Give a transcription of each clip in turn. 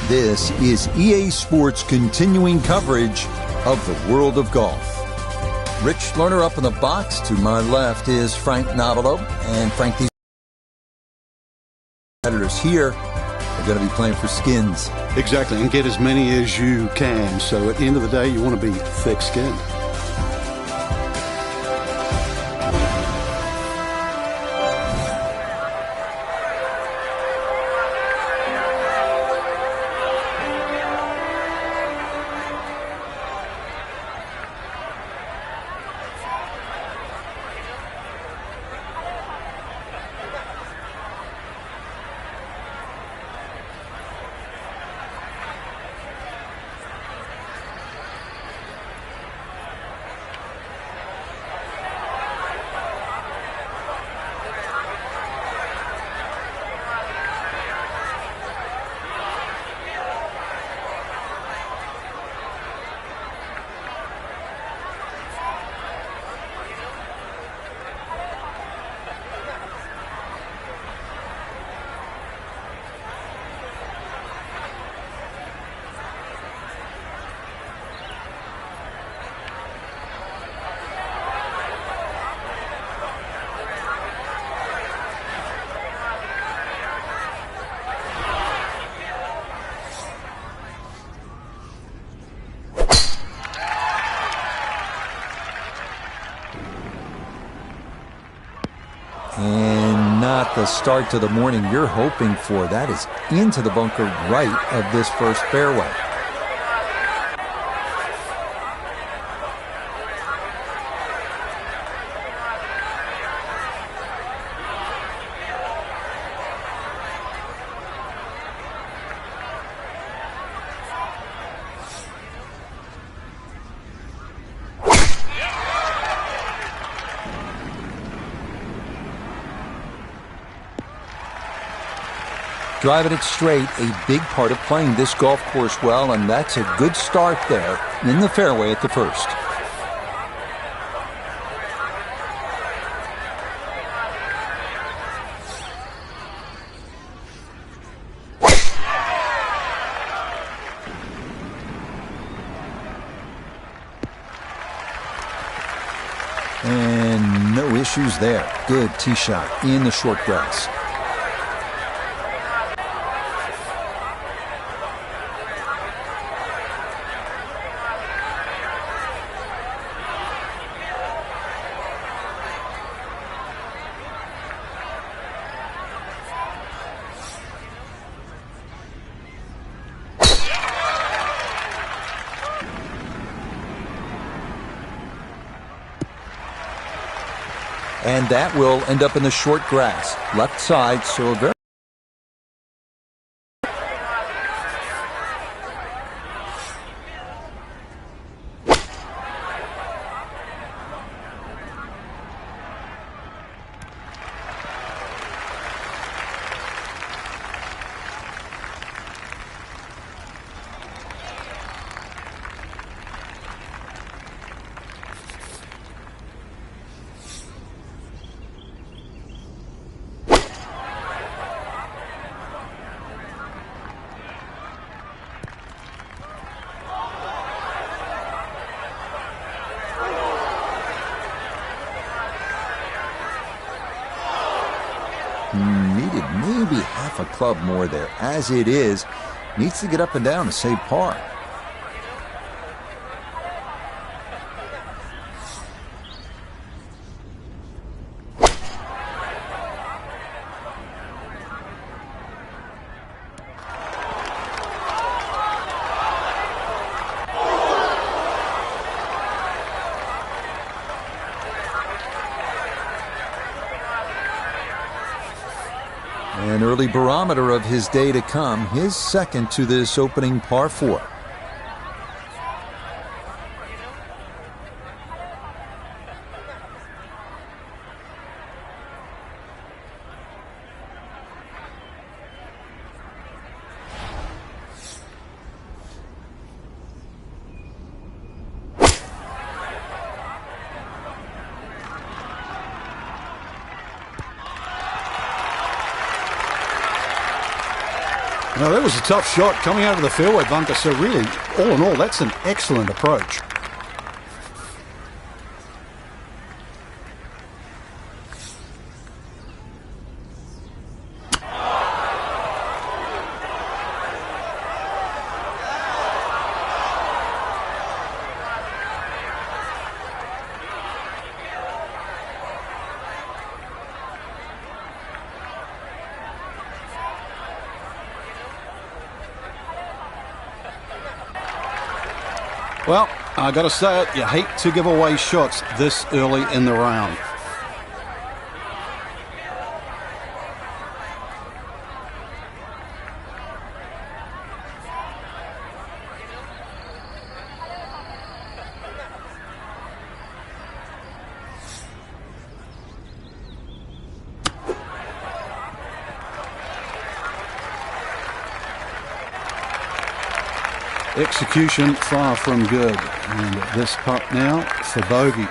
This is EA Sports' continuing coverage of the world of golf. Rich Lerner up in the box. To my left is Frank Nobilo. And Frank, these competitors here are going to be playing for skins. Exactly, and get as many as you can. So at the end of the day, you want to be thick-skinned. And not the start to the morning you're hoping for. That is into the bunker right of this first fairway. Driving it straight, a big part of playing this golf course well, and that's a good start there in the fairway at the first. And no issues there. Good tee shot in the short grass. And that will end up in the short grass, left side, so a very needed maybe half a club more there. As it is, needs to get up and down to save par. An early barometer of his day to come, his second to this opening par 4. Now, that was a tough shot coming out of the fairway bunker, so really, all in all, that's an excellent approach. Well, I got to say it, you hate to give away shots this early in the round. Execution far from good, and this putt now for bogey.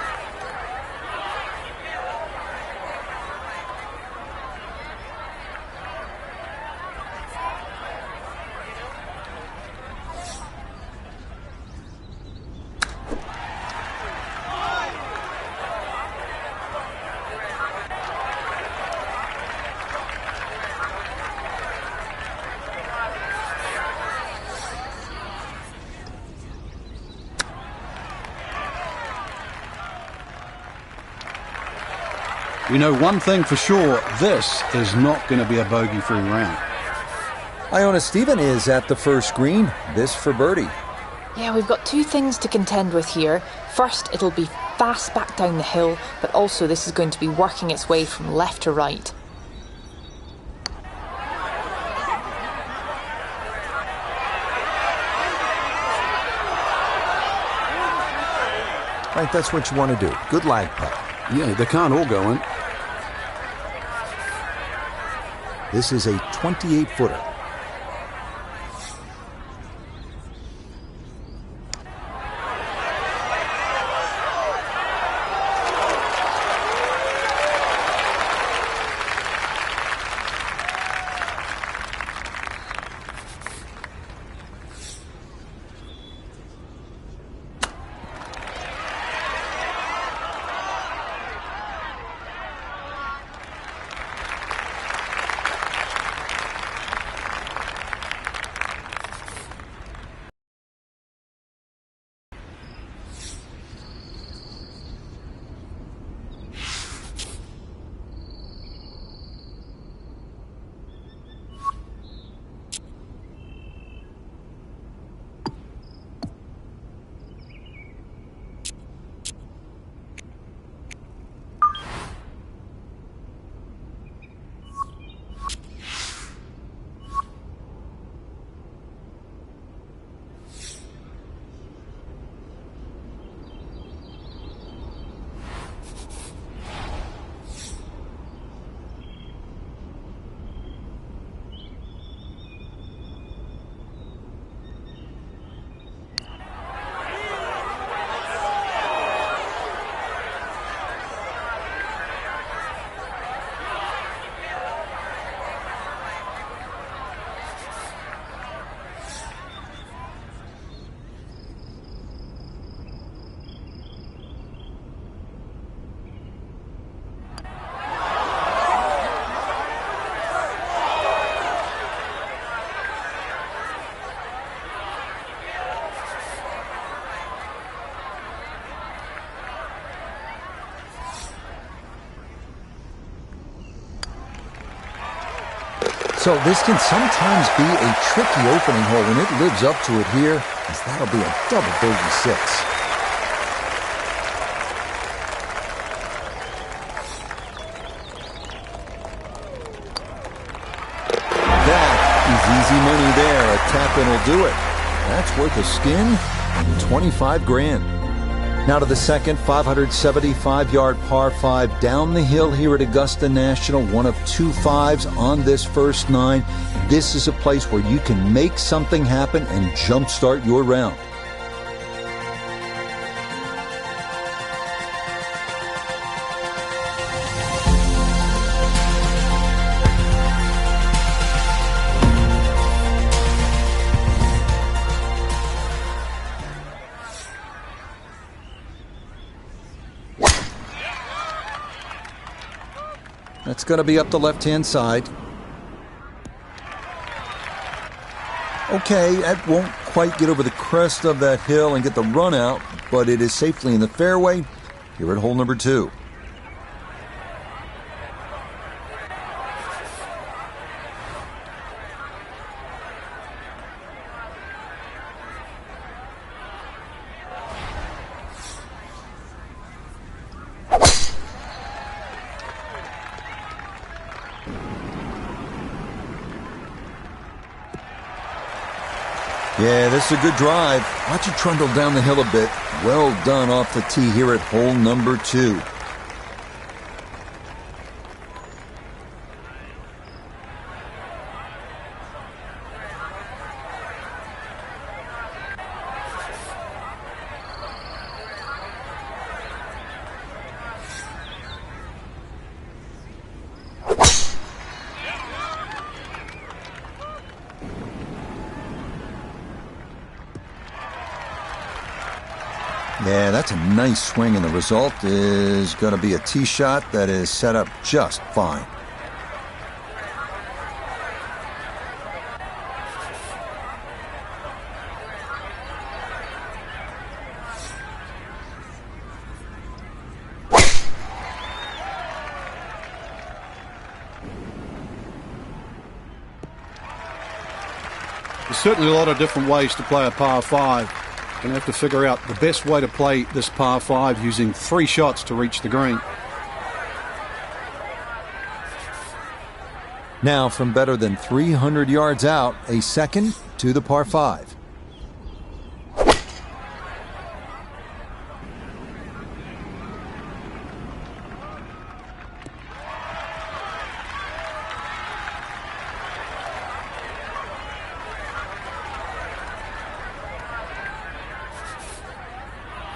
We know one thing for sure, this is not going to be a bogey-free round. Iona Stephen is at the first green, this for birdie. Yeah, we've got two things to contend with here. First, it'll be fast back down the hill, but also this is going to be working its way from left to right. Right, that's what you want to do. Good lag putt. Yeah, they can't all go in. This is a 28-footer. So this can sometimes be a tricky opening hole, and it lives up to it here, as that'll be a double bogey 6. That is easy money there. A tap-in will do it. That's worth a skin and 25 grand. Now to the second 575-yard par 5 down the hill here at Augusta National. One of 2 5s on this first 9. This is a place where you can make something happen and jumpstart your round. That's going to be up the left-hand side. Okay, that won't quite get over the crest of that hill and get the run out, but it is safely in the fairway here at hole number 2. Yeah, this is a good drive. Watch it trundle down the hill a bit. Well done off the tee here at hole number 2. Yeah, that's a nice swing, and the result is going to be a tee shot that is set up just fine. There's certainly a lot of different ways to play a par 5. Going to have to figure out the best way to play this par 5 using 3 shots to reach the green. Now, from better than 300 yards out, a second to the par 5.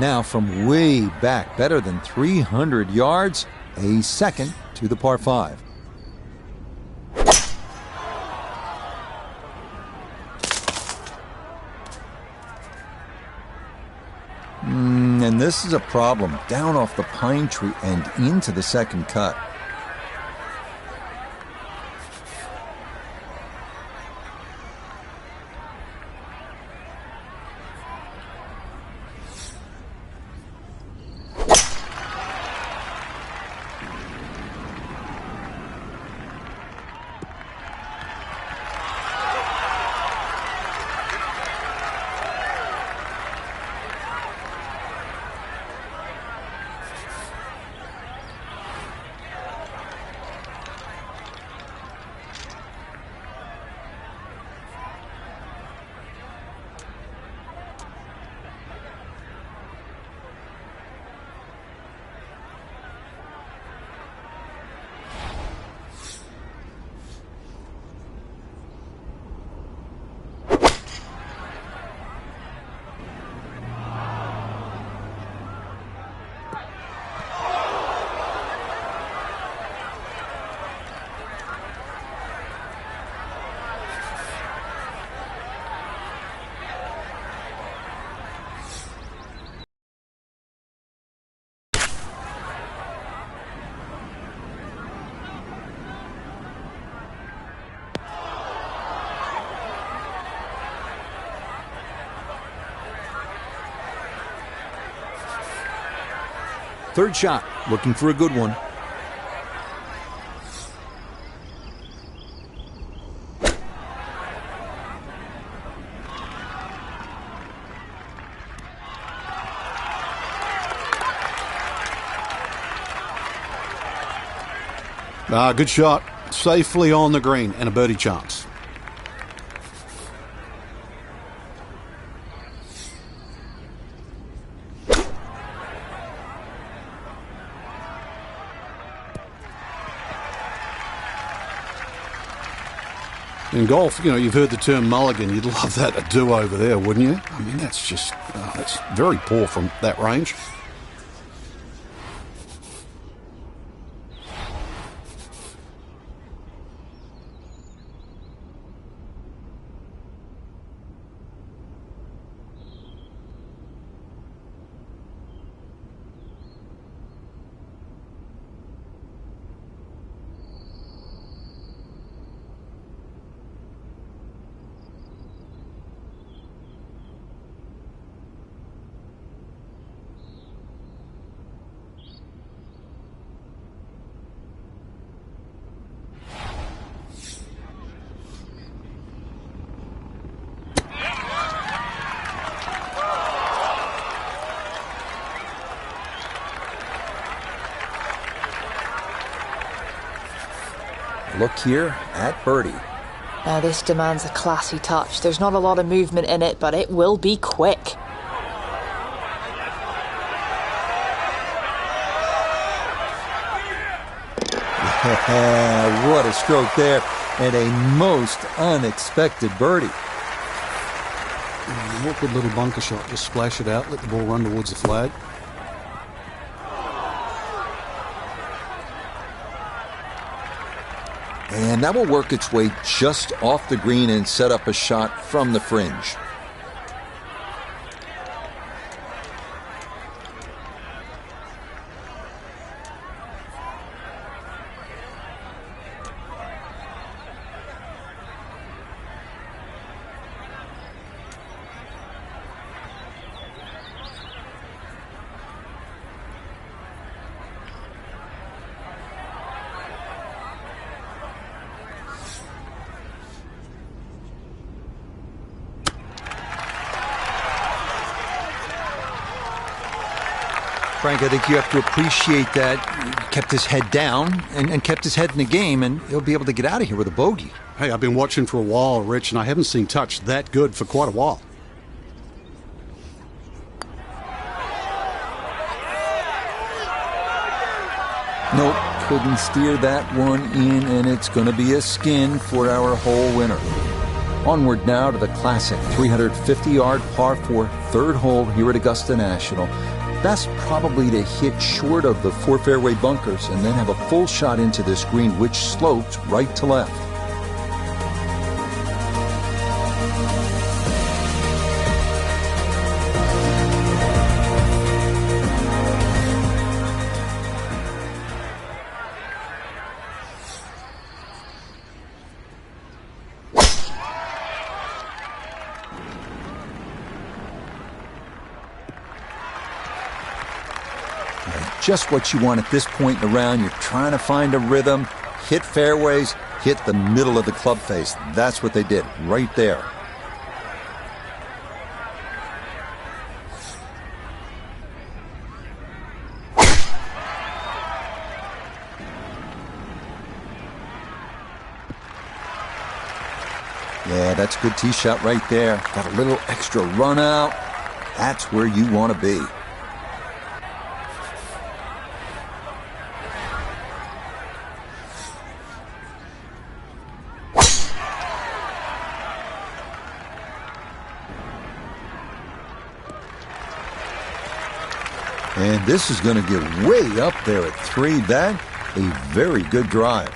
Now from way back, better than 300 yards, a second to the par 5. And this is a problem. Down off the pine tree and into the second cut. Third shot, looking for a good one. Good shot. Safely on the green and a birdie chance. In golf, you know, you've heard the term mulligan. You'd love that, a do-over there, wouldn't you? I mean, that's just, that's very poor from that range. look here at birdie. Now this demands a classy touch. There's not a lot of movement in it, but it will be quick. Yeah, what a stroke there, and a most unexpected birdie. An awkward little bunker shot. Just splash it out, let the ball run towards the flag. And that will work its way just off the green and set up a shot from the fringe. Frank, I think you have to appreciate that he kept his head down and kept his head in the game, and he'll be able to get out of here with a bogey. Hey, I've been watching for a while, Rich, and I haven't seen touch that good for quite a while. Nope, couldn't steer that one in, and it's going to be a skin for our hole winner. Onward now to the classic 350-yard par 4 third hole here at Augusta National. Best probably to hit short of the 4 fairway bunkers and then have a full shot into this green, which slopes right to left. Just what you want at this point in the round. You're trying to find a rhythm, hit fairways, hit the middle of the club face. That's what they did right there. Yeah, that's a good tee shot right there. Got a little extra run out. That's where you want to be. And this is going to get way up there at 3. That, a very good drive.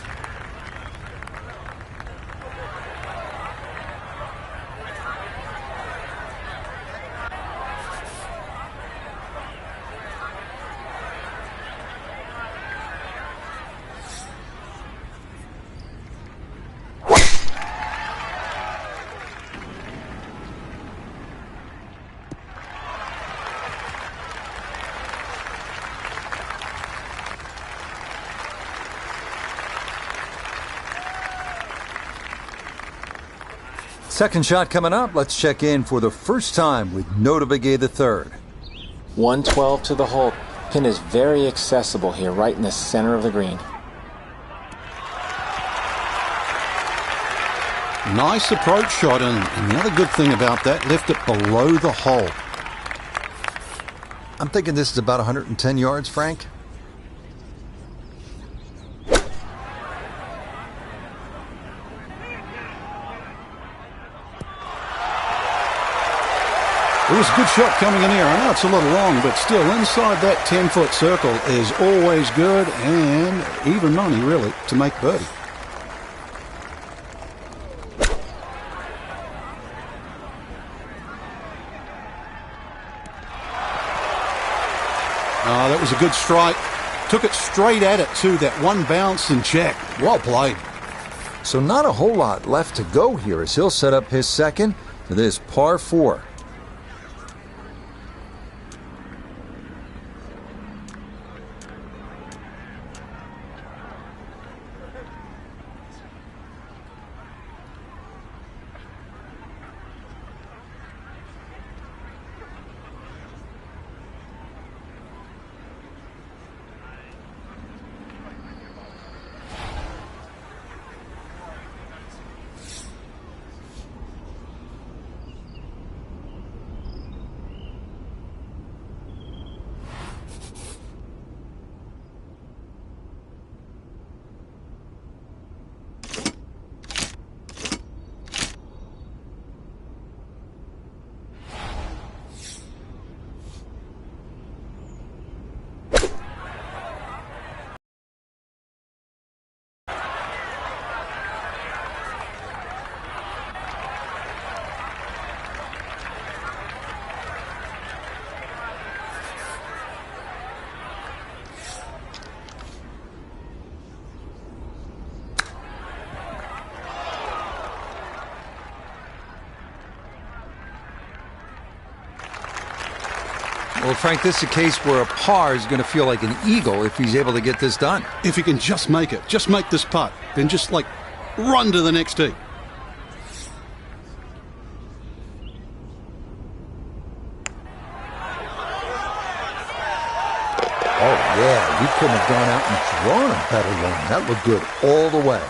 Second shot coming up. Let's check in for the first time with Notah Begay III. 112 to the hole. Pin is very accessible here, right in the center of the green. Nice approach shot, and the other good thing about that, left it below the hole. I'm thinking this is about 110 yards, Frank. It was a good shot coming in here. I know it's a little long, but still inside that 10-foot circle is always good, and even money, really, to make birdie. Oh, that was a good strike. Took it straight at it, too. That one bounce and check. Well played. So not a whole lot left to go here as he'll set up his second for this par 4. Well, Frank, this is a case where a par is going to feel like an eagle if he's able to get this done. If he can just make it, just make this putt, then just like run to the next tee. Oh, yeah, you couldn't have gone out and drawn a better one. That looked good all the way.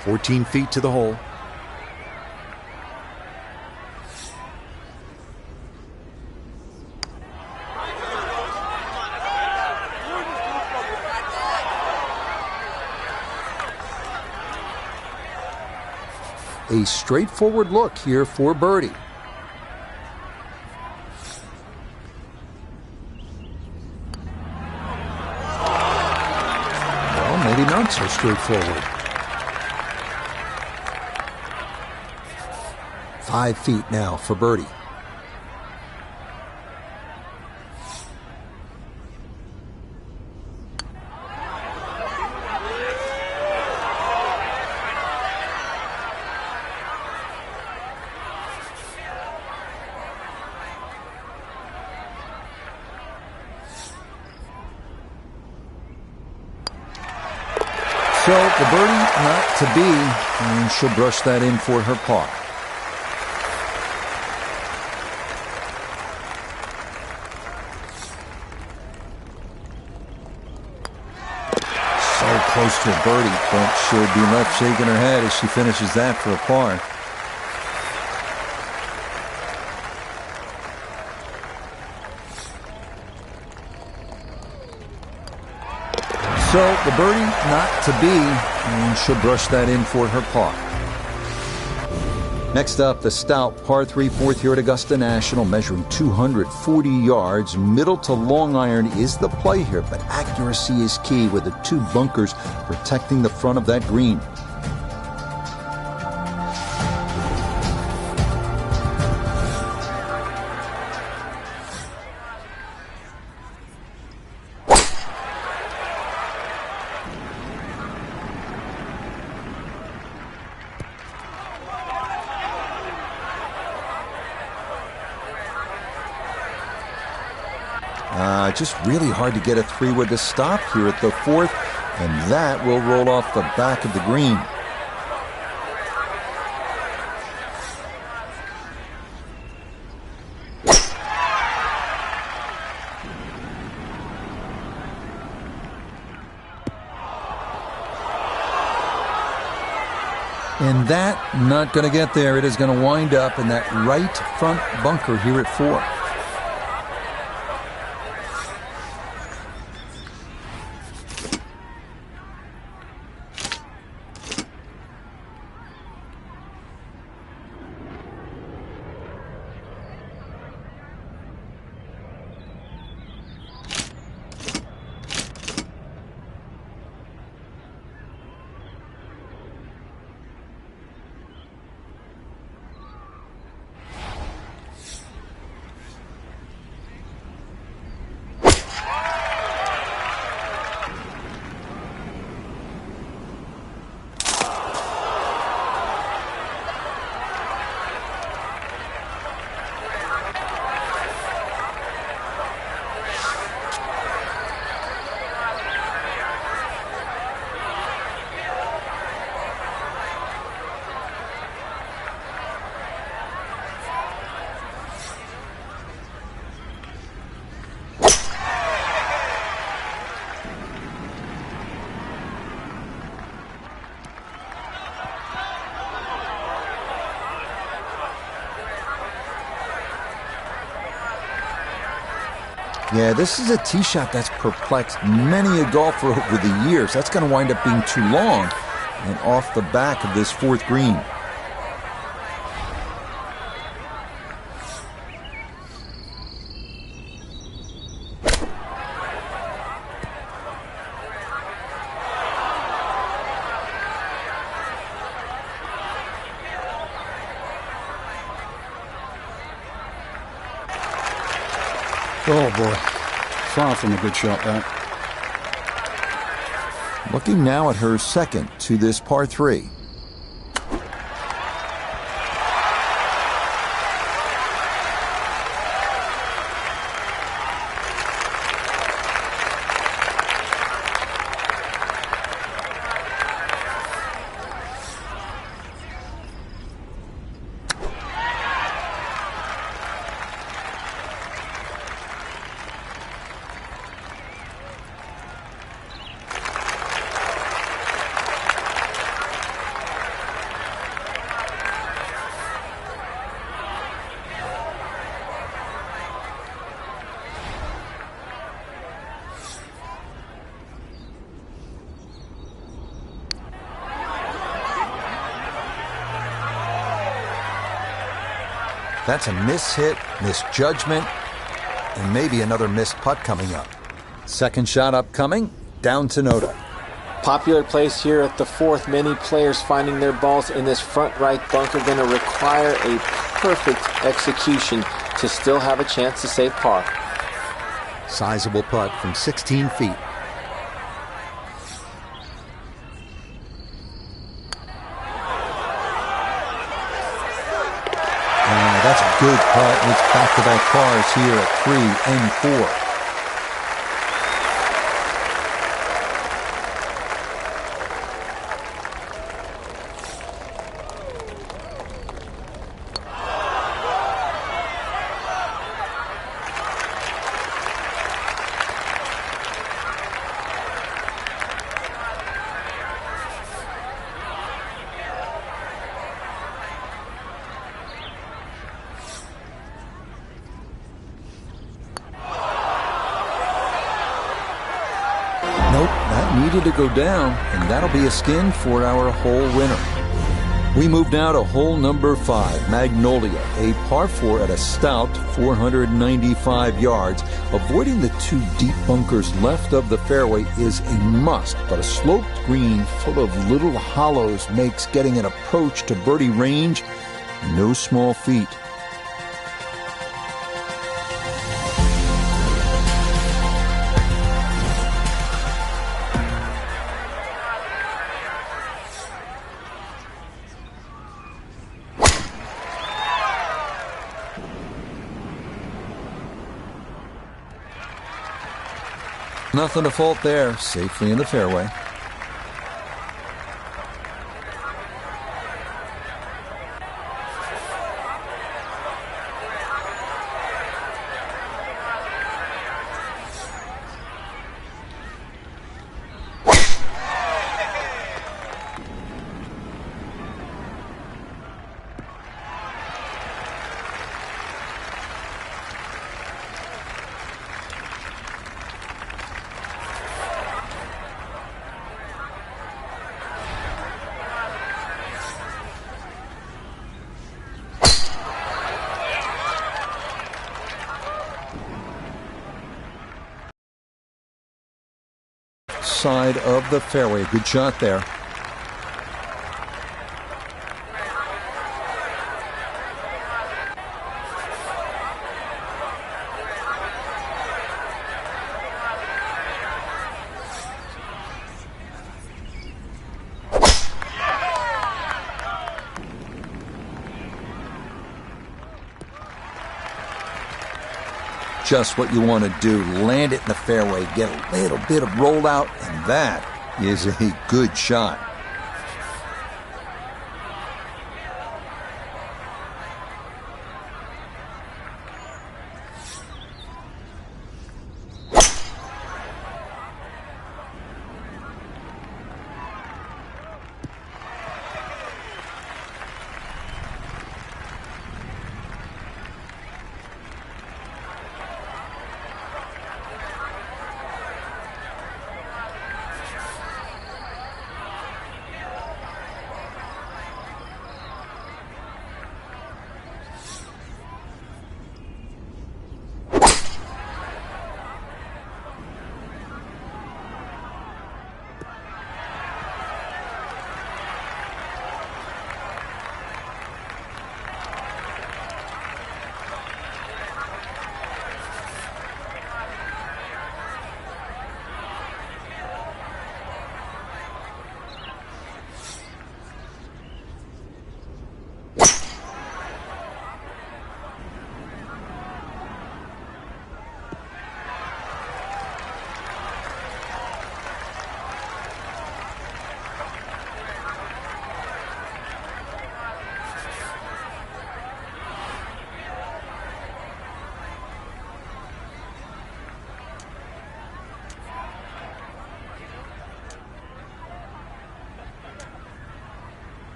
14 feet to the hole. A straightforward look here for birdie. Well, maybe not so straightforward. 5 feet now for birdie. So the birdie not to be, and she'll brush that in for her par. So close to a birdie, but she'll be left shaking her head as she finishes that for a par. So the birdie not to be, and she'll brush that in for her par. Next up, the stout par 3 fourth here at Augusta National, measuring 240 yards. Middle to long iron is the play here, but accuracy is key with the 2 bunkers protecting the front of that green. Just really hard to get a 3-wood to stop here at the 4th, and that will roll off the back of the green. And that not going to get there. It is going to wind up in that right front bunker here at 4. Yeah, this is a tee shot that's perplexed many a golfer over the years. That's going to wind up being too long and off the back of this 4th green. Oh, boy. Far from a good shot, that. Looking now at her 2nd to this par 3. That's a mishit, misjudgment, and maybe another missed putt coming up. Second shot upcoming, down to Noda. Popular place here at the fourth. Many players finding their balls in this front right bunker. Going to require a perfect execution to still have a chance to save par. Sizable putt from 16 feet. That's a good putt, and it's back-to-back pars here at 3 and 4. Nope, that needed to go down, and that'll be a skin for our hole winner. We move now to hole number 5, Magnolia, a par 4 at a stout 495 yards. Avoiding the 2 deep bunkers left of the fairway is a must, but a sloped green full of little hollows makes getting an approach to birdie range no small feat. Nothing to fault there, safely in the fairway. Side of the fairway. Good shot there. Just what you want to do. Land it in the fairway, get a little bit of rollout, and that is a good shot.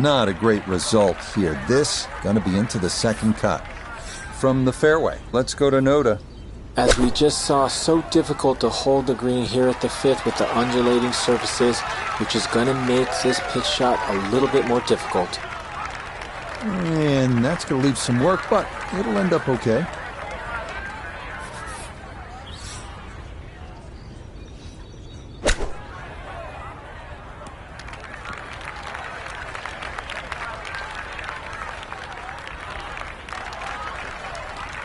not a great result here. This going to be into the second cut. From the fairway, let's go to Noda. As we just saw, so difficult to hold the green here at the 5th with the undulating surfaces, which is going to make this pitch shot a little bit more difficult. And that's going to leave some work, but it'll end up okay.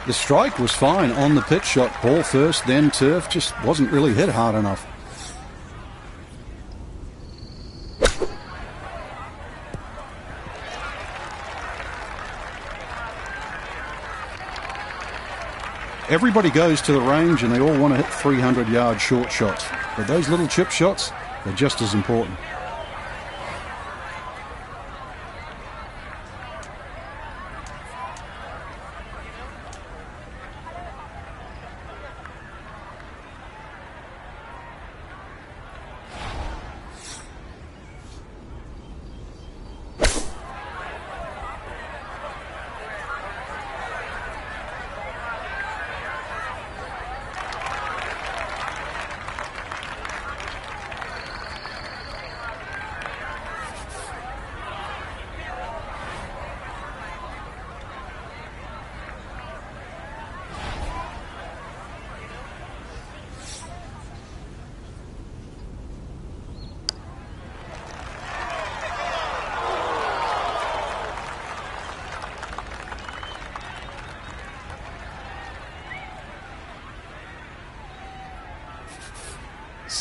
The strike was fine on the pitch shot. Ball first, then turf. Just wasn't really hit hard enough. Everybody goes to the range and they all want to hit 300-yard short shots. But those little chip shots, they're just as important.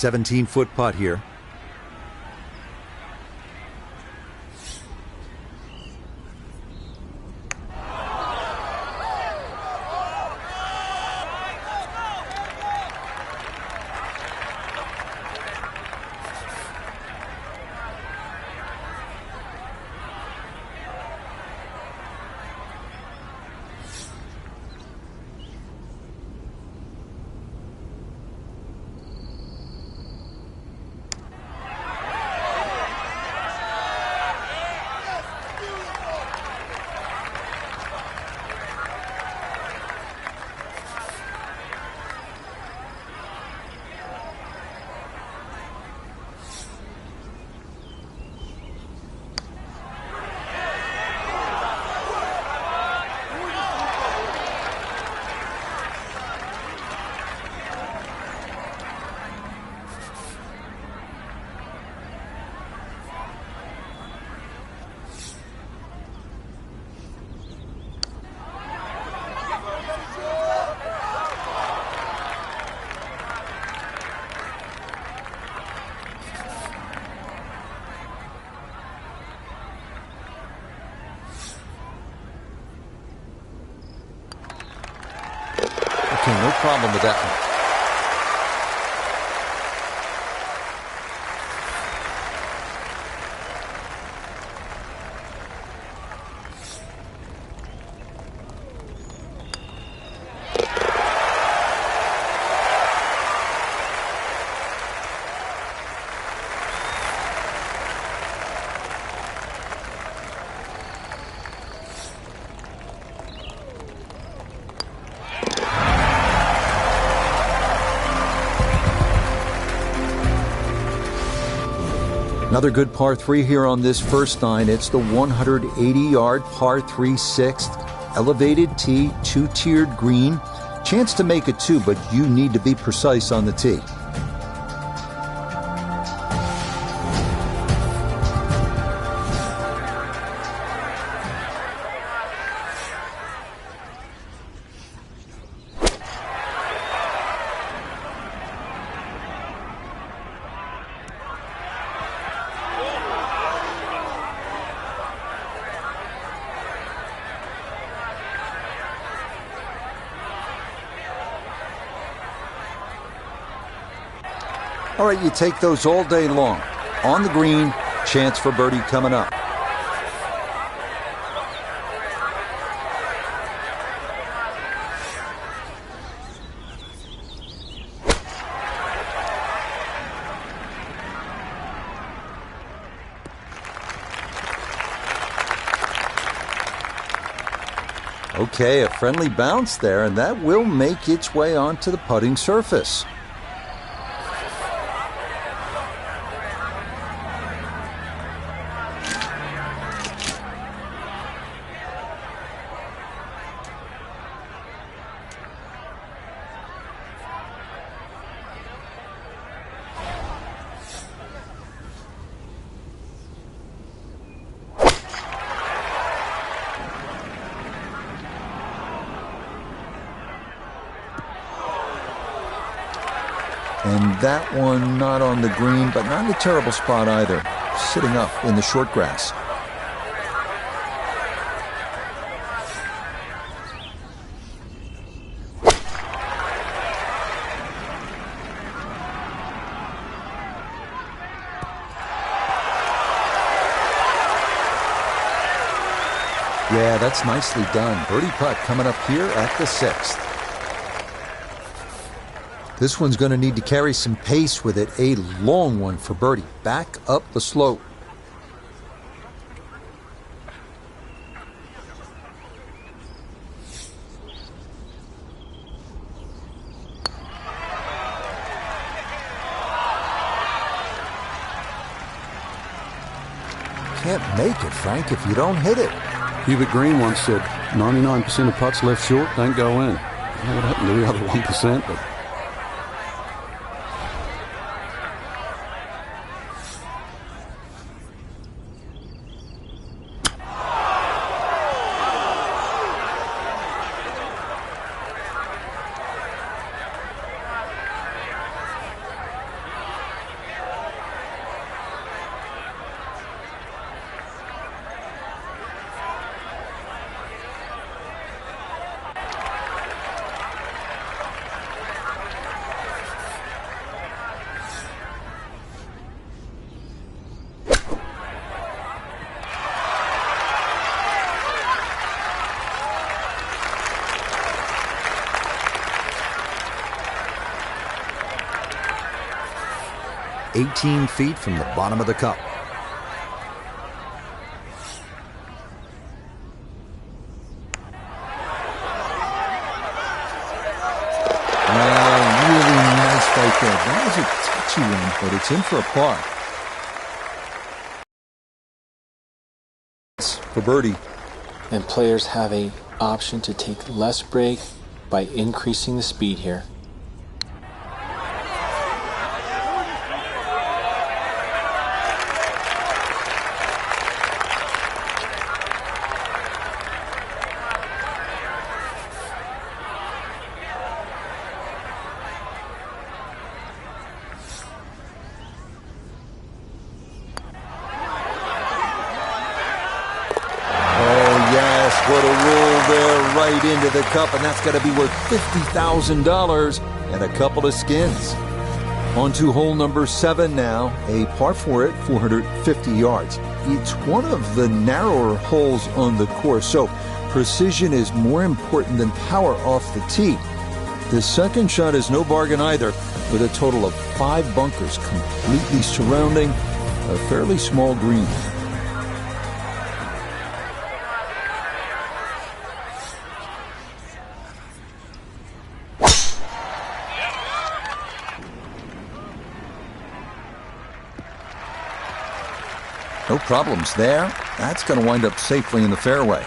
$17-foot putt here. Okay, no problem with that one. Another good par 3 here on this first nine. It's the 180-yard par 3 6th. Elevated tee, two-tiered green. Chance to make it two, but you need to be precise on the tee. All right, you take those all day long. On the green, chance for birdie coming up. Okay, a friendly bounce there, and that will make its way onto the putting surface. And that one not on the green, but not in a terrible spot either. Sitting up in the short grass. Yeah, that's nicely done. Birdie putt coming up here at the 6th. This one's going to need to carry some pace with it. A long one for birdie. Back up the slope. Can't make it, Frank, if you don't hit it. Hubert Green once said, 99% of putts left short don't go in. I don't know what happened to the other 1%, but... "18 feet from the bottom of the cup. Really nice right there. That was a touchy one, but it's in for a par. For birdie. And players have an option to take less break by increasing the speed here. What a roll there right into the cup, and that's got to be worth $50,000 and a couple of skins. On to hole number 7 now, a par 4 at 450 yards. It's one of the narrower holes on the course, so precision is more important than power off the tee. The second shot is no bargain either, with a total of 5 bunkers completely surrounding a fairly small green. No problems there. That's going to wind up safely in the fairway.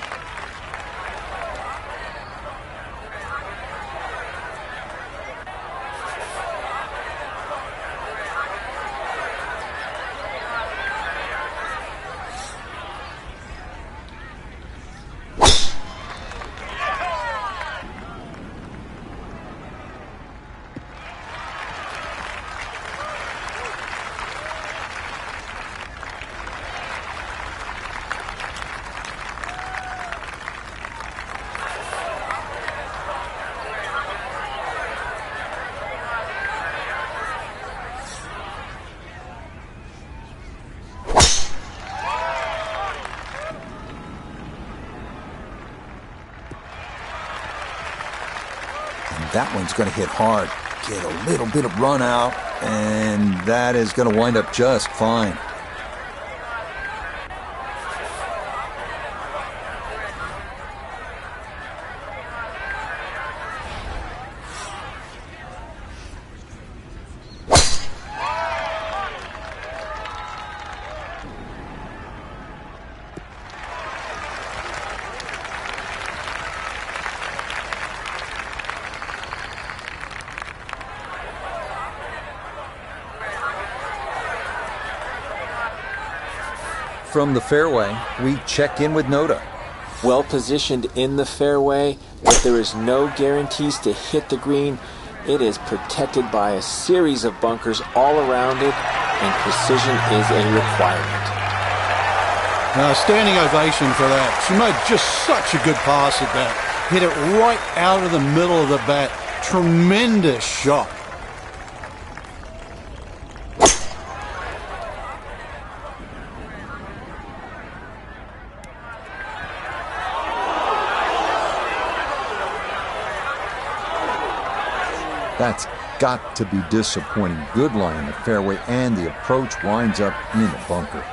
That one's going to hit hard, get a little bit of run out, and that is going to wind up just fine. from the fairway, we check in with Nota. Well positioned in the fairway, but there is no guarantees to hit the green. It is protected by a series of bunkers all around it, and precision is a requirement. Standing ovation for that. She made just such a good pass at that. Hit it right out of the middle of the bat. Tremendous shot. That's got to be disappointing. Good lie in the fairway, and the approach winds up in the bunker.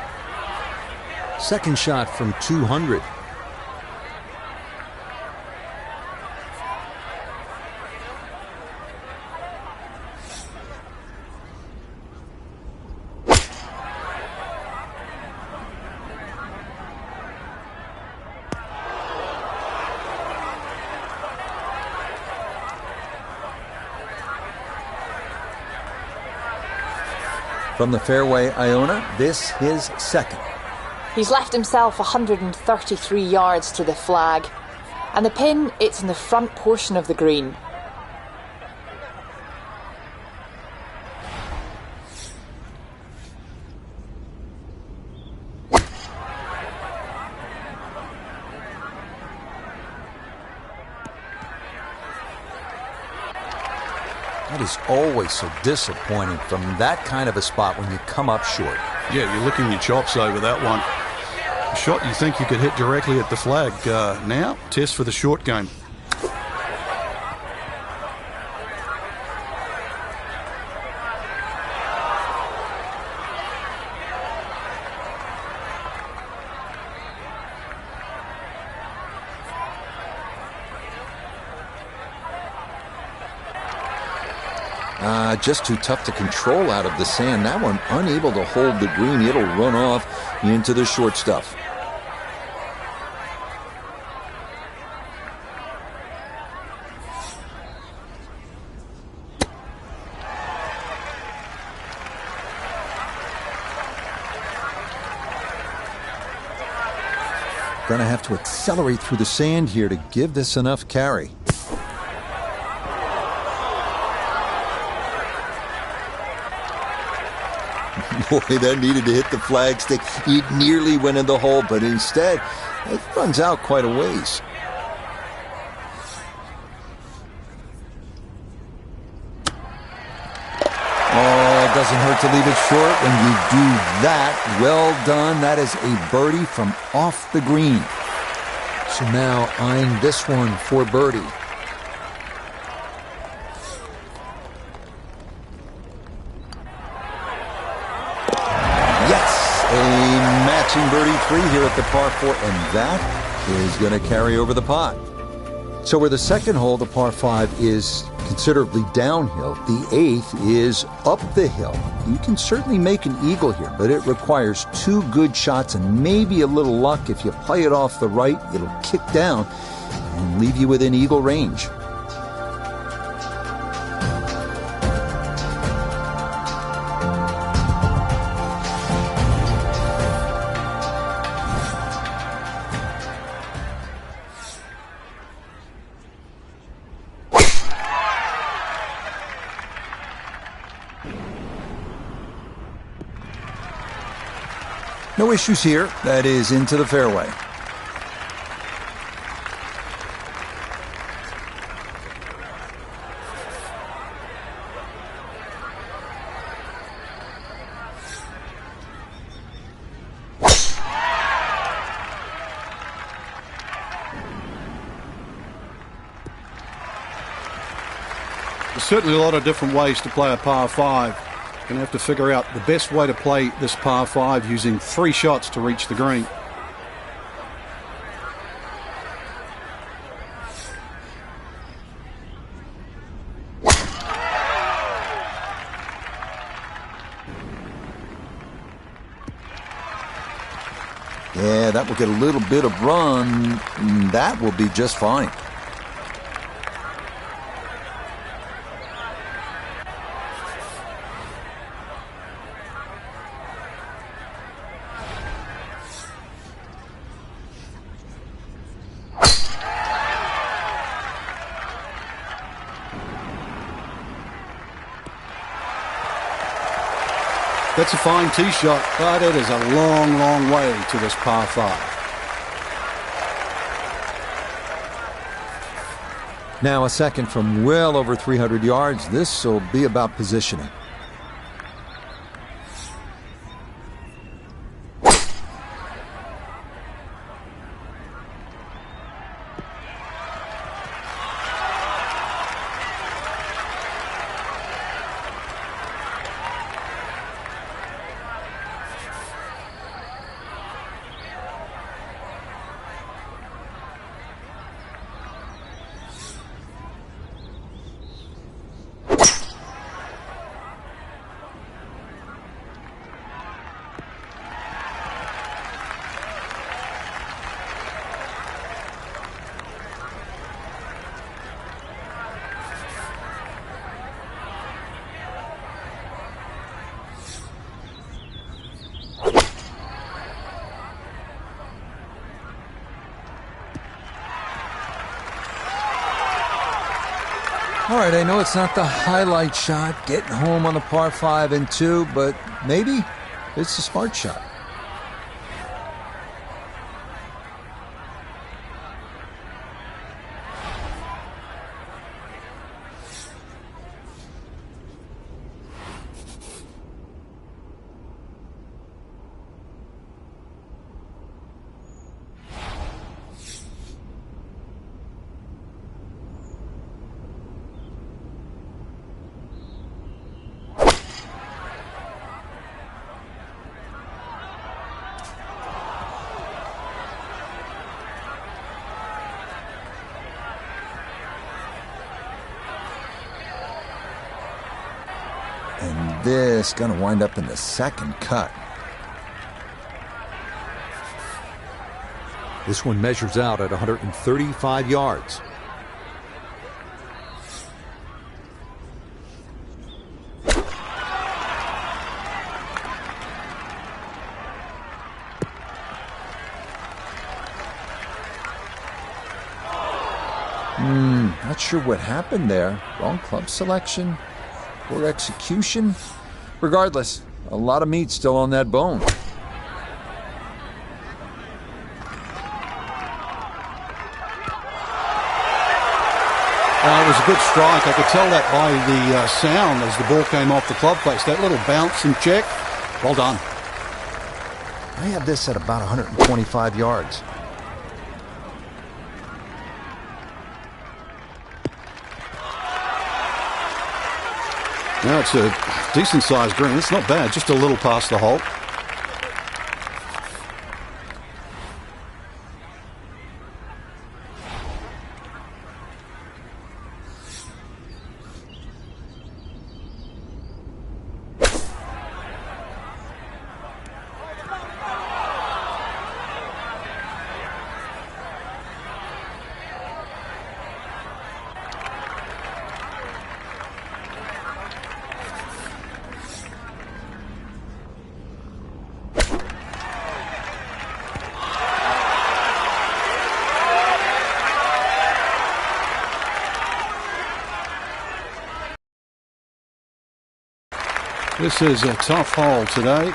Second shot from 200. From the fairway, Iona, this his second. He's left himself 133 yards to the flag. And the pin, it's in the front portion of the green. That is always so disappointing from that kind of a spot when you come up short. Yeah, you're licking your chops over that one. A shot you think you could hit directly at the flag. Now, test for the short game. Just too tough to control out of the sand. That one unable to hold the green. It'll run off into the short stuff. Gonna have to accelerate through the sand here to give this enough carry. Boy, that needed to hit the flagstick. It nearly went in the hole, but instead, it runs out quite a ways. Oh, it doesn't hurt to leave it short when you do that. Well done. That is a birdie from off the green. So now eyeing this one for birdie. Birdie 3 here at the par 4, and that is going to carry over the pot. So where the second hole, the par 5, is considerably downhill, the 8th is up the hill. You can certainly make an eagle here, but it requires 2 good shots and maybe a little luck. If you play it off the right, it'll kick down and leave you within eagle range. No issues here. That is into the fairway. There's certainly a lot of different ways to play a par 5. Going to have to figure out the best way to play this par 5 using 3 shots to reach the green. Yeah, that will get a little bit of run. That will be just fine. That's a fine tee shot, but it is a long, long way to this par 5. Now a second from well over 300 yards. This will be about positioning. All right, I know it's not the highlight shot, getting home on the par 5 and 2, but maybe it's a smart shot. And this going to wind up in the second cut. This one measures out at 135 yards. Not sure what happened there. Wrong club selection, poor execution. Regardless, a lot of meat still on that bone. It was a good strike. I could tell that by the sound as the ball came off the club face. That little bounce and check. Well done. I have this at about 125 yards. Now it's a decent-sized green. It's not bad, just a little past the hole. This is a tough hole today,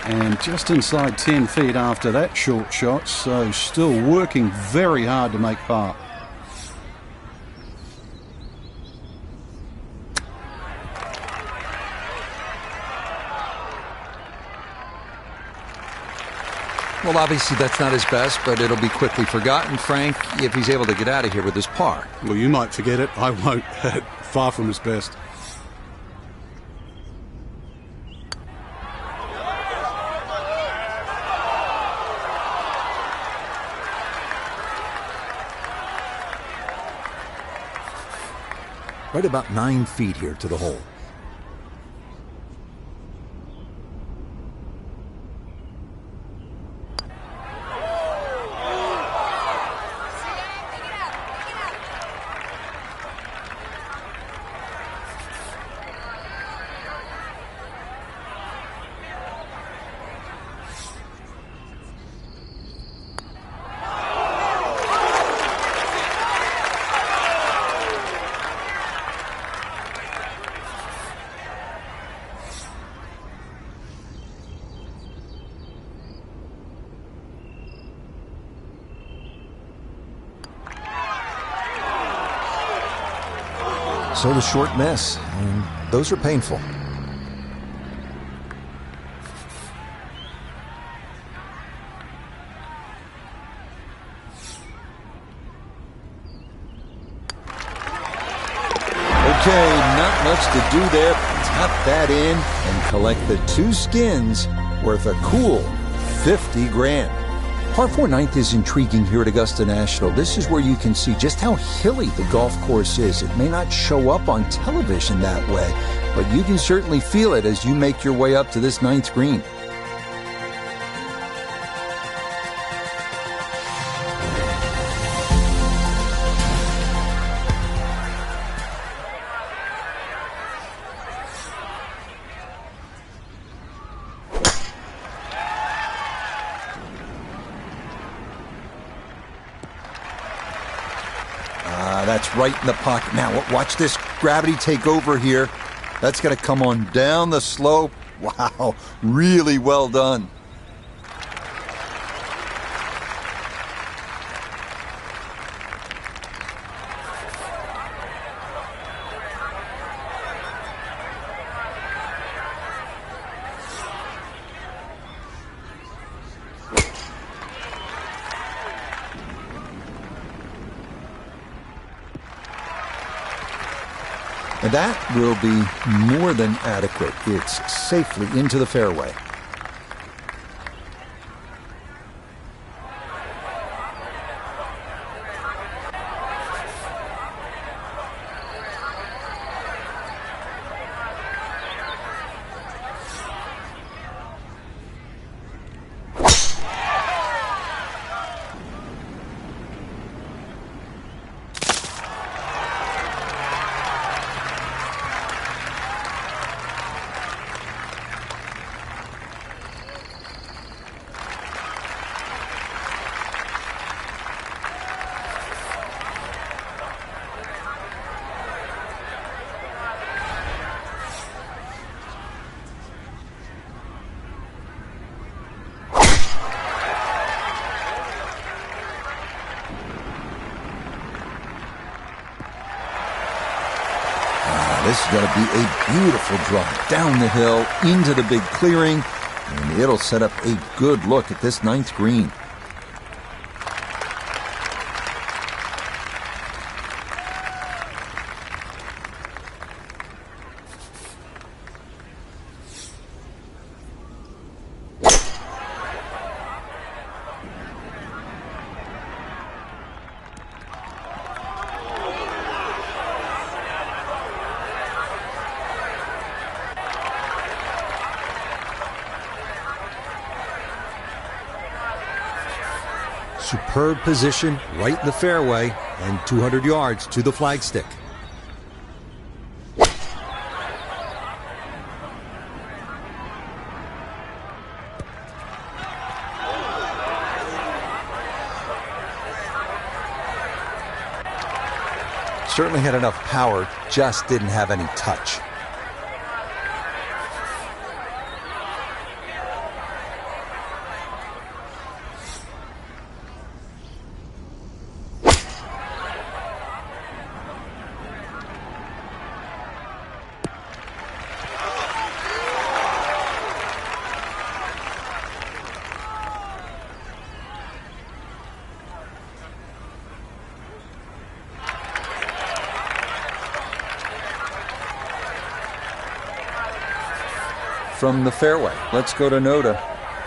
and just inside 10 feet after that short shot, so still working very hard to make par. Well, obviously that's not his best, but it'll be quickly forgotten, Frank, if he's able to get out of here with his par. Well, you might forget it. I won't. Far from his best. Right about 9 feet here to the hole. So the short miss, and those are painful. Okay, not much to do there. Tap that in and collect the 2 skins worth a cool 50 grand. Par 4 ninth is intriguing here at Augusta National. This is where you can see just how hilly the golf course is. It may not show up on television that way, but you can certainly feel it as you make your way up to this 9th green. That's right in the pocket. Now, watch this gravity take over here. That's going to come on down the slope. Wow, really well done. And that will be more than adequate. It's safely into the fairway. This is going to be a beautiful drop down the hill into the big clearing, and it'll set up a good look at this 9th green. Superb position right in the fairway and 200 yards to the flagstick. Certainly had enough power, just didn't have any touch. From the fairway, let's go to Noda.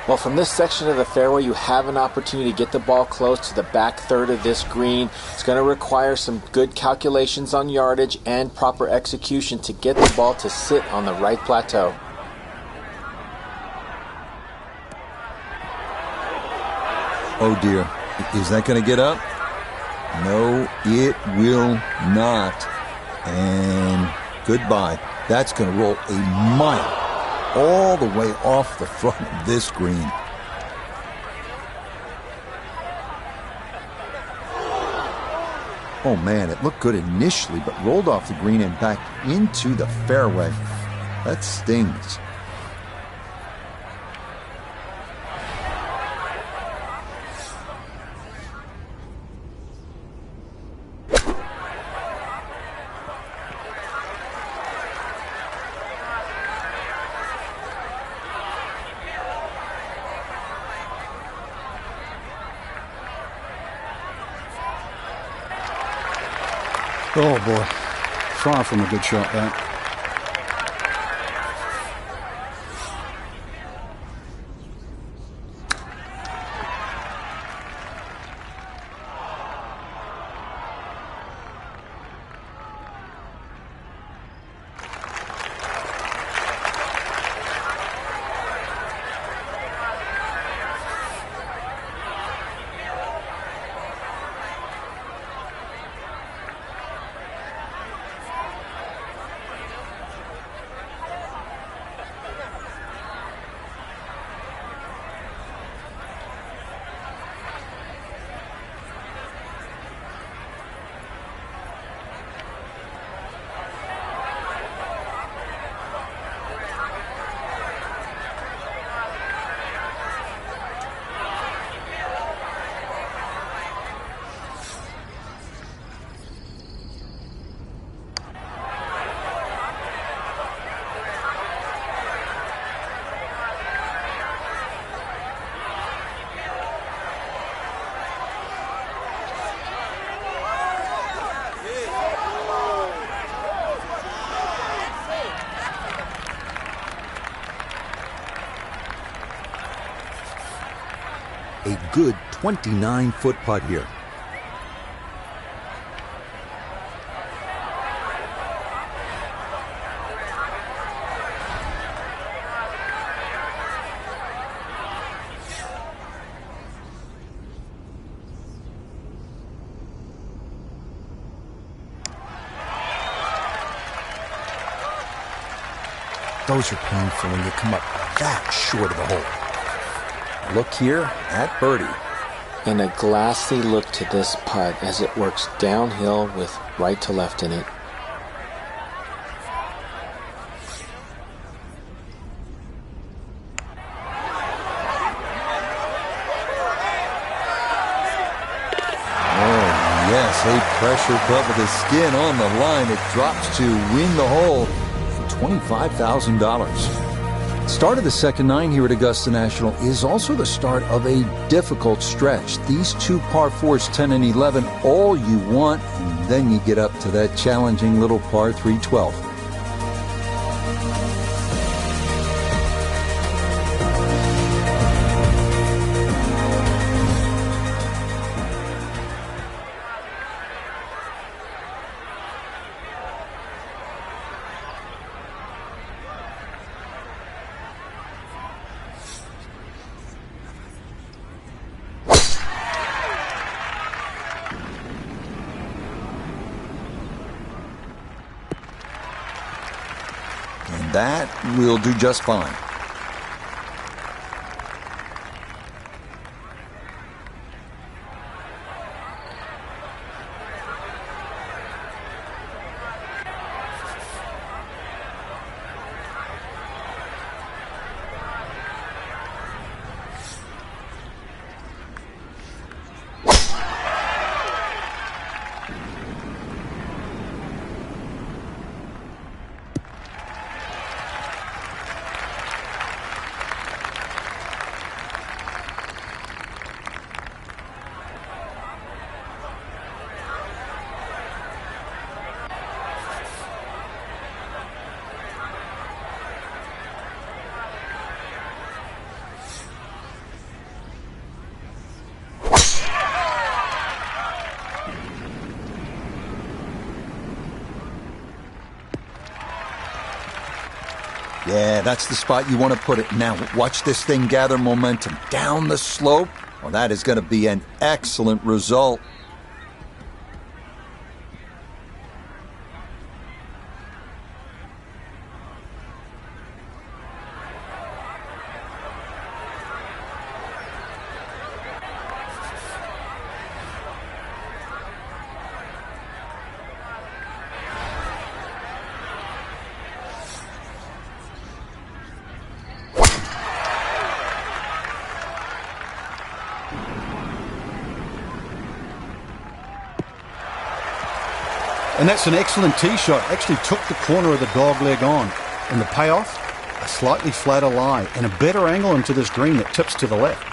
Well, from this section of the fairway, you have an opportunity to get the ball close to the back third of this green. It's going to require some good calculations on yardage and proper execution to get the ball to sit on the right plateau. Oh dear, is that going to get up? No, it will not. And goodbye. That's going to roll a mile all the way off the front of this green. Oh man, it looked good initially, but rolled off the green and back into the fairway. That stings. Oh boy, far from a good shot that. A good 29-foot putt here. Those are painful when you come up that short of the hole. Look here at birdie. And a glassy look to this putt as it works downhill with right to left in it. Oh, yes, a pressure putt with the skin on the line. It drops to win the hole for $25,000. Start of the second nine here at Augusta National is also the start of a difficult stretch. These two par 4s, 10 and 11, all you want, and then you get up to that challenging little par 3, 12. And that will do just fine. Yeah, that's the spot you want to put it. Now, watch this thing gather momentum down the slope. Well, that is going to be an excellent result. And that's an excellent tee shot. Actually took the corner of the dog leg on. And the payoff, a slightly flatter lie and a better angle into this green that tips to the left.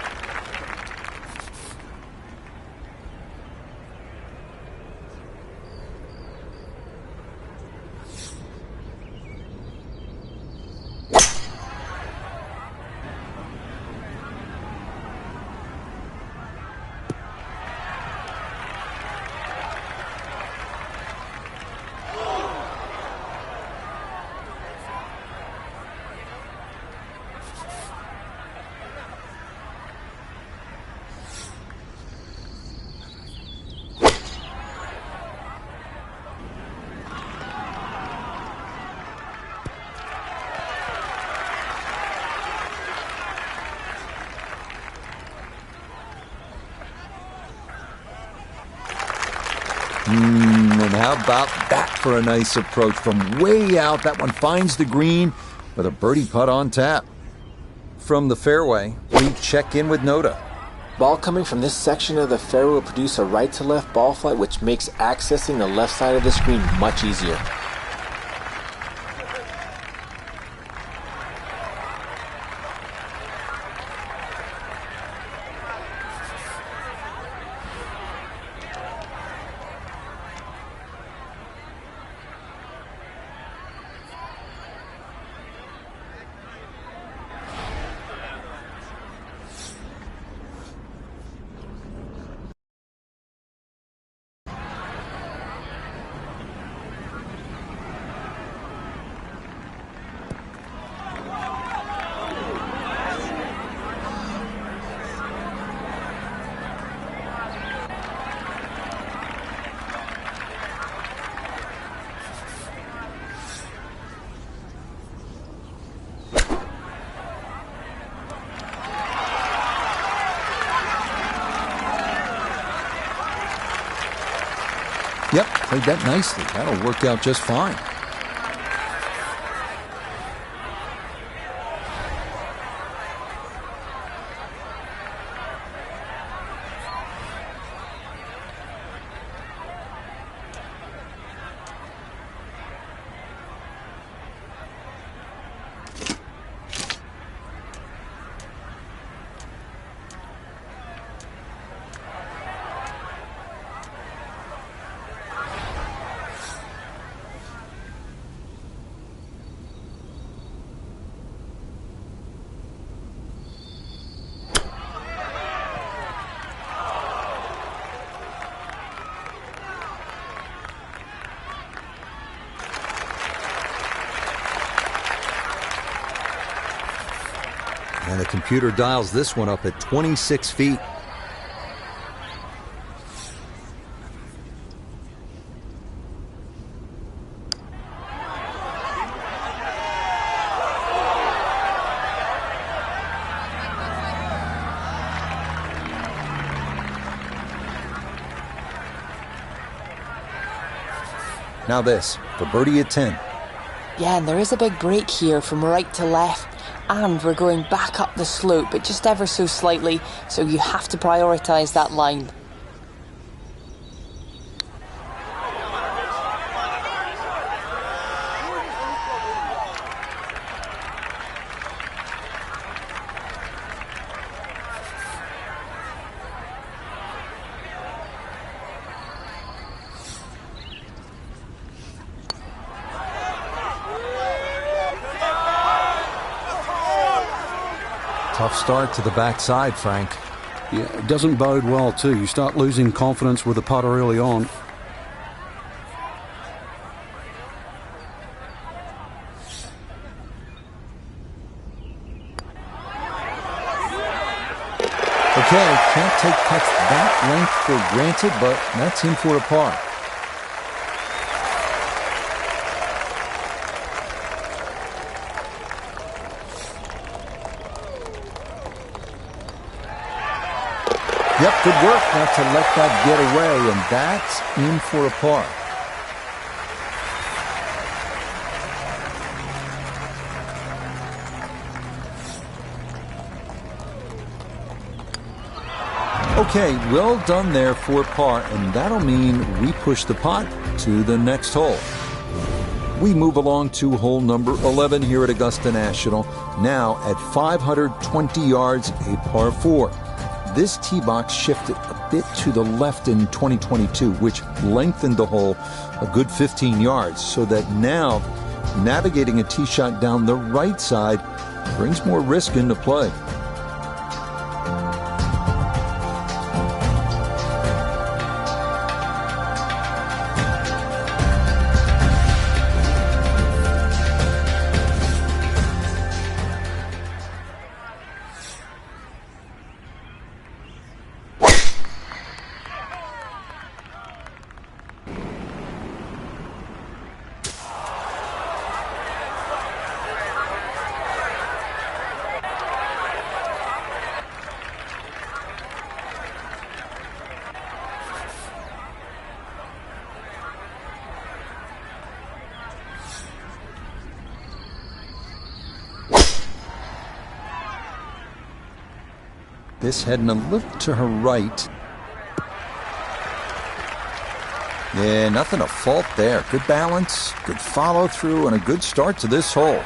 And how about that for a nice approach from way out? That one finds the green with a birdie putt on tap. From the fairway, we check in with Notah. Ball coming from this section of the fairway will produce a right-to-left ball flight, which makes accessing the left side of the screen much easier. Yep, played that nicely. That'll work out just fine. And the computer dials this one up at 26 feet. Now this, for birdie at 10. Yeah, and there is a big break here from right to left. And we're going back up the slope, but just ever so slightly, so you have to prioritise that line. Tough start to the backside, Frank. Yeah, it doesn't bode well too. You start losing confidence with the putter early on. Okay, can't take putts that length for granted, but that's in for a par. Yep, good work not to let that get away, and that's in for a par. Okay, well done there for par, and that'll mean we push the putt to the next hole. We move along to hole number 11 here at Augusta National, now at 520 yards, a par 4. This tee box shifted a bit to the left in 2022, which lengthened the hole a good 15 yards, so that now navigating a tee shot down the right side brings more risk into play. This heading a little to her right. Yeah, nothing to fault there. Good balance, good follow through, and a good start to this hole.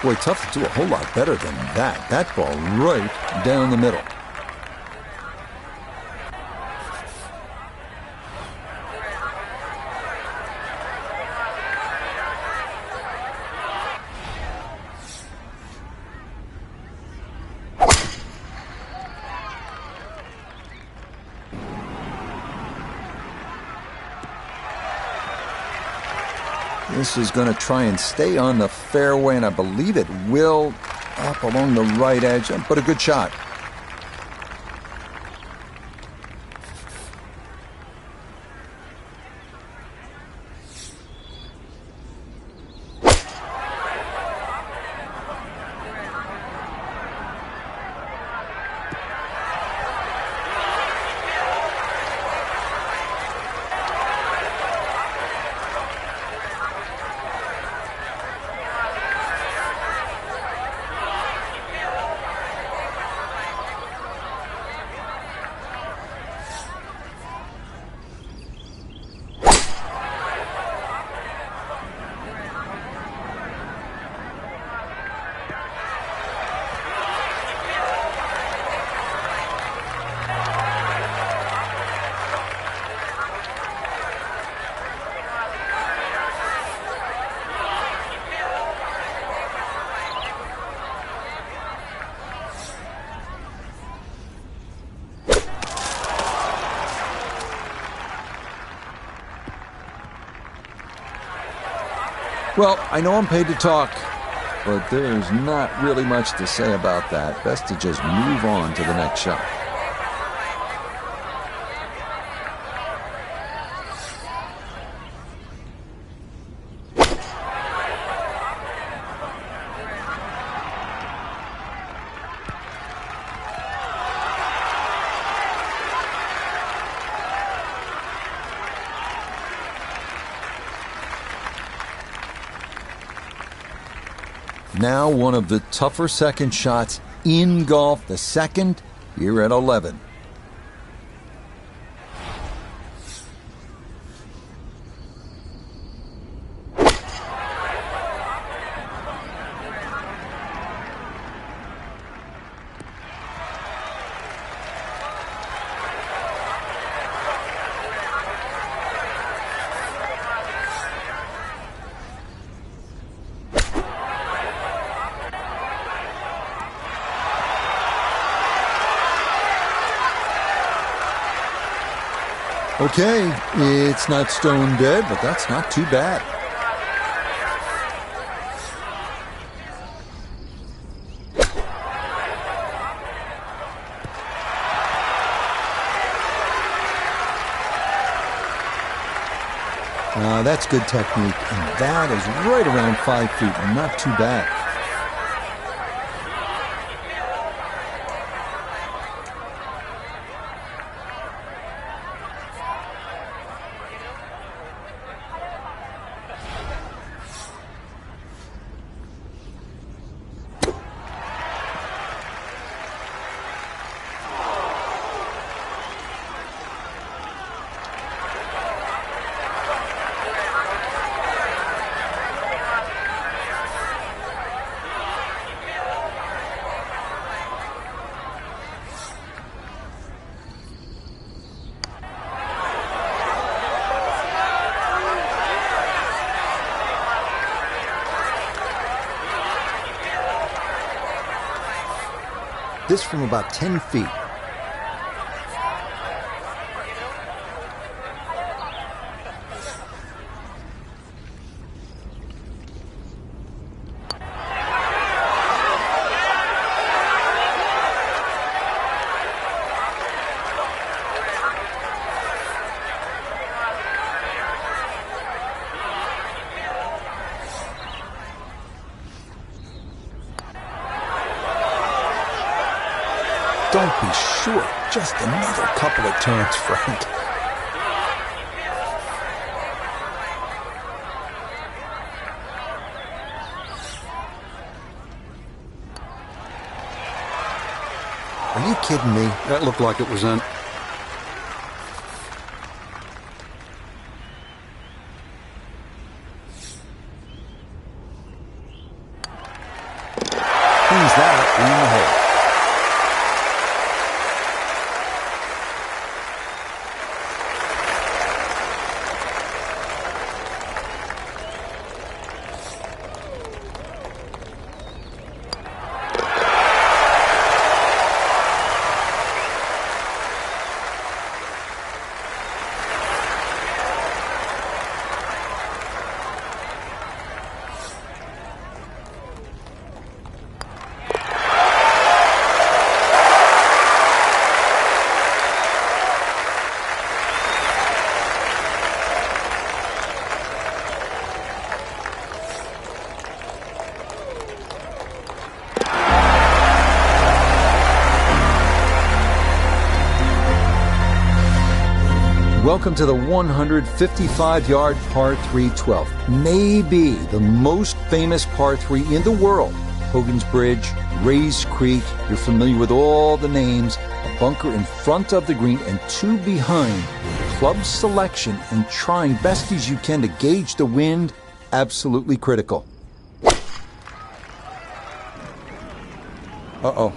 Boy, tough to do a whole lot better than that. That ball right down the middle. This is going to try and stay on the fairway, and I believe it will, up along the right edge, but a good shot. Well, I know I'm paid to talk, but there's not really much to say about that. Best to just move on to the next shot. Now one of the tougher second shots in golf, the second here at 11. Okay, it's not stone dead, but that's not too bad. That's good technique, and that is right around 5 feet, not too bad. This from about 10 feet. don't be short. Just another couple of turns, Frank. Are you kidding me? That looked like it was in. Cleans that up in the hole. Welcome to the 155-yard par 3 12th. Maybe the most famous par 3 in the world. Hogan's Bridge, Rays Creek. You're familiar with all the names. A bunker in front of the green and two behind. Club selection and trying best as you can to gauge the wind. Absolutely critical. Uh-oh.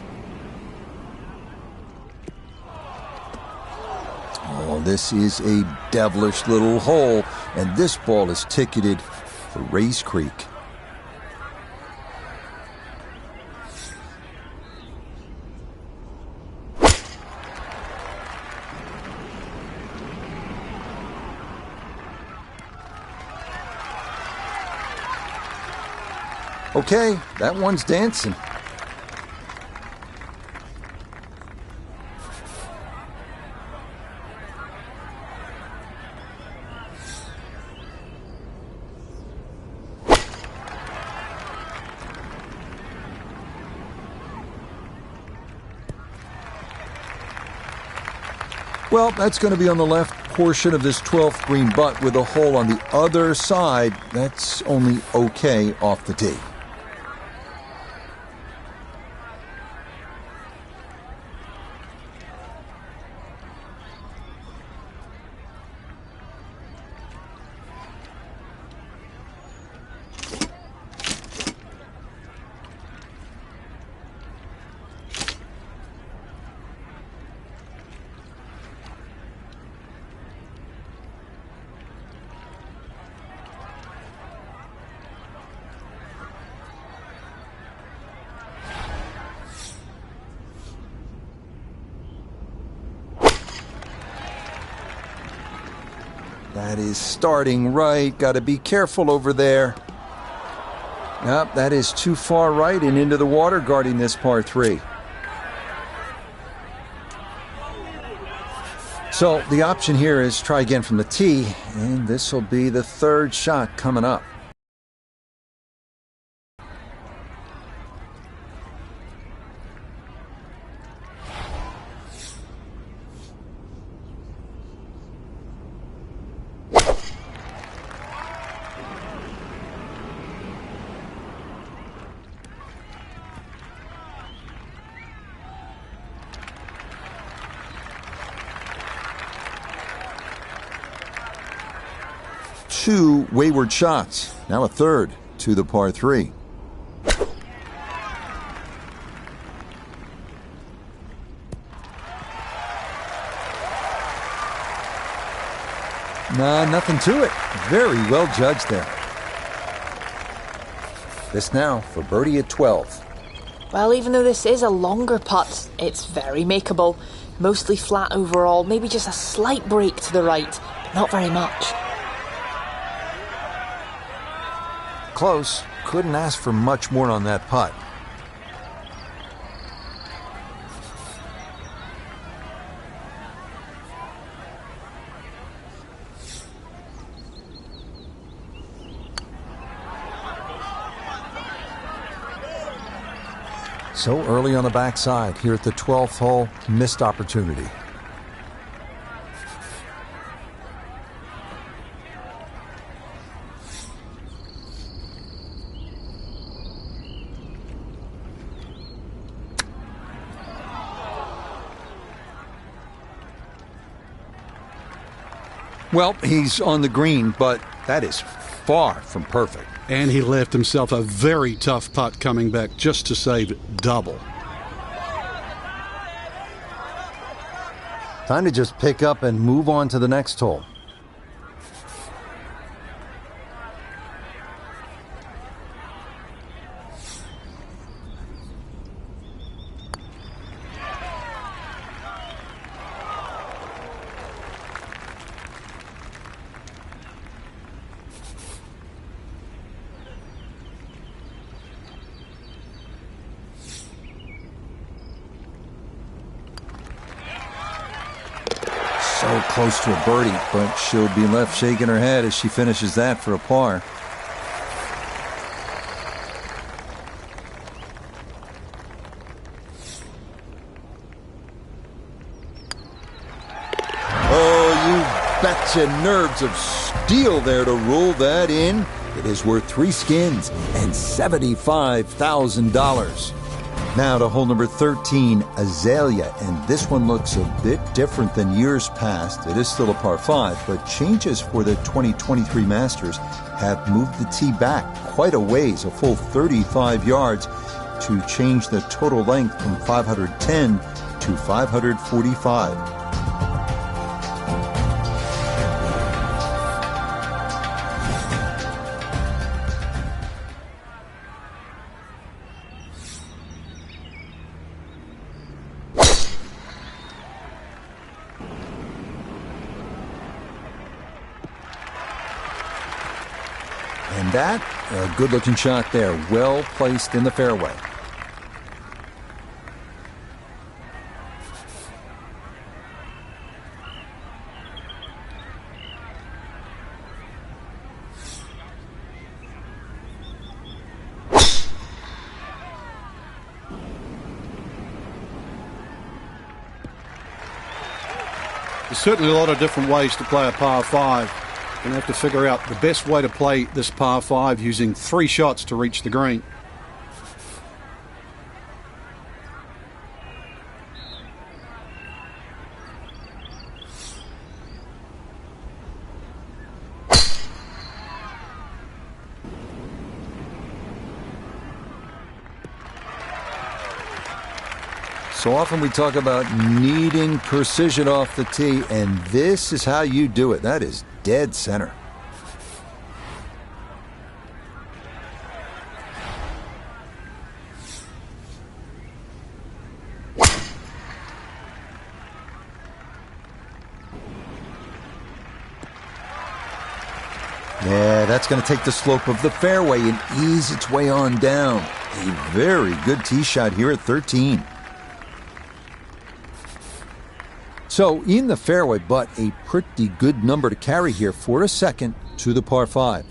Oh, this is a devilish little hole, and this ball is ticketed for Rays Creek. Okay, that one's dancing. Well, that's going to be on the left portion of this 12th green, but with a hole on the other side, that's only okay off the tee. That is starting right. Got to be careful over there. Yep, that is too far right and into the water guarding this par 3. So the option here is try again from the tee, and this will be the third shot coming up. Two wayward shots. Now a third to the par 3. Nah, nothing to it. Very well judged there. This now for birdie at 12. Well, even though this is a longer putt, it's very makeable. Mostly flat overall, maybe just a slight break to the right, but not very much. Close. Couldn't ask for much more on that putt. So early on the backside here at the 12th hole, missed opportunity. Well, he's on the green, but that is far from perfect. And he left himself a very tough putt coming back just to save double. Time to just pick up and move on to the next hole. So close to a birdie, but she'll be left shaking her head as she finishes that for a par. Oh, you betcha, nerves of steel there to rule that in. It is worth 3 skins and $75,000. Now to hole number 13, Azalea, and this one looks a bit different than years past. It is still a par 5, but changes for the 2023 Masters have moved the tee back quite a ways, a full 35 yards, to change the total length from 510 to 545. And that, a good-looking shot there, well placed in the fairway. There's certainly a lot of different ways to play a par 5. Going to have to figure out the best way to play this par 5 using 3 shots to reach the green. So often we talk about needing precision off the tee, and this is how you do it. That is dead center. Yeah, that's going to take the slope of the fairway and ease its way on down. A very good tee shot here at 13. So in the fairway, but a pretty good number to carry here for a second to the par 5.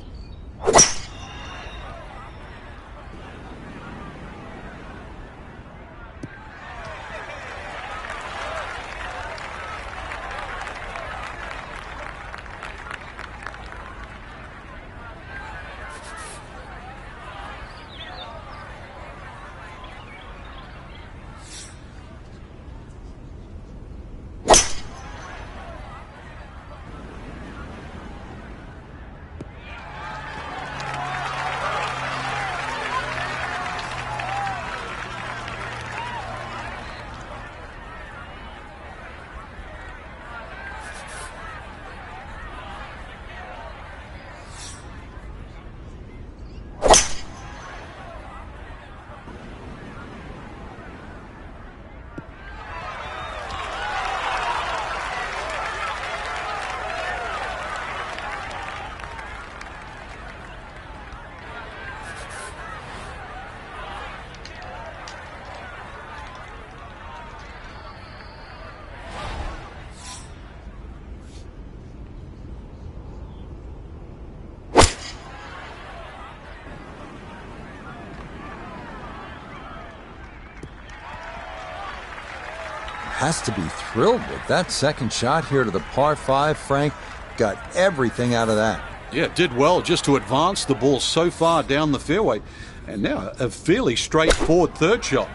has to be thrilled with that second shot here to the par 5. Frank got everything out of that. Yeah, did well just to advance the ball so far down the fairway. And now a fairly straightforward third shot.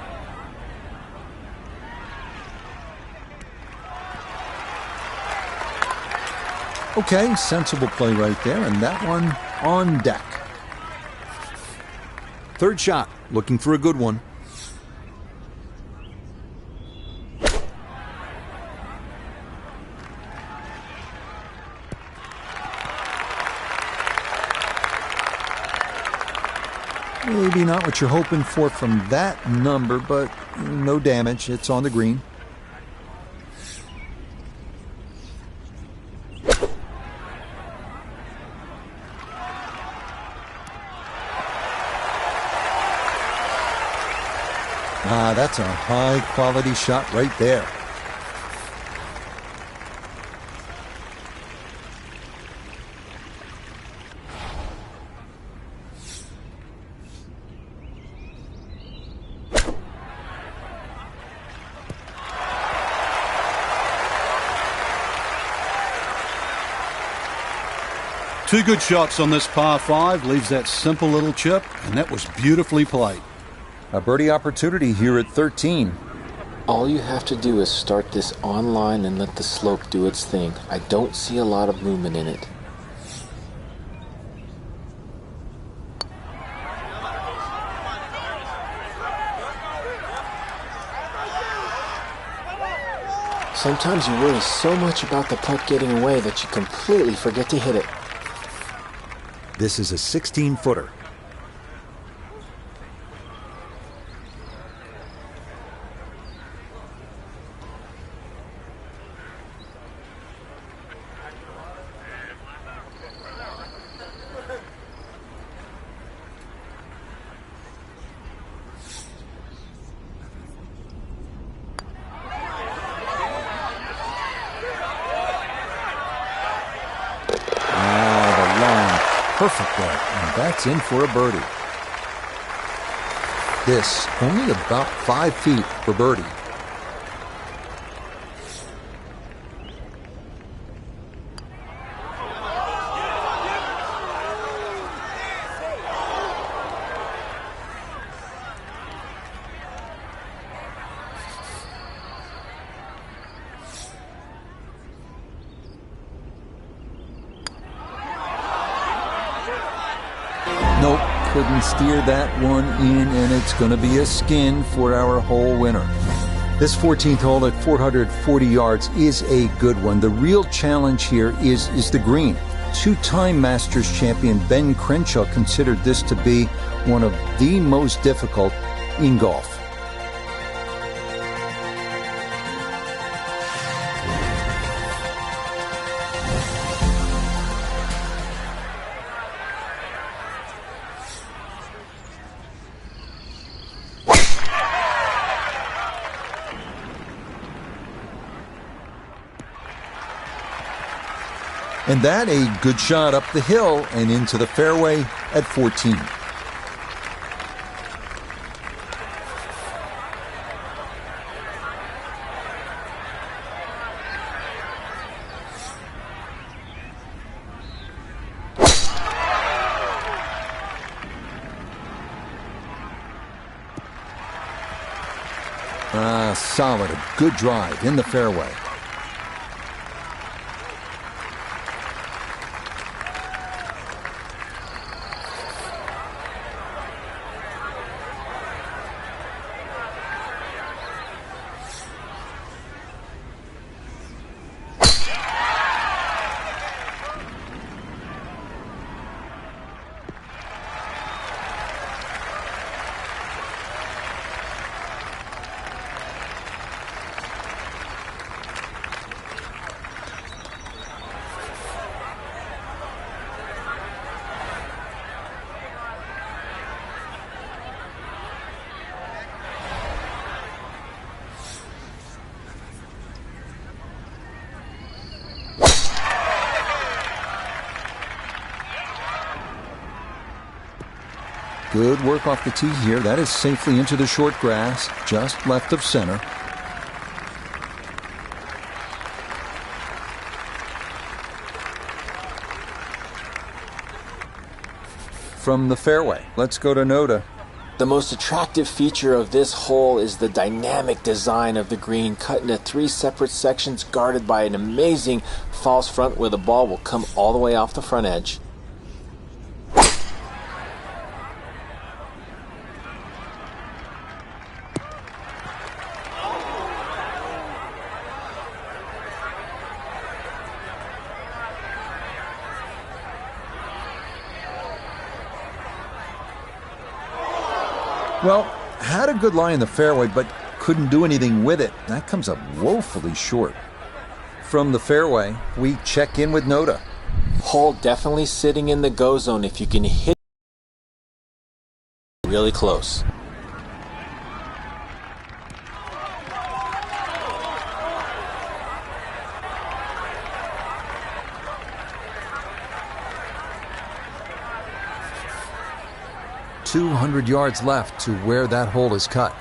Okay, sensible play right there, and that one on deck. Third shot, looking for a good one. Maybe not what you're hoping for from that number, but no damage. It's on the green. That's a high-quality shot right there. Two good shots on this par 5, leaves that simple little chip, and that was beautifully played. A birdie opportunity here at 13. All you have to do is start this on line and let the slope do its thing. I don't see a lot of movement in it. Sometimes you worry so much about the putt getting away that you completely forget to hit it. This is a 16-footer. Perfect there, and that's in for a birdie. This only about 5 feet for birdie. Nope, couldn't steer that one in, and it's going to be a skin for our hole winner. This 14th hole at 440 yards is a good one. The real challenge here is the green. Two-time Masters champion Ben Crenshaw considered this to be one of the most difficult in golf. And that a good shot up the hill and into the fairway at 14. Solid, a good drive in the fairway. Good work off the tee here. That is safely into the short grass, just left of center. from the fairway. Let's go to Noda. The most attractive feature of this hole is the dynamic design of the green, cut into 3 separate sections guarded by an amazing false front where the ball will come all the way off the front edge. Well, had a good lie in the fairway, but couldn't do anything with it. That comes up woefully short. From the fairway, we check in with Noda. Hole definitely sitting in the go zone if you can hit really close. .200 yards left to where that hole is cut.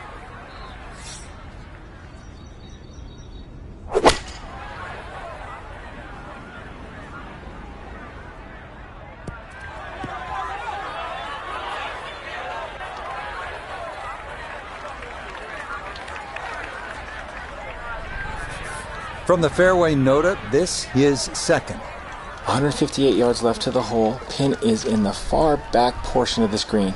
From the fairway, Noda, this is second. 158 yards left to the hole. Pin is in the far back portion of this green.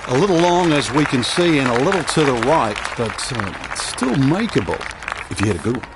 A little long, as we can see, and a little to the right, but still makeable if you hit a good one.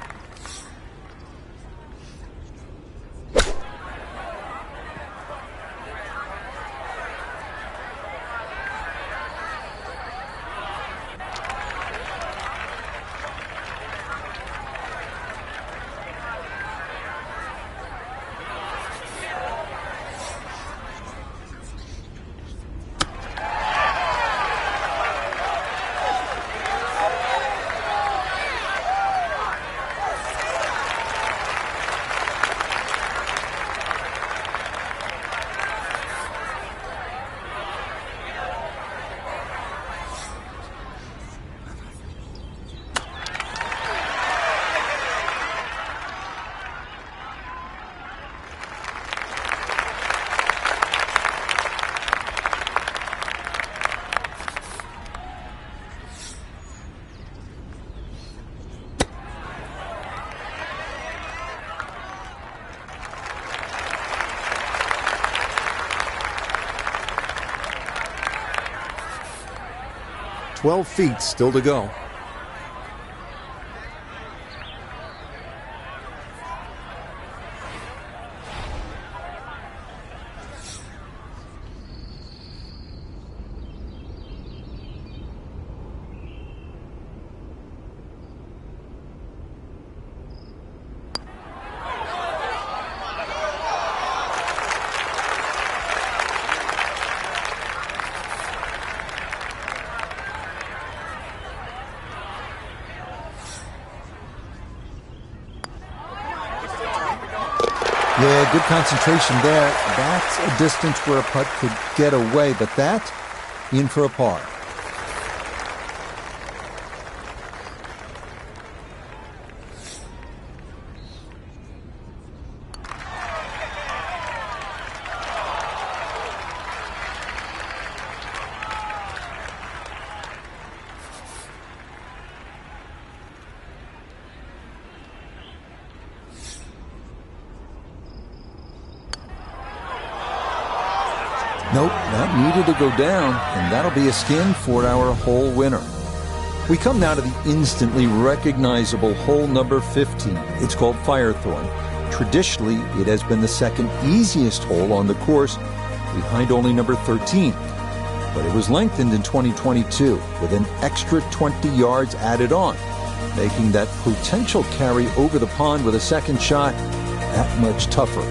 .12 feet still to go. Yeah, good concentration there. That's a distance where a putt could get away, but that in for a par. Nope, that needed to go down, and that'll be a skin for our hole winner. We come now to the instantly recognizable hole number 15. It's called Firethorn. Traditionally, it has been the second easiest hole on the course, behind only number 13. But it was lengthened in 2022 with an extra 20 yards added on, making that potential carry over the pond with a second shot that much tougher.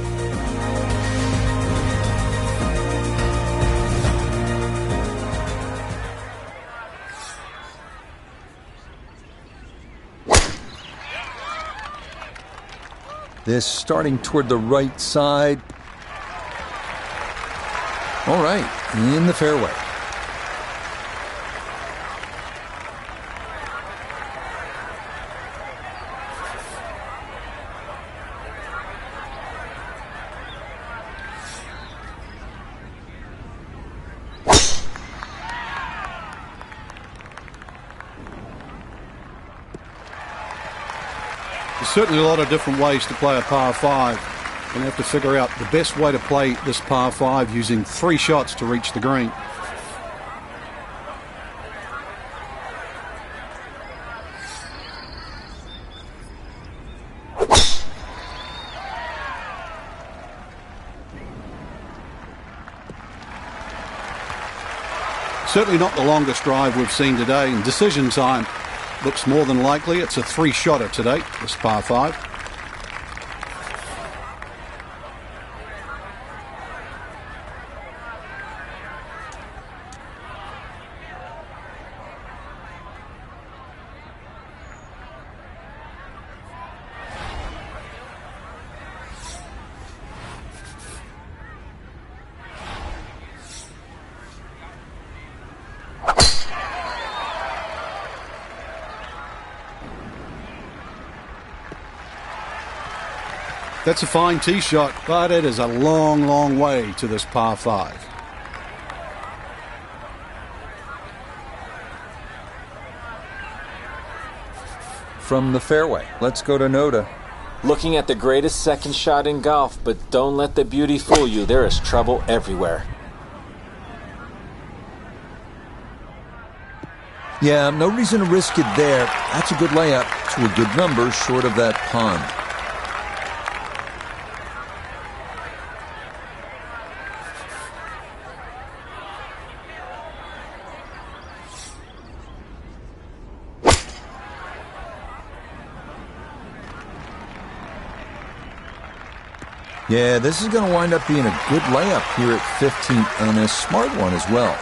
This starting toward the right side. All right, in the fairway. There's certainly a lot of different ways to play a par 5. Going to have to figure out the best way to play this par 5 using 3 shots to reach the green. Certainly not the longest drive we've seen today. In decision time, looks more than likely it's a 3-shotter today, this par 5. That's a fine tee shot, but it is a long, long way to this par 5. From the fairway, let's go to Noda. Looking at the greatest second shot in golf, but don't let the beauty fool you. There is trouble everywhere. Yeah, no reason to risk it there. That's a good layup to a good number short of that pond. Yeah, this is going to wind up being a good layup here at 15, and a smart one as well.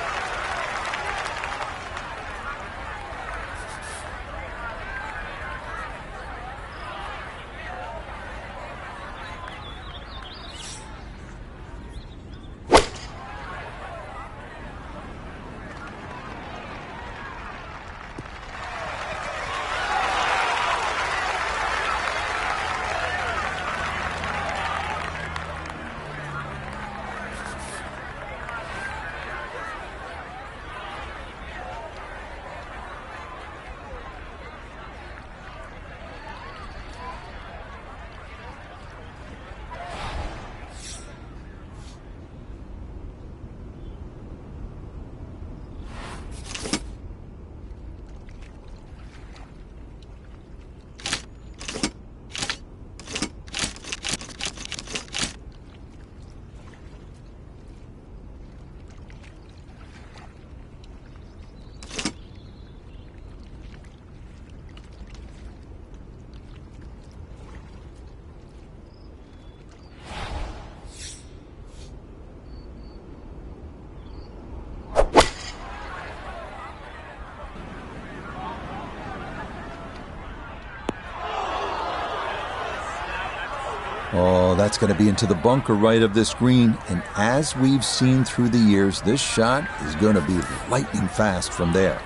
Oh, that's going to be into the bunker right of this green. And as we've seen through the years, this shot is going to be lightning fast from there.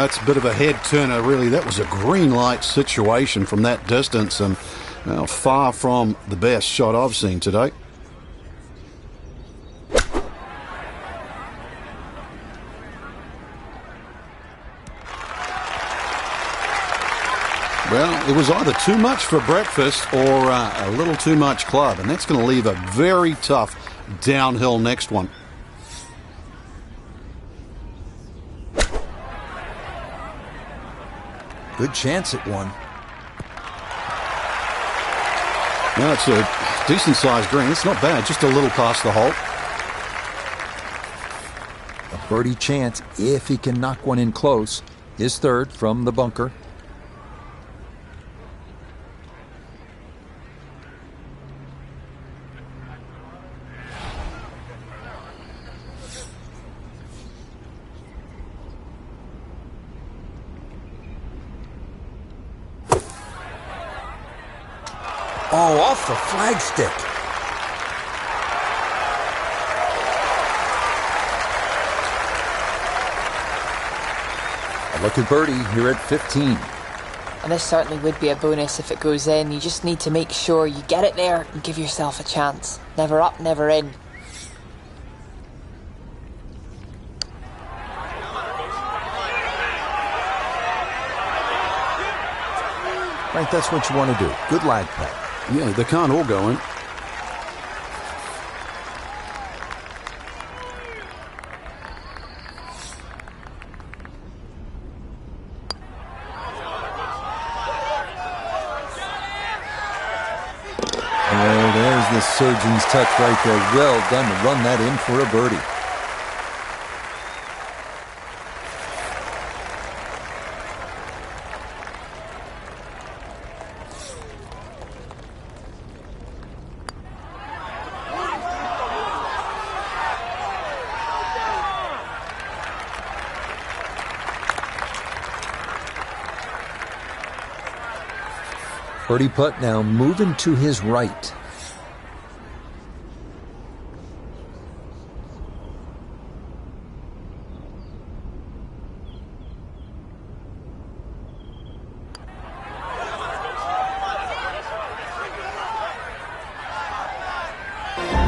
It's a bit of a head turner, really. That was a green light situation from that distance, and far from the best shot I've seen today. Well, it was either too much for breakfast or a little too much club, and that's going to leave a very tough downhill next one. Good chance at one. Now it's a decent-sized green. It's not bad, just a little past the hole. A birdie chance if he can knock one in close. His third from the bunker. Oh, off the flagstick. A look at birdie here at 15. And this certainly would be a bonus if it goes in. You just need to make sure you get it there and give yourself a chance. Never up, never in. Right, that's what you want to do. Good lag play. Yeah, they can't all go in. Oh, there's the surgeon's touch right there. Well done to run that in for a birdie. Birdie putt now moving to his right.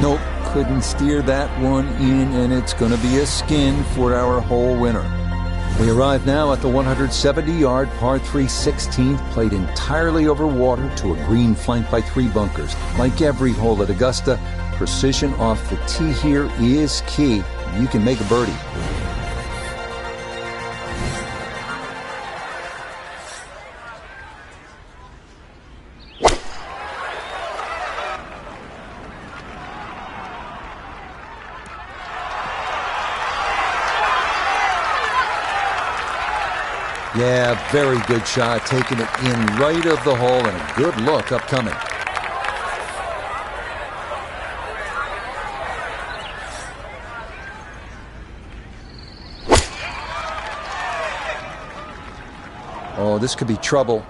Nope, couldn't steer that one in, and it's going to be a skin for our hole winner. We arrive now at the 170-yard par 3 16th, played entirely over water to a green flanked by 3 bunkers. Like every hole at Augusta, precision off the tee here is key. You can make a birdie. Yeah, very good shot, taking it in right of the hole, and a good look upcoming. Oh, this could be trouble.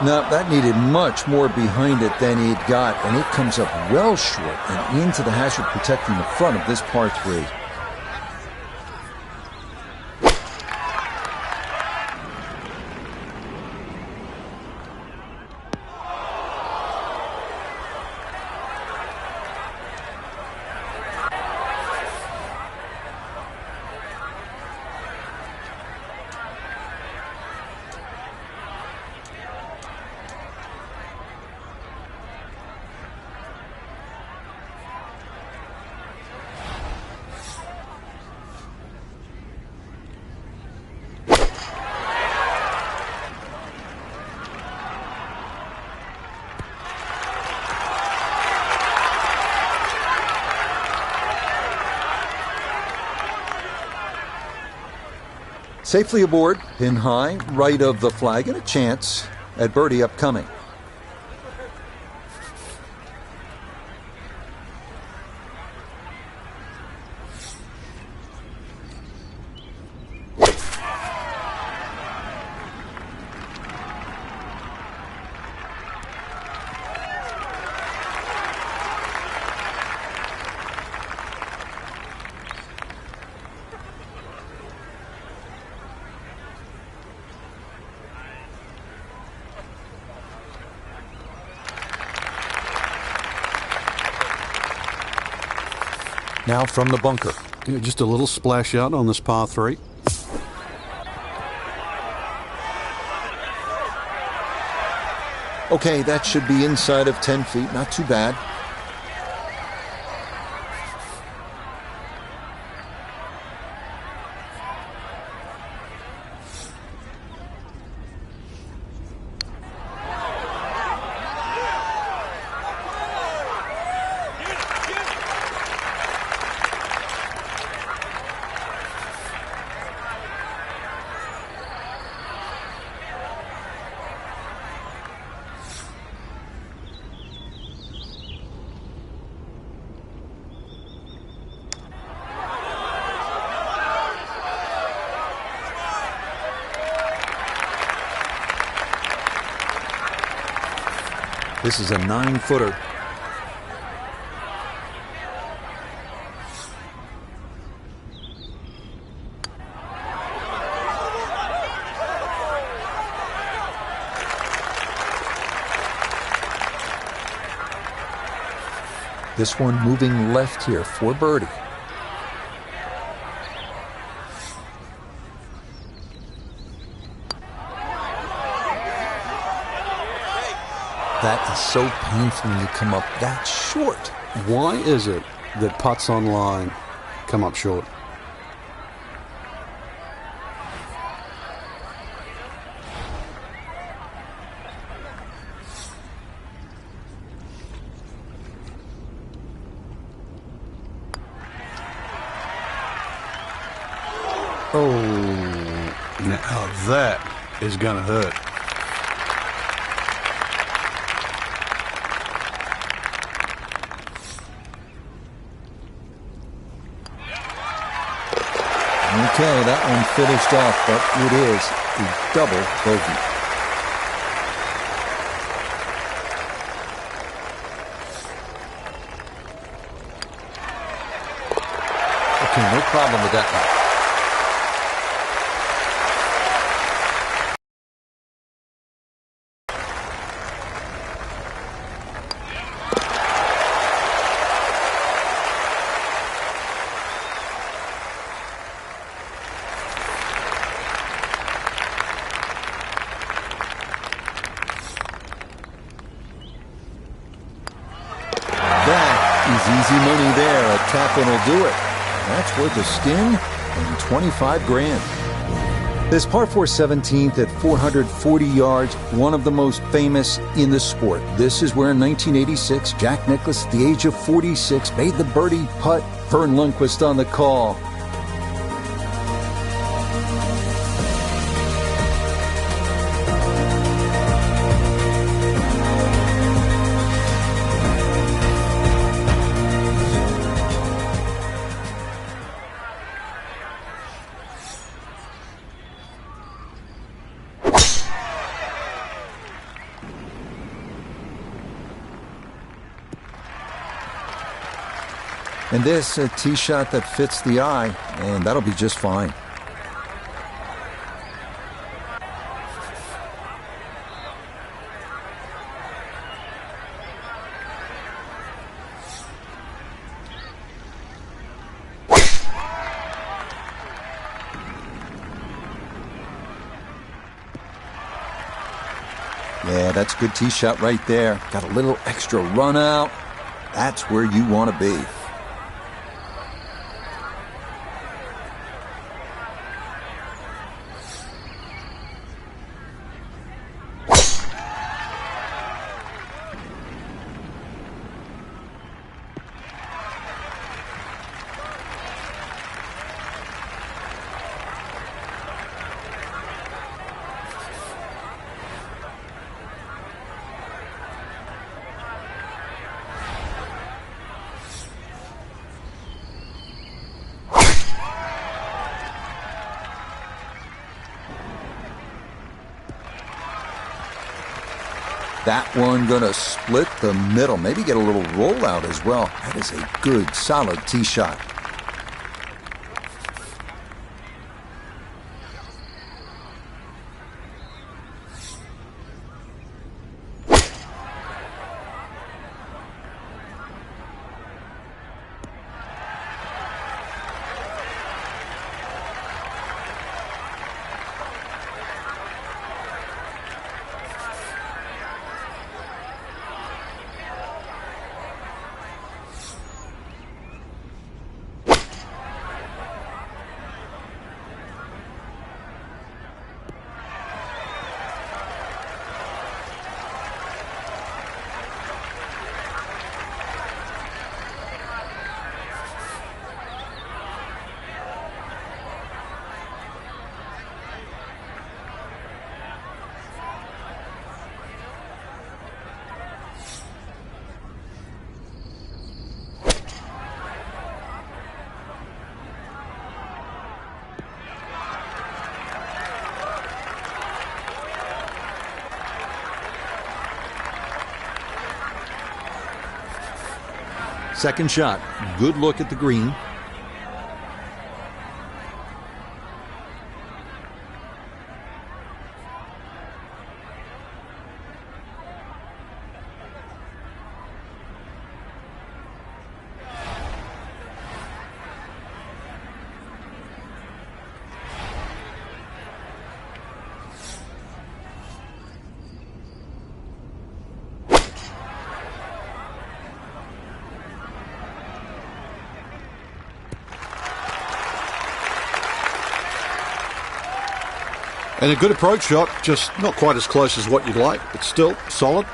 No, that needed much more behind it than he'd got, and it comes up well short and into the hazard, protecting the front of this par 3. Safely aboard, pin high, right of the flag, and a chance at birdie upcoming. Now from the bunker. Yeah, just a little splash out on this par 3. Okay, that should be inside of 10 feet. Not too bad. This is a 9-footer. This one moving left here for birdie. That is so painful when you come up that short. Why is it that putts on line come up short? Oh, now that is going to hurt. Okay, that one finished off, but it is a double bogey. Okay, no problem with that one. Easy money there. A tap-in will do it. That's worth a skin and 25 grand. This par 4 17th at 440 yards, one of the most famous in the sport. This is where in 1986, Jack Nicklaus, at the age of 46, made the birdie putt. Verne Lundquist on the call. And this, a tee shot that fits the eye, and that'll be just fine. Yeah, that's a good tee shot right there. Got a little extra run out. That's where you want to be. That one gonna split the middle. Maybe get a little rollout as well. That is a good, solid tee shot. Second shot, good look at the green. And a good approach shot, just not quite as close as what you'd like, but still solid.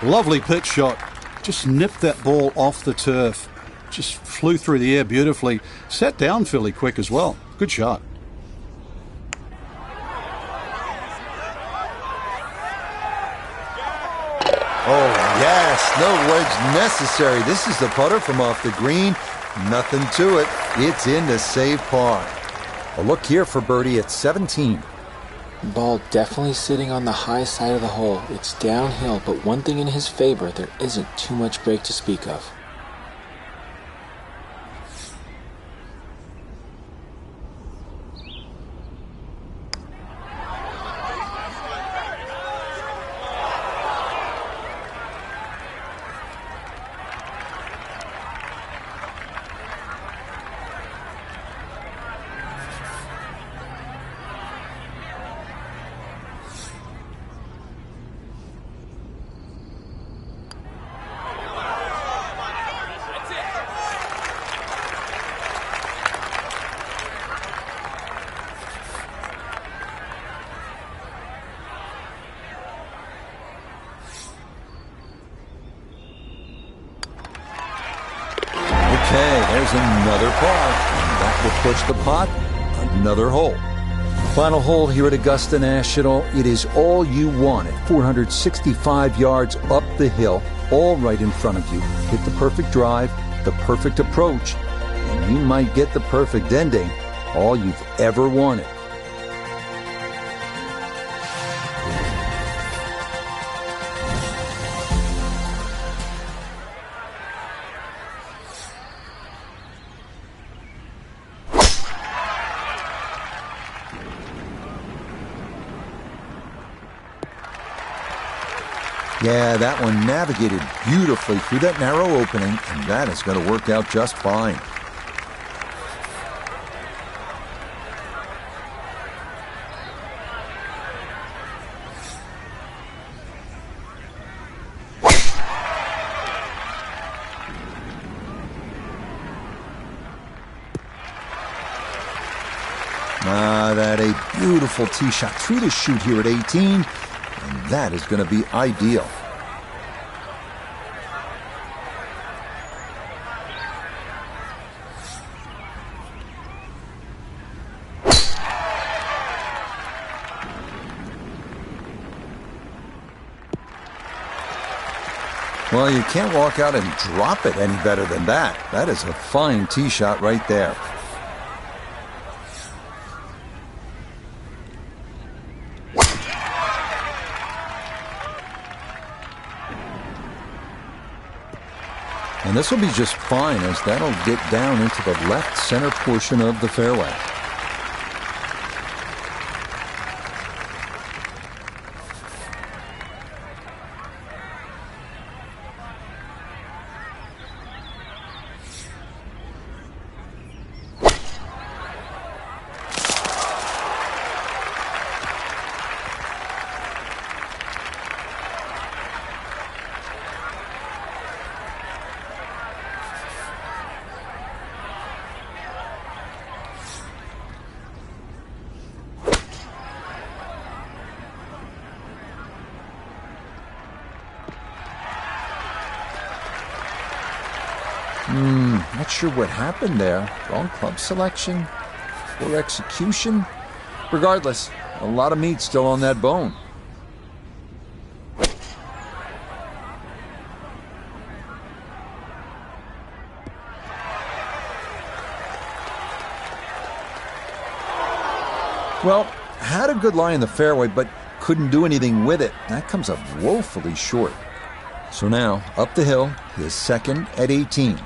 Lovely pitch shot. Just nipped that ball off the turf. Just flew through the air beautifully. Sat down fairly quick as well. Good shot. Oh, yes, no wedge necessary. This is the putter from off the green. Nothing to it. It's in to save par. A look here for birdie at 17. Ball definitely sitting on the high side of the hole. It's downhill, but one thing in his favor, there isn't too much break to speak of. Okay, there's another par. That will push the pot another hole. Final hole here at Augusta National. It is all you want at 465 yards up the hill, all right in front of you. Hit the perfect drive, the perfect approach, and you might get the perfect ending, all you've ever wanted. Yeah, that one navigated beautifully through that narrow opening, and that is going to work out just fine. That a beautiful tee shot through the chute here at 18, and that is going to be ideal. Well, you can't walk out and drop it any better than that. That is a fine tee shot right there. And this will be just fine, as that'll get down into the left center portion of the fairway. Not sure what happened there. Wrong club selection, poor execution. Regardless, a lot of meat still on that bone. Well, had a good lie in the fairway, but couldn't do anything with it. That comes up woefully short. So now, up the hill, his second at 18.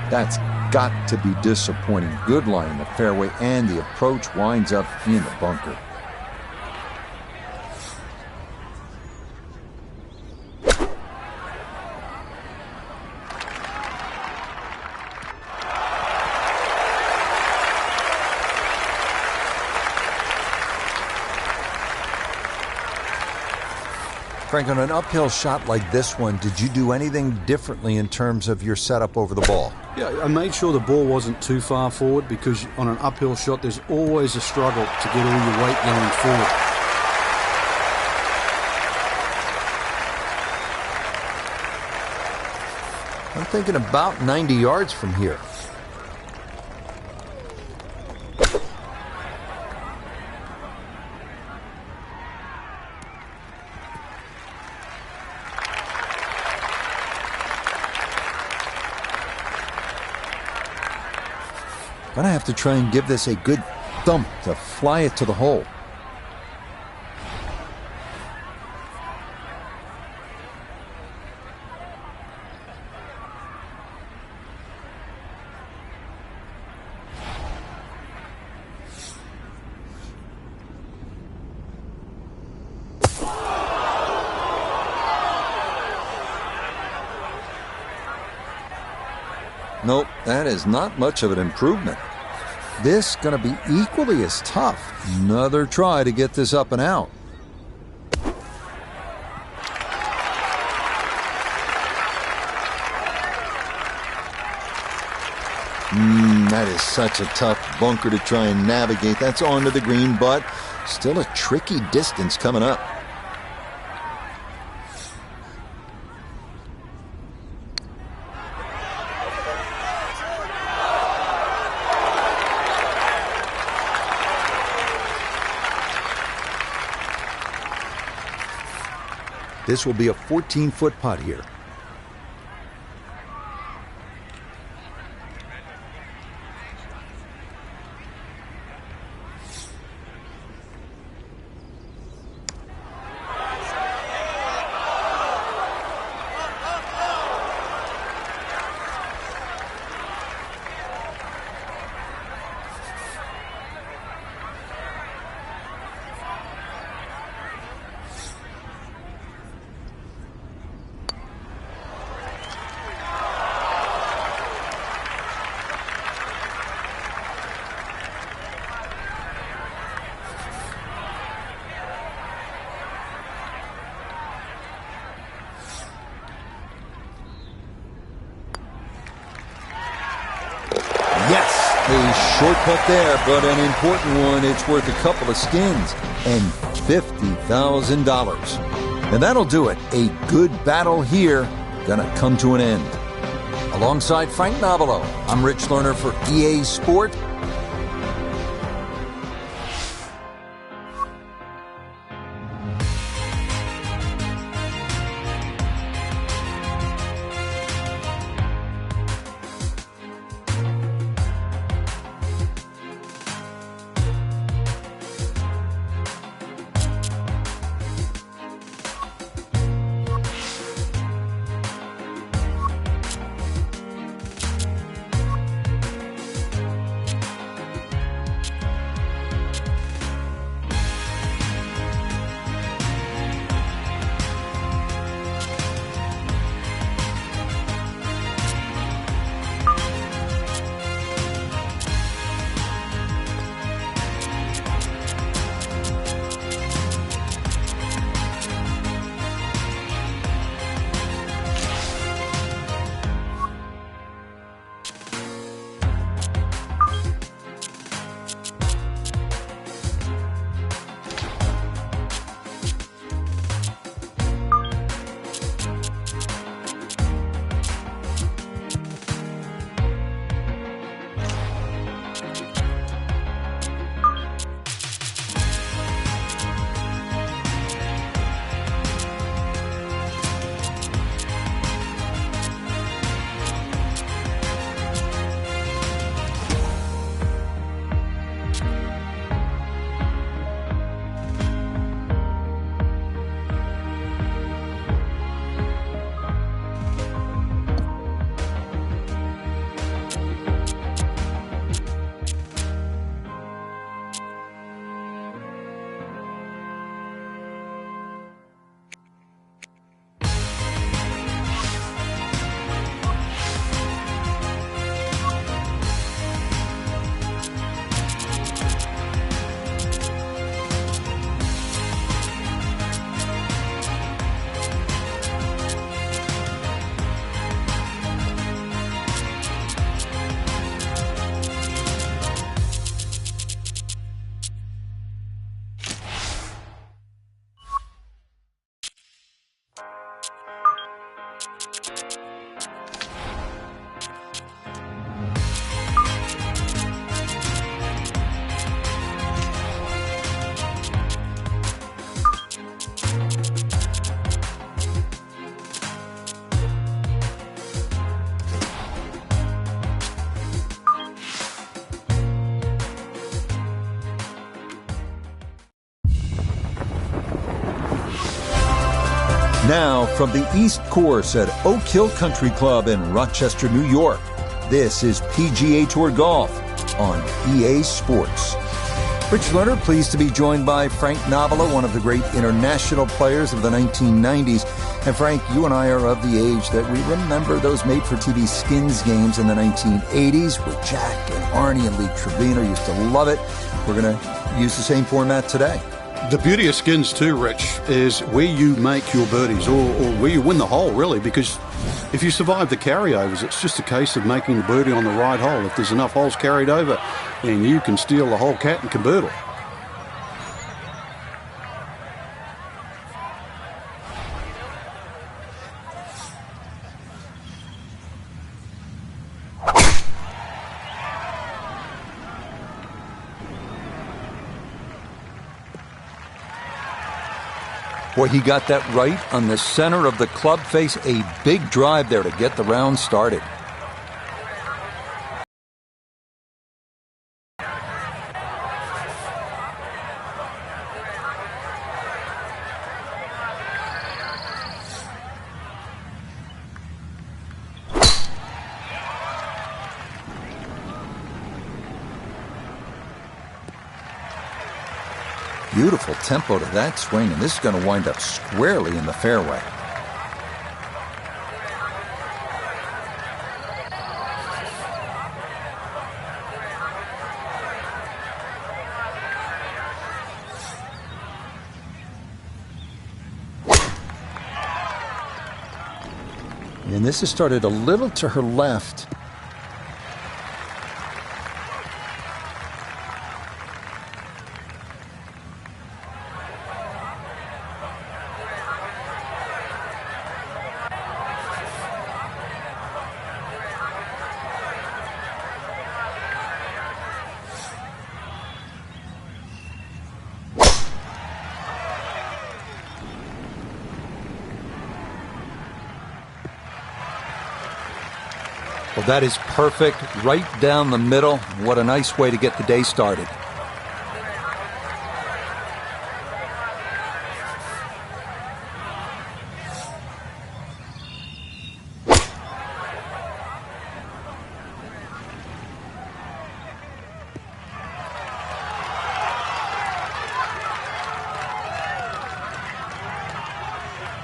That's got to be disappointing. Good lie in the fairway, and the approach winds up in the bunker. Frank, on an uphill shot like this one, did you do anything differently in terms of your setup over the ball? Yeah, I made sure the ball wasn't too far forward, because on an uphill shot there's always a struggle to get all your weight going forward. I'm thinking about 90 yards from here. Gonna have to try and give this a good thump to fly it to the hole. Nope, that is not much of an improvement. This going to be equally as tough. Another try to get this up and out. That is such a tough bunker to try and navigate. That's onto the green, but still a tricky distance coming up. This will be a 14-foot putt here. A short putt there, but an important one. It's worth a couple of skins and $50,000. And that'll do it. A good battle here gonna come to an end. Alongside Frank Nobilo, I'm Rich Lerner for EA Sport. Now, from the East Course at Oak Hill Country Club in Rochester, New York, this is PGA Tour Golf on EA Sports. Rich Lerner, pleased to be joined by Frank Nobilo, one of the great international players of the 1990s. And Frank, you and I are of the age that we remember those made-for-TV skins games in the 1980s with Jack and Arnie and Lee Trevino. Used to love it. We're going to use the same format today. The beauty of skins too, Rich, is where you make your birdies or where you win the hole, really, because if you survive the carryovers, it's just a case of making the birdie on the right hole. If there's enough holes carried over, and you can steal the whole cat and caboodle. Boy, he got that right on the center of the club face. A big drive there to get the round started. Beautiful tempo to that swing, and this is going to wind up squarely in the fairway. And this has started a little to her left. Well, that is perfect, right down the middle. What a nice way to get the day started.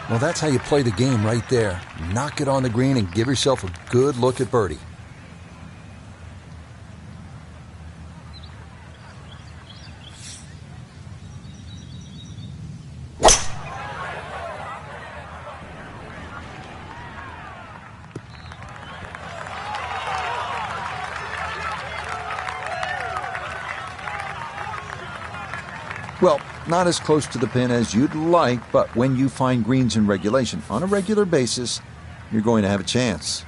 Well, that's how you play the game right there. Knock it on the green and give yourself a good look at birdie. Well, not as close to the pin as you'd like, but when you find greens in regulation on a regular basis, you're going to have a chance.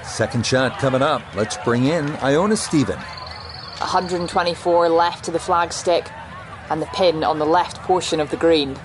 Second shot coming up. Let's bring in Iona Stephen. 124 left to the flagstick and the pin on the left portion of the green.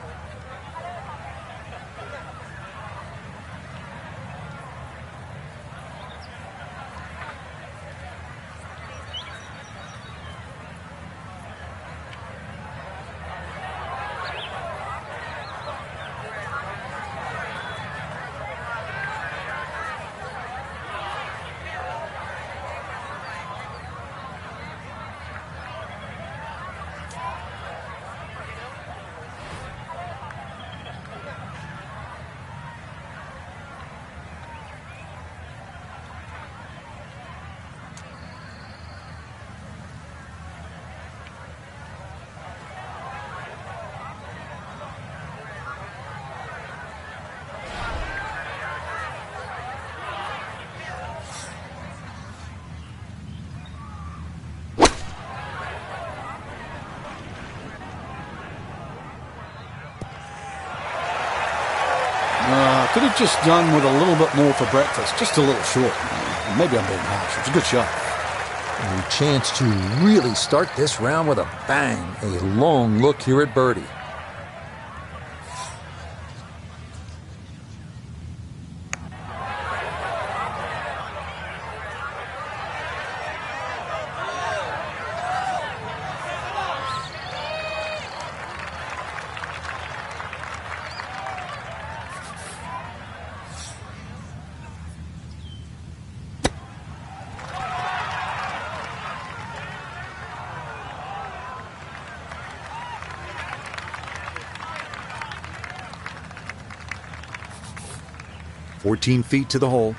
Could have just done with a little bit more for breakfast, just a little short. Maybe I'm being harsh. It's a good shot. A chance to really start this round with a bang. A long look here at birdie. "14 feet to the hole."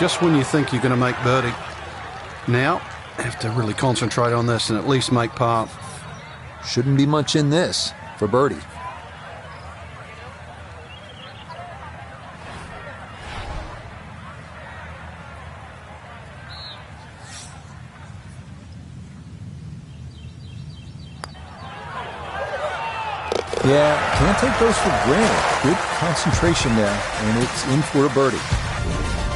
Just when you think you're going to make birdie. Now, have to really concentrate on this and at least make par. Shouldn't be much in this for birdie. Yeah, can't take those for granted. Good concentration there, and it's in for a birdie.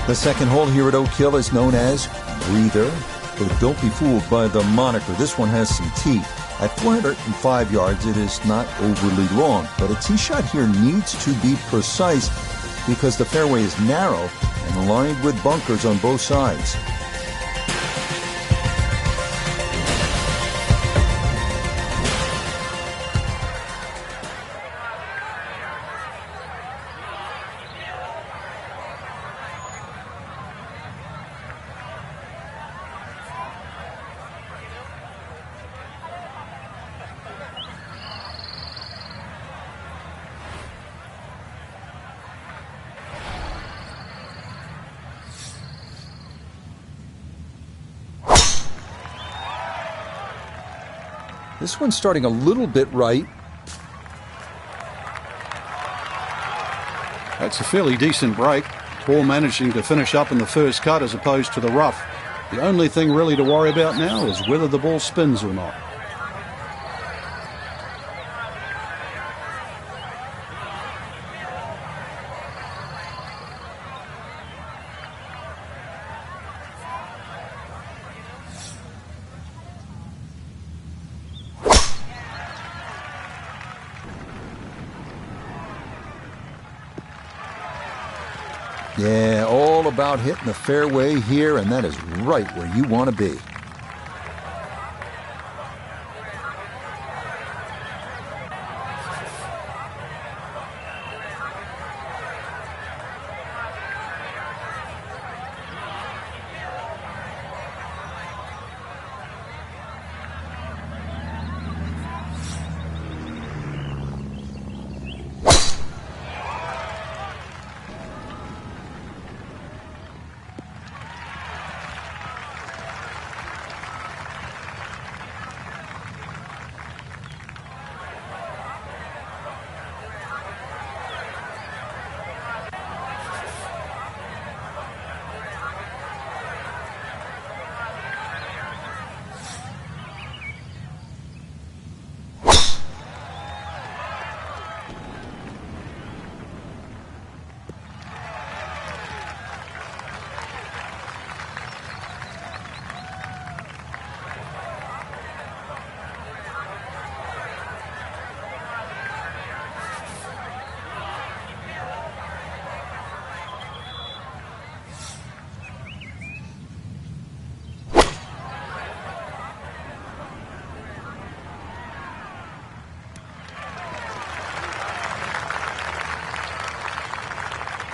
The second hole here at Oak Hill is known as Breather, but don't be fooled by the moniker. This one has some teeth. At 405 yards, it is not overly long, but a tee shot here needs to be precise because the fairway is narrow and lined with bunkers on both sides. This one's starting a little bit right. That's a fairly decent break. Ball managing to finish up in the first cut as opposed to the rough. The only thing really to worry about now is whether the ball spins or not. Yeah, all about hitting the fairway here, and that is right where you want to be.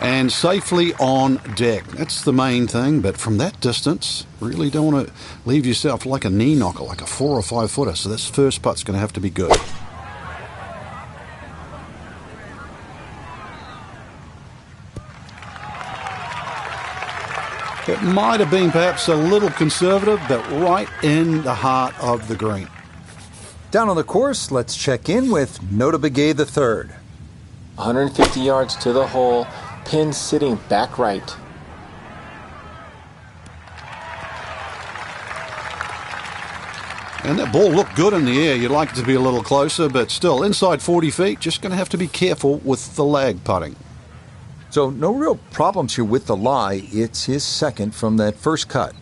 And safely on deck. That's the main thing, but from that distance, really don't want to leave yourself like a knee knocker, like a 4 or 5 footer. So this first putt's going to have to be good. It might have been perhaps a little conservative, but right in the heart of the green. Down on the course, let's check in with Notah Begay III. 150 yards to the hole, pin sitting back right. And that ball looked good in the air. You'd like it to be a little closer, but still, inside 40 feet, just going to have to be careful with the lag putting. So no real problems here with the lie. It's his second from that first cut.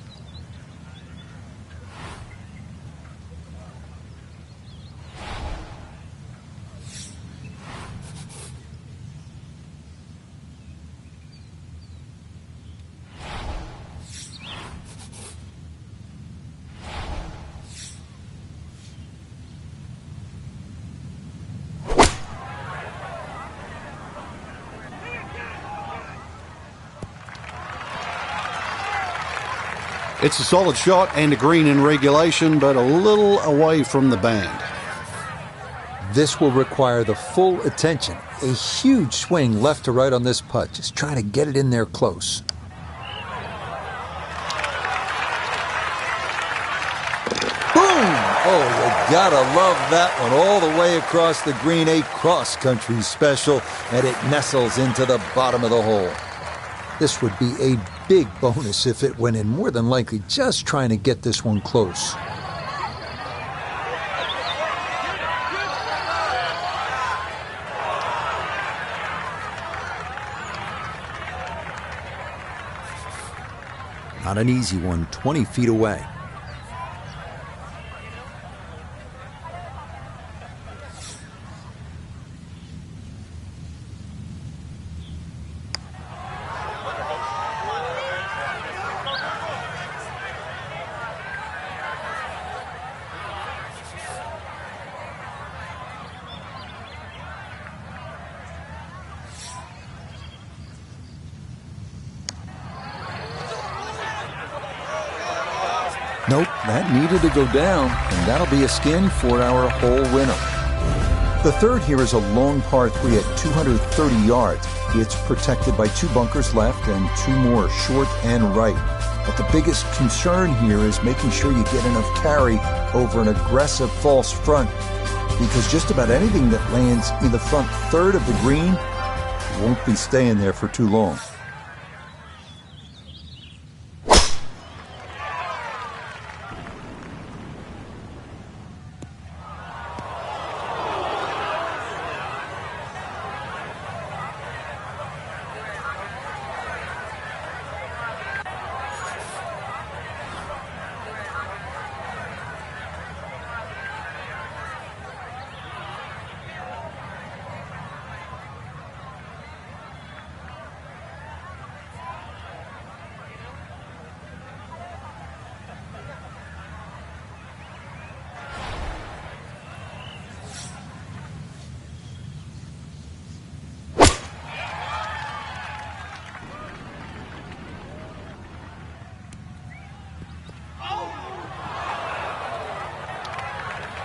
It's a solid shot and a green in regulation, but a little away from the band. This will require the full attention. A huge swing left to right on this putt. Just trying to get it in there close. Boom! Oh, you gotta love that one. All the way across the green, a cross-country special, and it nestles into the bottom of the hole. This would be a big bonus if it went in, more than likely just trying to get this one close. Not an easy one, 20 feet away. Nope, that needed to go down, and that'll be a skin for our hole winner. The third here is a long par 3 at 230 yards. It's protected by 2 bunkers left and 2 more, short and right. But the biggest concern here is making sure you get enough carry over an aggressive false front, because just about anything that lands in the front third of the green won't be staying there for too long.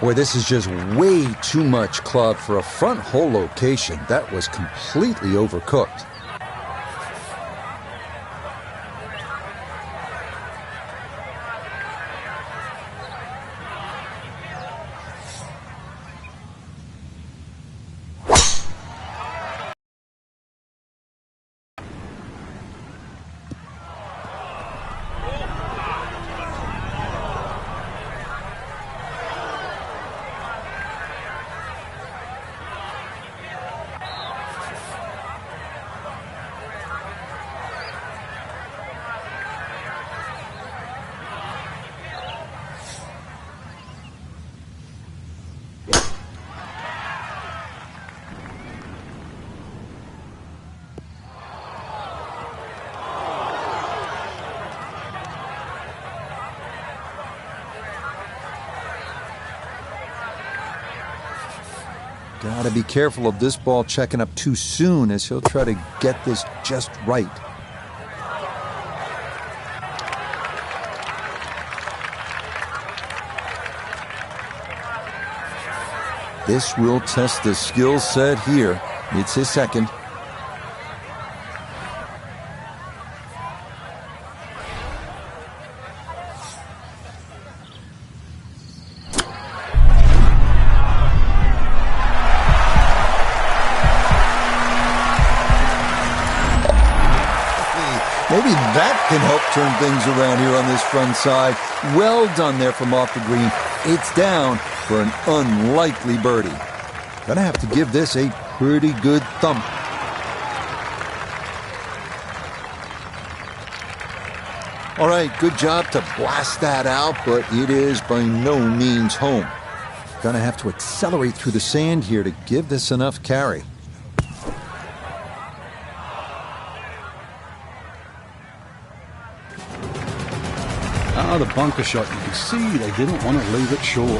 Boy, this is just way too much club for a front hole location. That was completely overcooked. Gotta be careful of this ball checking up too soon, as he'll try to get this just right. This will test the skill set here. It's his second. Maybe that can help turn things around here on this front side. Well done there from off the green. It's down for an unlikely birdie. Gonna have to give this a pretty good thump. All right, good job to blast that out, but it is by no means home. Gonna have to accelerate through the sand here to give this enough carry. The bunker shot, you can see they didn't want to leave it short.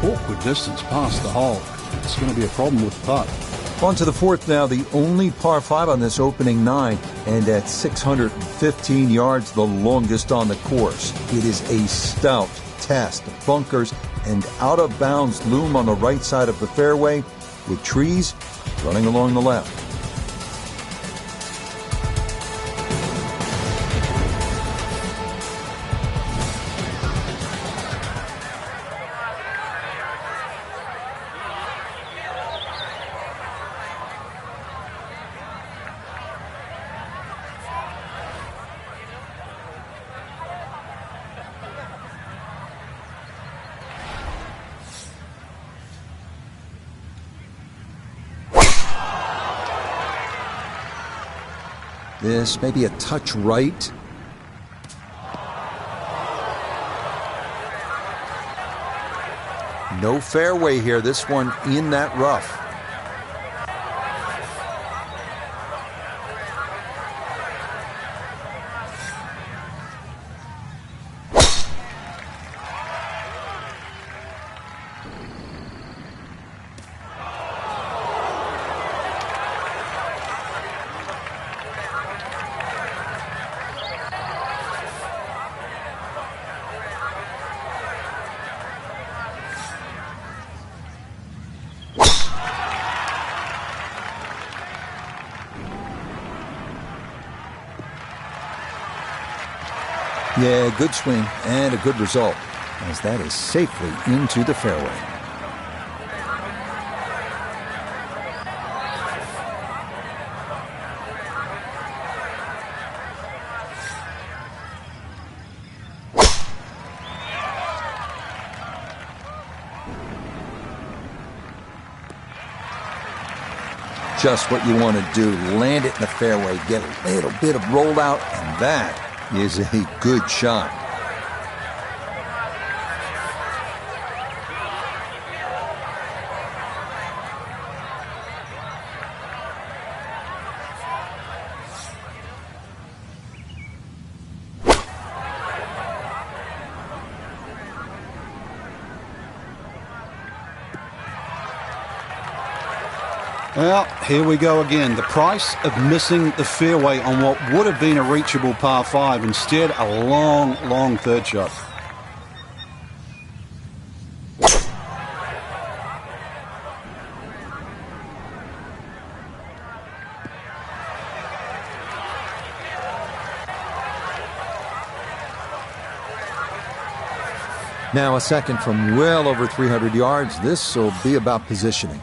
Awkward distance past the hole. It's going to be a problem with the putt. On to the fourth now, the only par 5 on this opening 9, and at 615 yards, the longest on the course. It is a stout test. Bunkers and out of bounds loom on the right side of the fairway, with trees running along the left. This may be a touch right. No fairway here. This one in that rough. Yeah, good swing and a good result, as that is safely into the fairway. Just what you want to do, land it in the fairway, get a little bit of rollout, and that is a good shot. Well, here we go again. The price of missing the fairway on what would have been a reachable par 5. Instead, a long, long third shot. Now a second from well over 300 yards. This will be about positioning.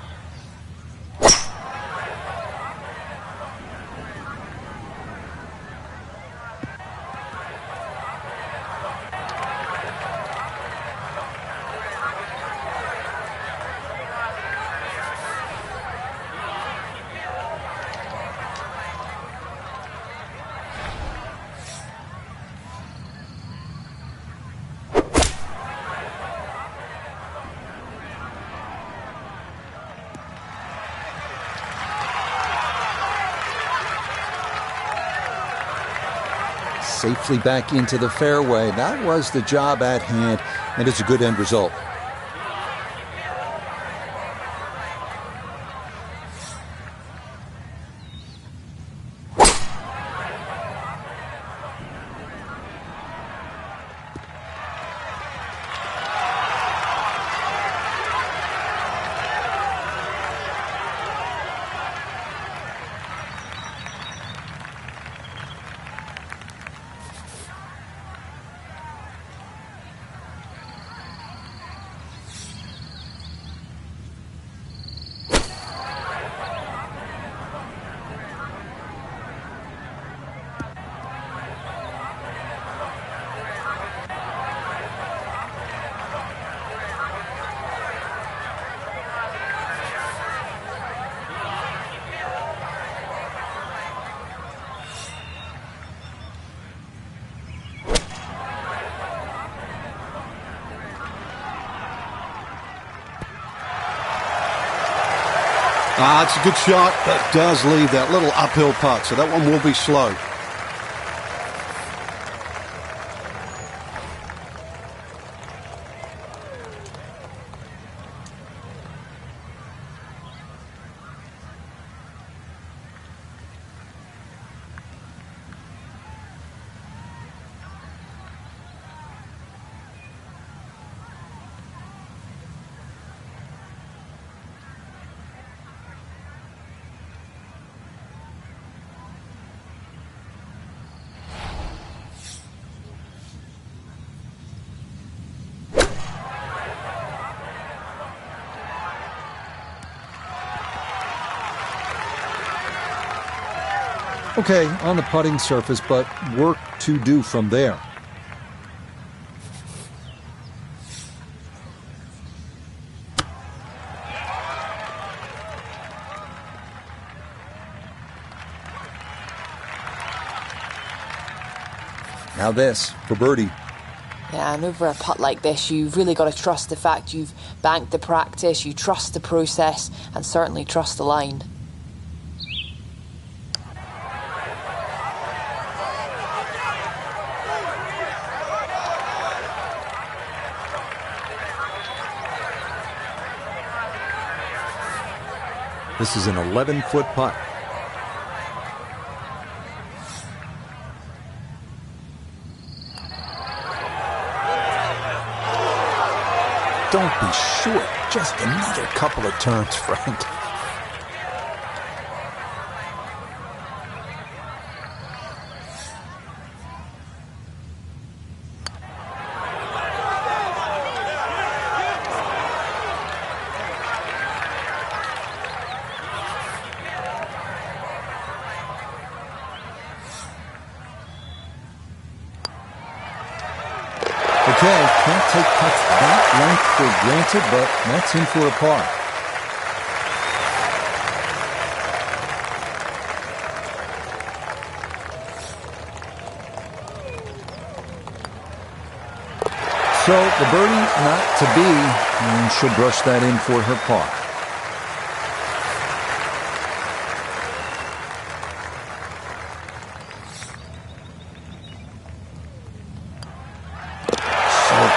Safely back into the fairway. That was the job at hand, and it's a good end result. It's a good shot, but does leave that little uphill putt, so that one will be slow. Okay, on the putting surface, but work to do from there. Now this for birdie. Yeah, and over a putt like this, you've really got to trust the fact you've banked the practice, you trust the process, and certainly trust the line. This is an 11-foot putt. Don't be short. Just another couple of turns, Frank. Okay, can't take putts that length for granted, but that's in for a par. So the birdie not to be, and she'll brush that in for her par.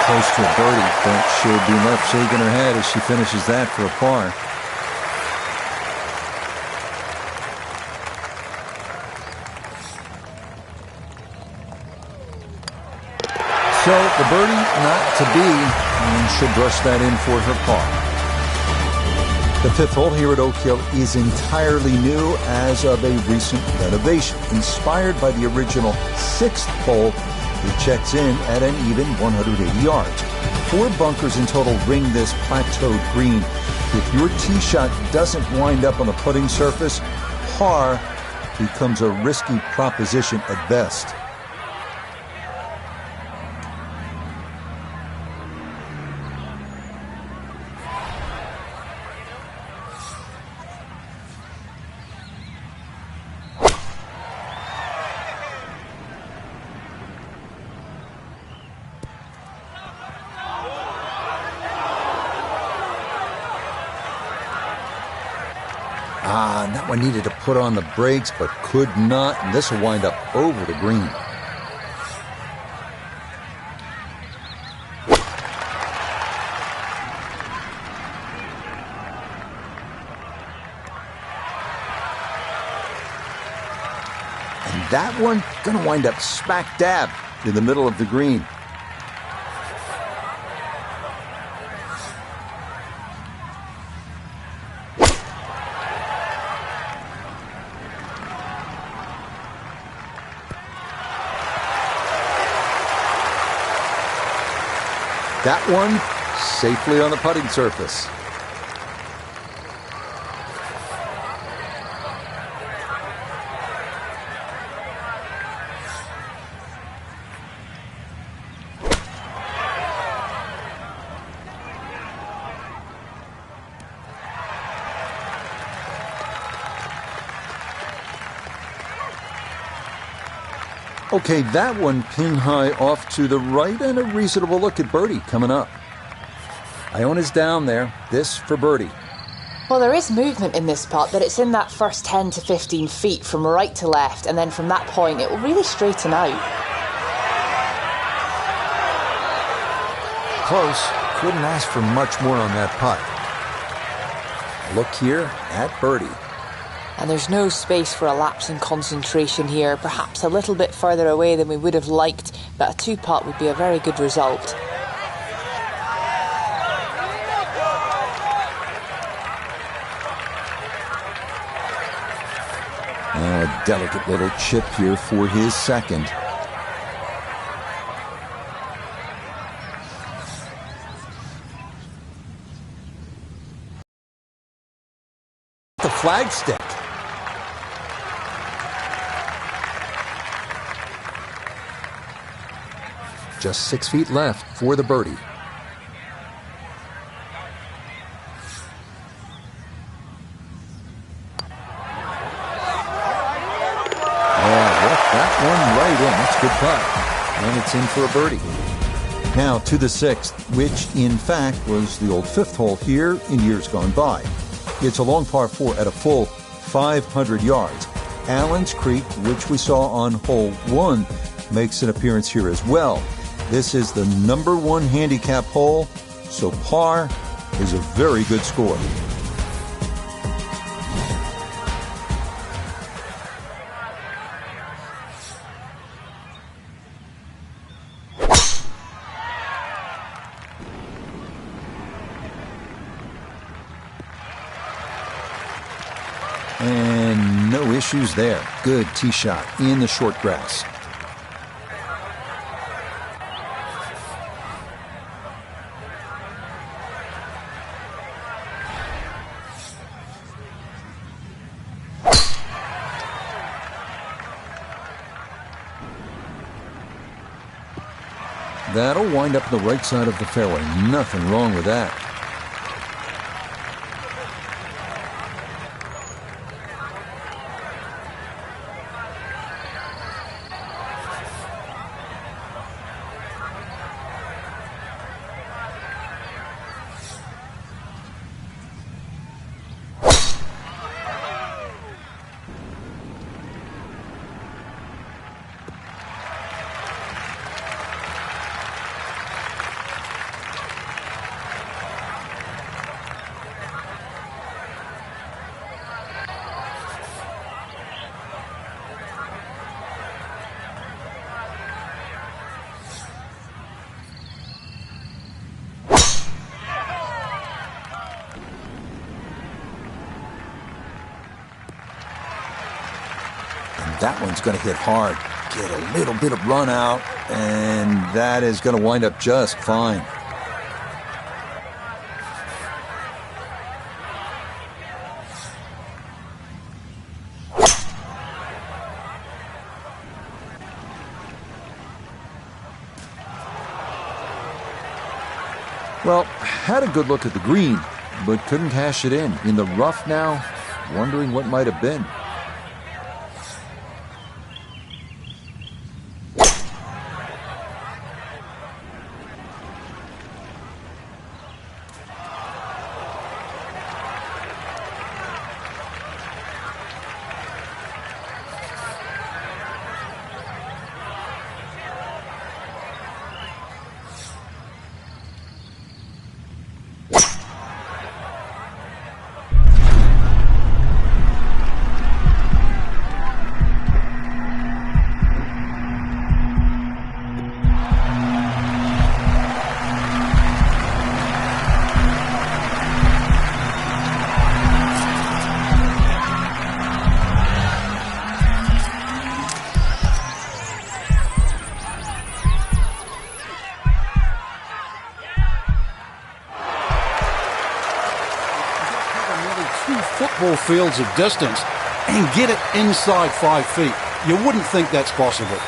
Close to a birdie, but she'll be left shaking her head as she finishes that for a par. So the birdie not to be, and she'll brush that in for her par. The fifth hole here at Oak Hill is entirely new as of a recent renovation. Inspired by the original sixth hole, It checks in at an even 180 yards. 4 bunkers in total ring this plateaued green. If your tee shot doesn't wind up on the putting surface, par becomes a risky proposition at best. That one needed to put on the brakes, but could not, and this will wind up over the green. And that one going to wind up smack dab in the middle of the green. That one safely on the putting surface. Okay, that one pin high off to the right, and a reasonable look at birdie coming up. Iona's down there. This for birdie. Well, there is movement in this putt, but it's in that first 10 to 15 feet from right to left, and then from that point it will really straighten out. Close. Couldn't ask for much more on that putt. Look here at birdie. And there's no space for a lapse in concentration here, perhaps a little bit further away than we would have liked, but a 2-putt would be a very good result. A delicate little chip here for his second. The flagstick. Just 6 feet left for the birdie. That one right in. That's a good putt. And it's in for a birdie. Now to the 6th, which in fact was the old 5th hole here in years gone by. It's a long par 4 at a full 500 yards. Allen's Creek, which we saw on hole 1, makes an appearance here as well. This is the number 1 handicap hole, so par is a very good score. And no issues there. Good tee shot in the short grass. That'll wind up the right side of the fairway. Nothing wrong with that. That one's going to hit hard. get a little bit of run out, and that is going to wind up just fine. Well, had a good look at the green, but couldn't cash it in the rough now, wondering what might have been. Football fields of distance and get it inside 5 feet. You wouldn't think that's possible.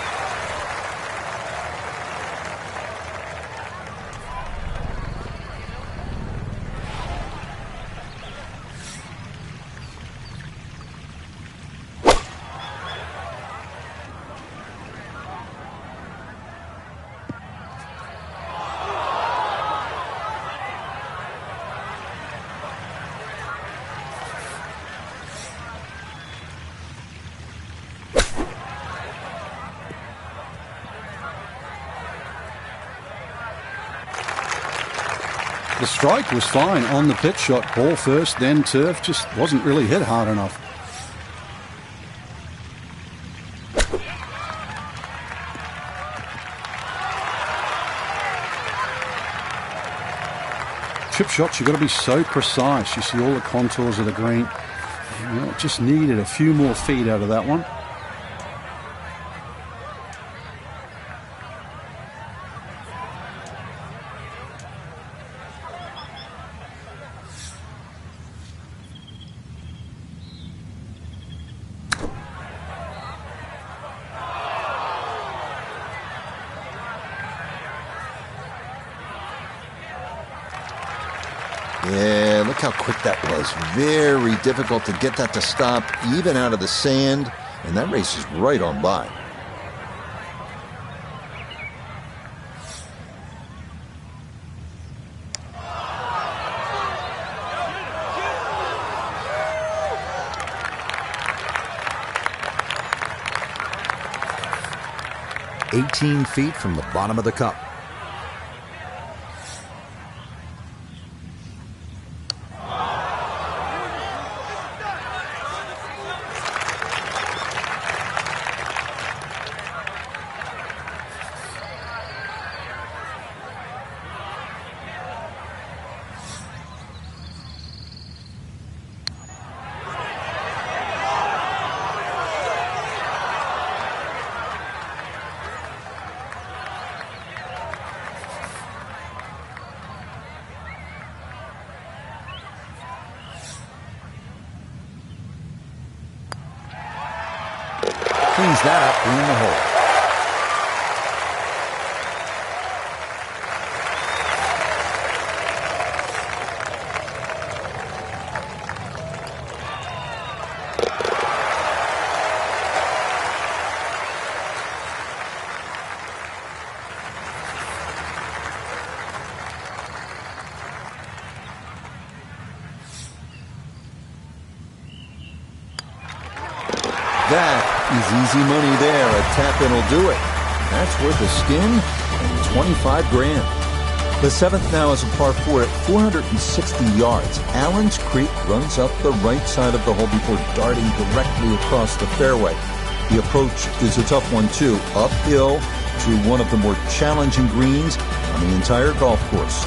The strike was fine on the pitch shot. Ball first, then turf. Just wasn't really hit hard enough. Chip shots, you've got to be so precise. You see all the contours of the green. Just needed a few more feet out of that one. Yeah, look how quick that was. Very difficult to get that to stop, even out of the sand, and that race is right on by. "18 feet from the bottom of the cup. Cleans that up in the hole. That is easy money there. A tap-in will do it. That's worth a skin and 25 grand. The seventh now is a par 4 at 460 yards. Allen's Creek runs up the right side of the hole before darting directly across the fairway. The approach is a tough one, too. Uphill to one of the more challenging greens on the entire golf course.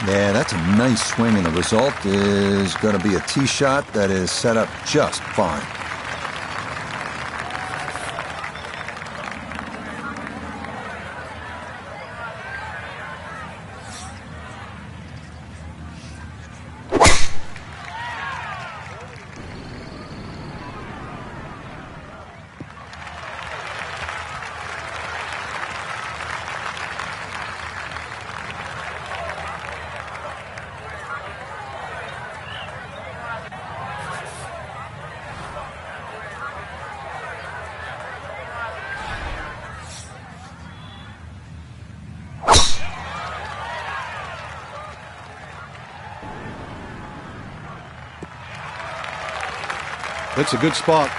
Yeah, that's a nice swing, and the result is going to be a tee shot that is set up just fine. That's a good spot.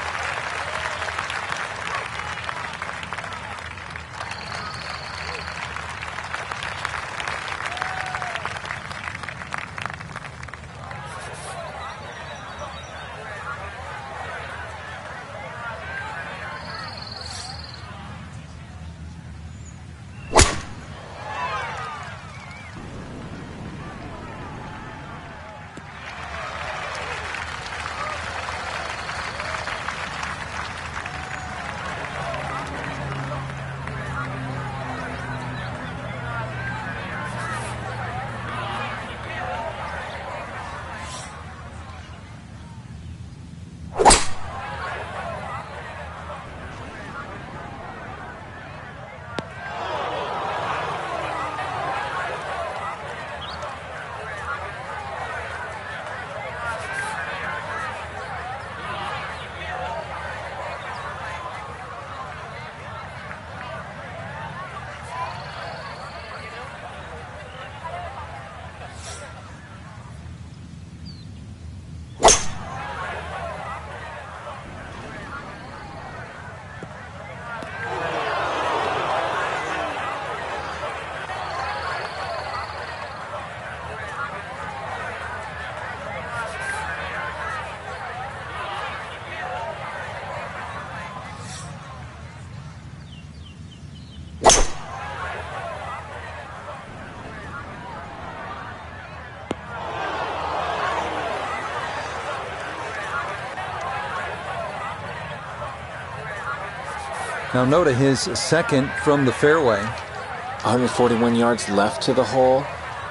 Now Notah, his second from the fairway. 141 yards left to the hole.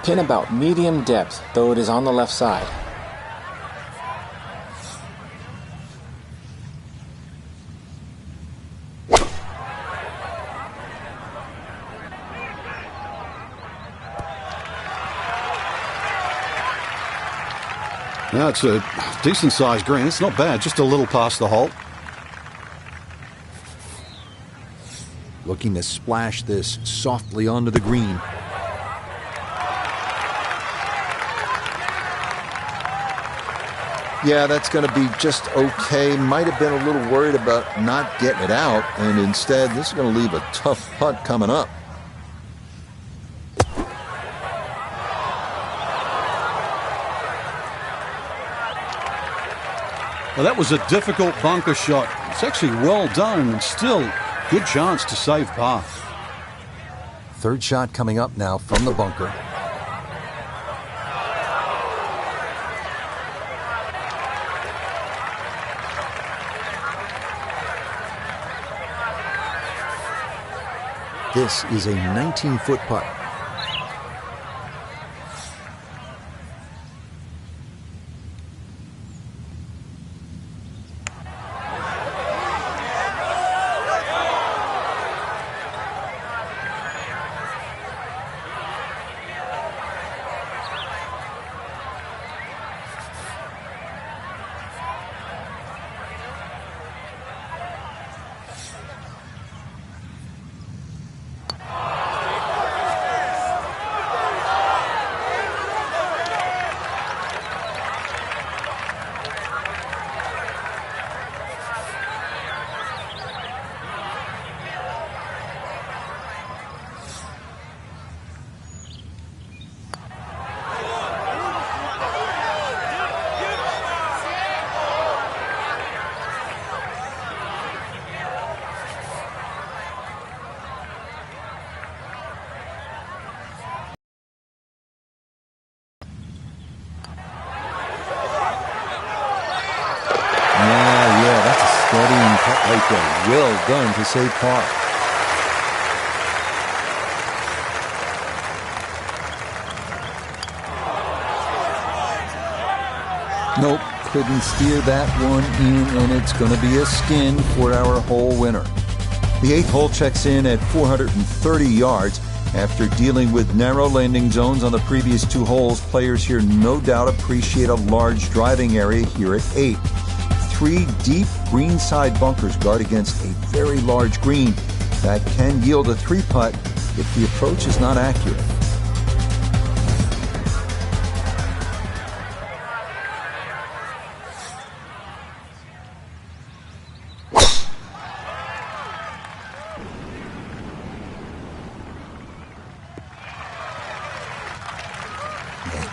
Pin about medium depth, though it is on the left side. Now it's a decent-sized green. It's not bad, just a little past the hole. Looking to splash this softly onto the green. Yeah, that's going to be just okay. Might have been a little worried about not getting it out, and instead this is going to leave a tough putt coming up. Well, that was a difficult bunker shot. It's actually well done and still good chance to save par. Third shot coming up now from the bunker. This is a 19-foot putt. Right there. Well done to save par. Nope, couldn't steer that one in, and it's going to be a skin for our hole winner. The 8th hole checks in at 430 yards. After dealing with narrow landing zones on the previous 2 holes, players here no doubt appreciate a large driving area here at 8. 3 deep greenside bunkers guard against a very large green that can yield a 3-putt if the approach is not accurate.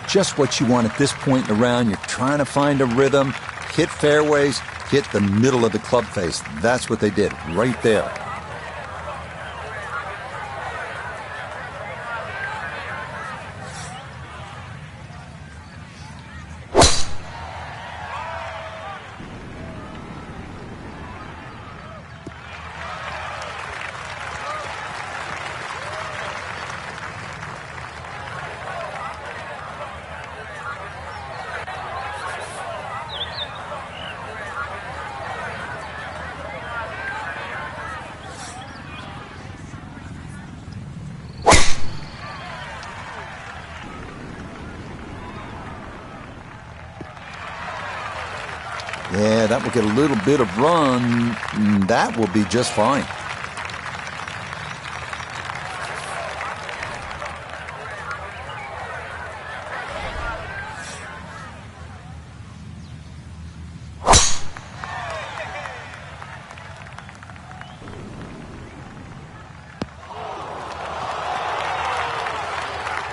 Just what you want at this point in the round. You're trying to find a rhythm, hit fairways, hit the middle of the club face. That's what they did right there. Yeah, that will get a little bit of run. That will be just fine.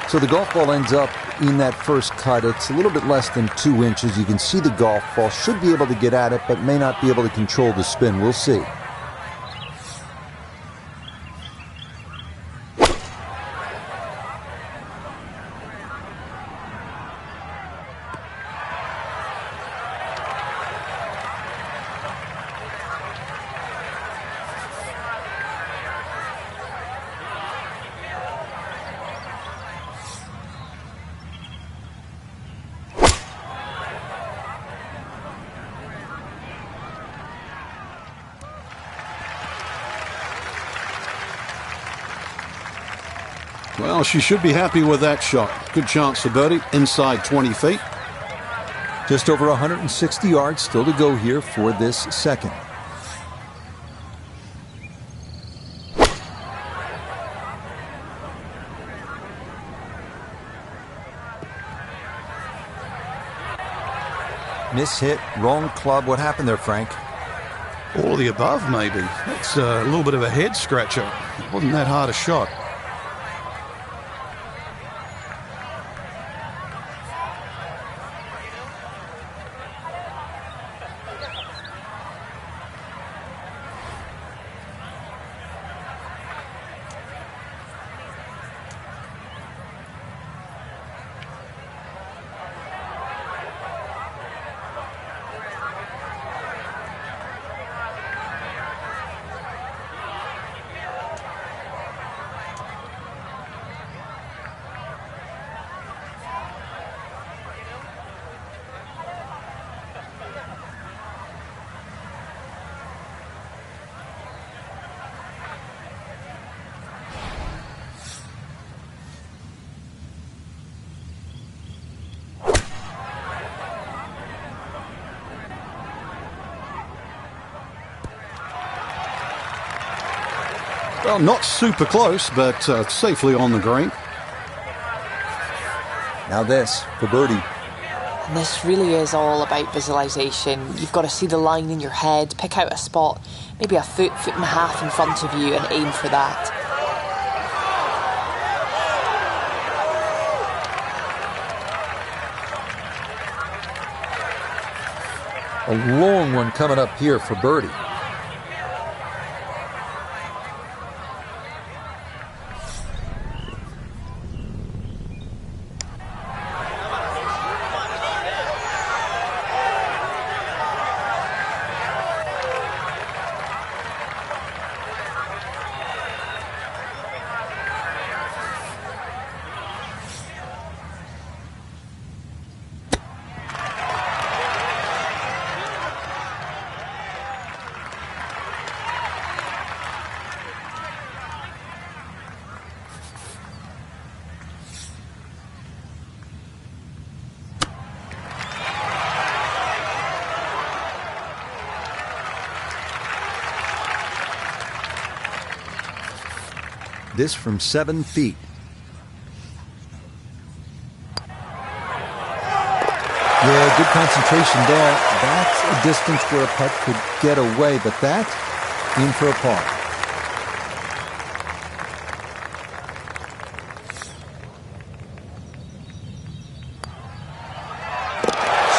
So the golf ball ends up in that first cut. It's a little bit less than 2 inches. You can see the golf ball. Should be able to get at it, but may not be able to control the spin. We'll see. Well, she should be happy with that shot. Good chance for birdie, inside 20 feet. Just over 160 yards still to go here for this second. Mishit, wrong club. What happened there, Frank? All of the above, maybe. It's a little bit of a head scratcher. It wasn't that hard a shot. Well, not super close, but safely on the green. Now this for birdie. And this really is all about visualization. You've got to see the line in your head, pick out a spot, maybe a foot, foot and a half in front of you, and aim for that. A long one coming up here for birdie. this from 7 feet. Yeah, good concentration there. That's a distance where a putt could get away, but that, in for a par.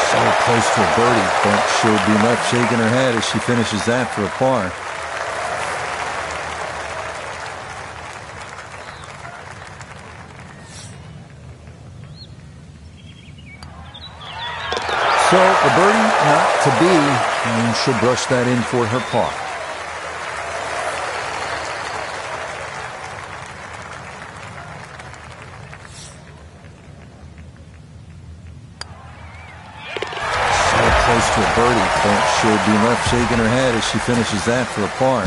So close to a birdie, but she'll be left shaking her head as she finishes that for a par. So a birdie not to be, and she'll brush that in for her par. So close to a birdie, but she'll be left shaking her head as she finishes that for a par.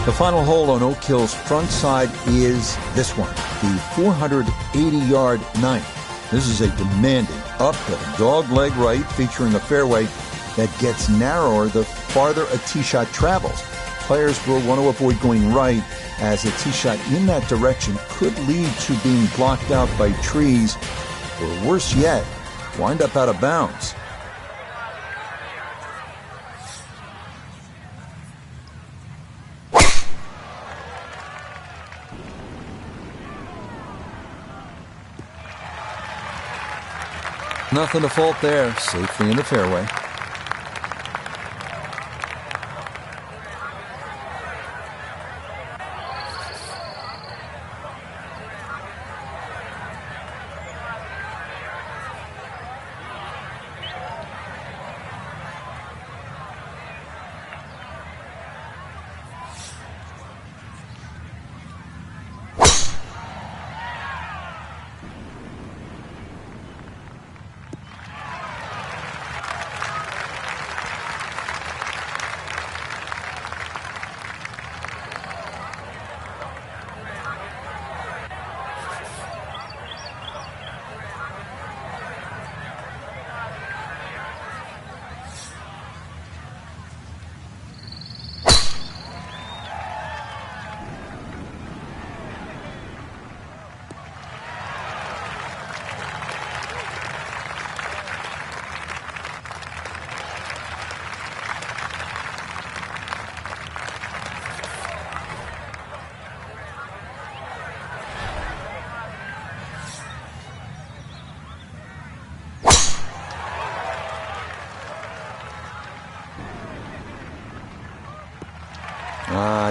The final hole on Oak Hill's front side is this one, the 480-yard ninth. This is a demanding uphill dog-leg right featuring a fairway that gets narrower the farther a tee shot travels. Players will want to avoid going right, as a tee shot in that direction could lead to being blocked out by trees, or worse yet, wind up out of bounds. Nothing to fault there, safely in the fairway.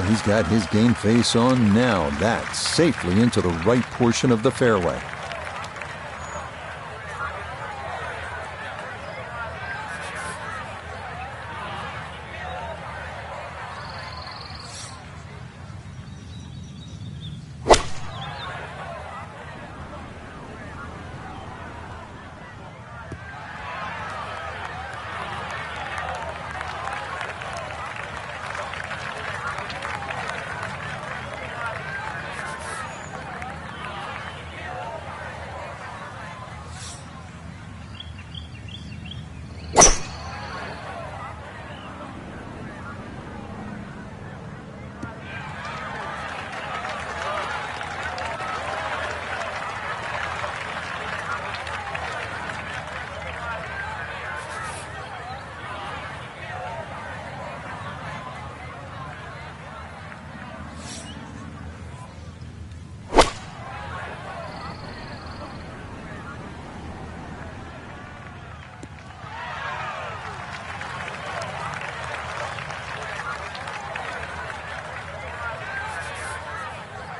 He's got his game face on now. That's safely into the right portion of the fairway.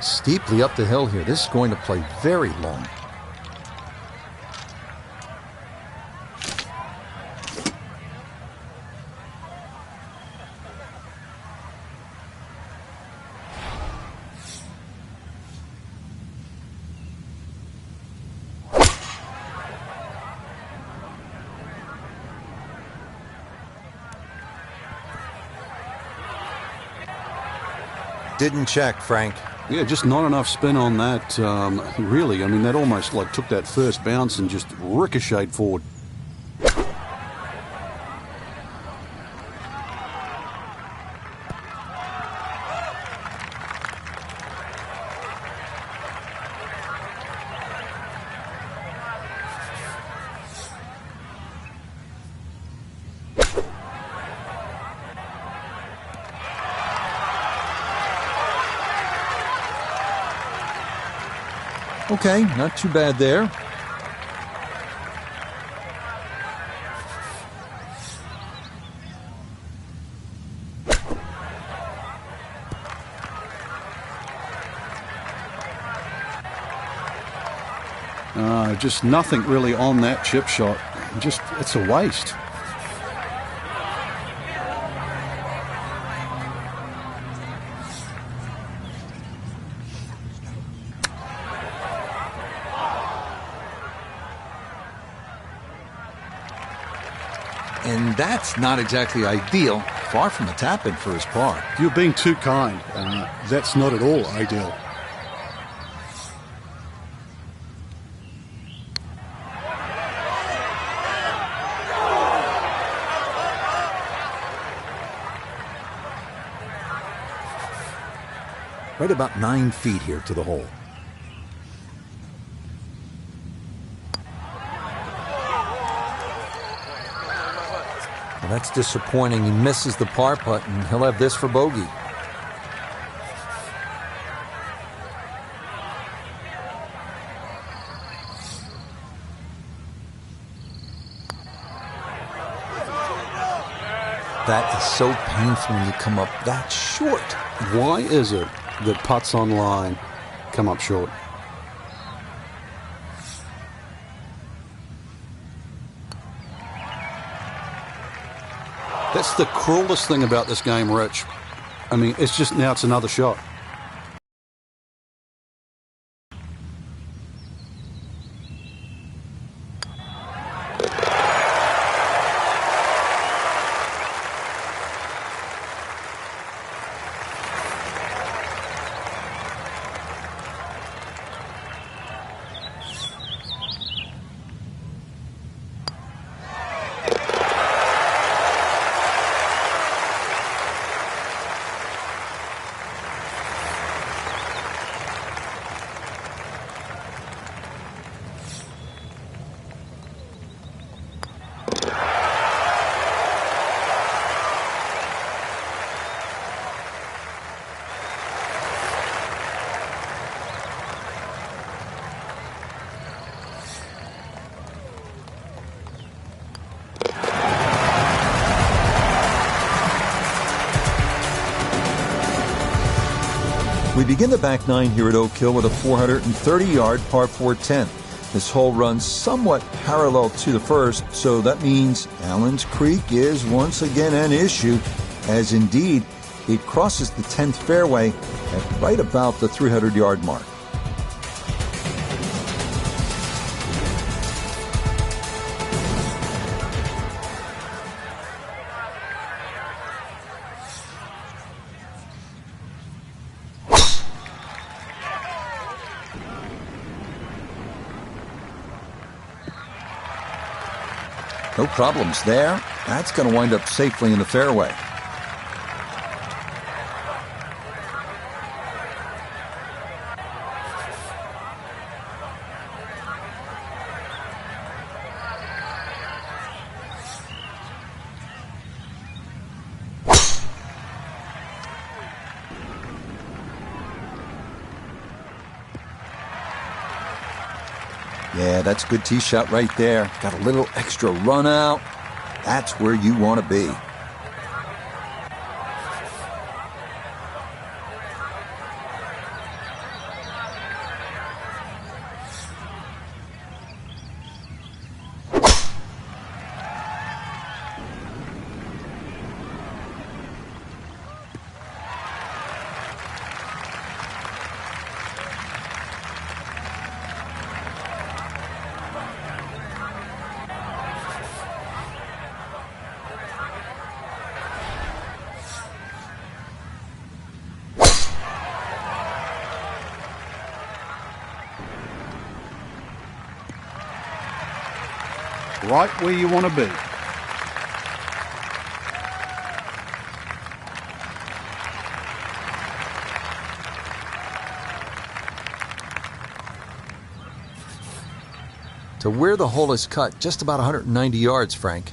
Steeply up the hill here. This is going to play very long. Didn't check, Frank. Yeah, just not enough spin on that, really. I mean, that almost like took that first bounce and just ricocheted forward. Okay, not too bad there. Just nothing really on that chip shot. Just, it's a waste. And that's not exactly ideal. Far from a tap-in for his par. You're being too kind. That's not at all ideal. Right about 9 feet here to the hole. Well, that's disappointing. He misses the par putt, and he'll have this for bogey. That is so painful when you come up that short. Why is it that putts on line come up short? That's the cruelest thing about this game, Rich. I mean, it's just now it's another shot. We begin the back nine here at Oak Hill with a 430-yard par 4 10th. This hole runs somewhat parallel to the first, so that means Allen's Creek is once again an issue, as indeed it crosses the 10th fairway at right about the 300-yard mark. No problems there. That's going to wind up safely in the fairway. Yeah, that's a good tee shot right there. Got a little extra run out. That's where you want to be. Right where you want to be. To where the hole is cut, just about 190 yards, Frank.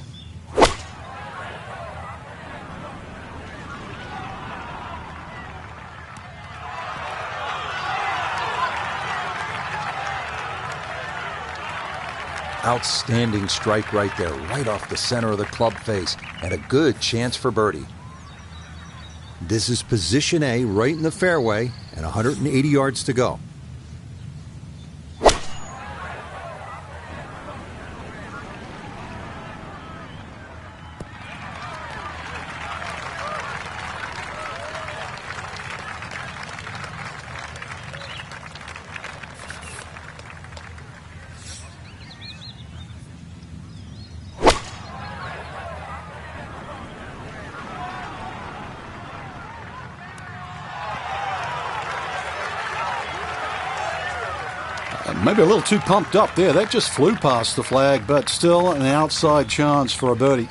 Outstanding strike right there, right off the center of the club face, and a good chance for birdie. This is position A, right in the fairway, and 180 yards to go. Maybe a little too pumped up there. That just flew past the flag, but still an outside chance for a birdie.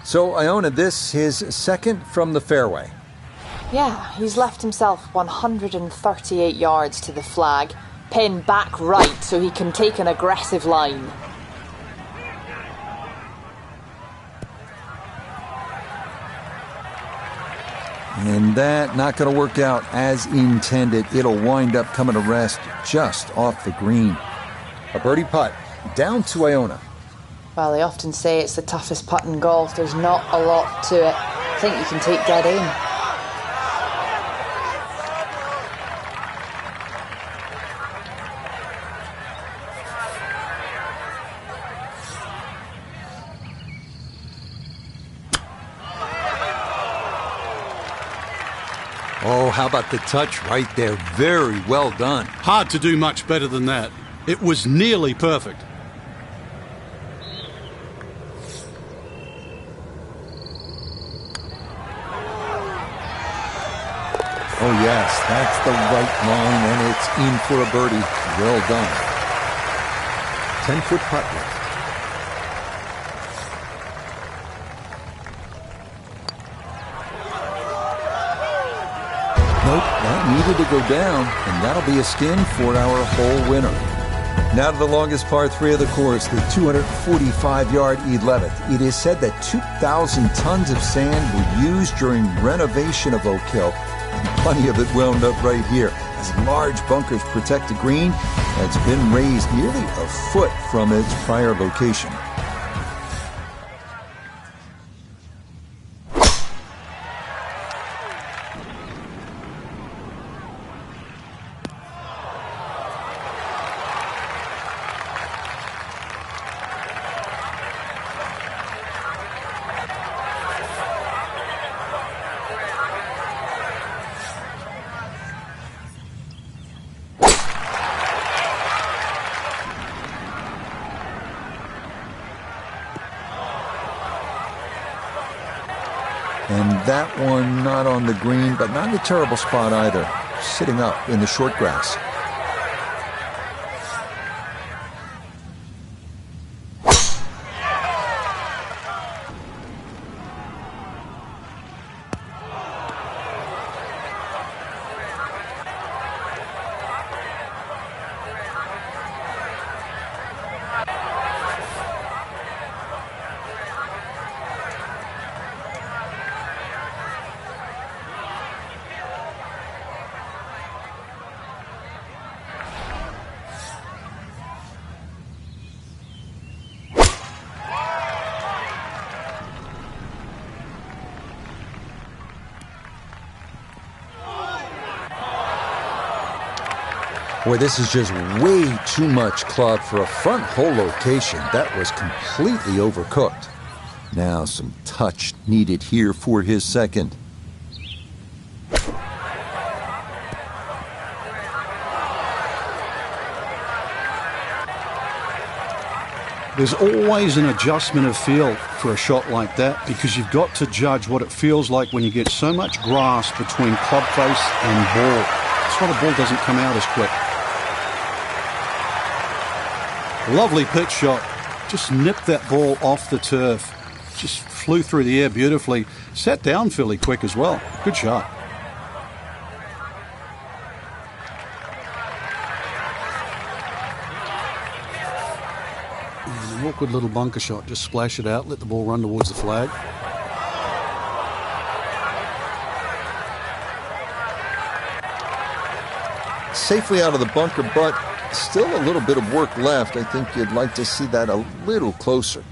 So, Iona, this his second from the fairway. Yeah, he's left himself 138 yards to the flag, pin back right so he can take an aggressive line. And that not going to work out as intended. It'll wind up coming to rest just off the green. A birdie putt down to Iona. Well, they often say it's the toughest putt in golf. There's not a lot to it. I think you can take dead aim. Oh, how about the touch right there? Very well done. Hard to do much better than that. It was nearly perfect. Oh, yes, that's the right line, and it's in for a birdie. Well done. 10-foot putt left. Nope, that needed to go down, and that'll be a skin for our hole winner. Now to the longest par 3 of the course, the 245-yard 11th. It is said that 2,000 tons of sand were used during renovation of Oak Hill, and plenty of it wound up right here, as large bunkers protect the green that's been raised nearly a foot from its prior location. And that one not on the green, but not in a terrible spot either, sitting up in the short grass. Boy, this is just way too much club for a front hole location. That was completely overcooked. Now some touch needed here for his second. There's always an adjustment of feel for a shot like that, because you've got to judge what it feels like when you get so much grass between club face and ball. That's why the ball doesn't come out as quick. Lovely pitch shot. Just nipped that ball off the turf. Just flew through the air beautifully. Sat down fairly quick as well. Good shot. And an awkward little bunker shot. Just splash it out, let the ball run towards the flag. Safely out of the bunker, but Still a little bit of work left. I think you'd like to see that a little closer.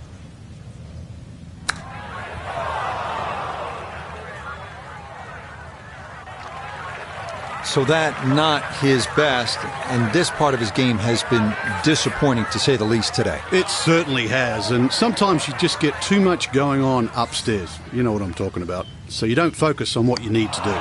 So that not his best, and this part of his game has been disappointing to say the least today. It certainly has, and sometimes you just get too much going on upstairs. You know what I'm talking about. So you don't focus on what you need to do.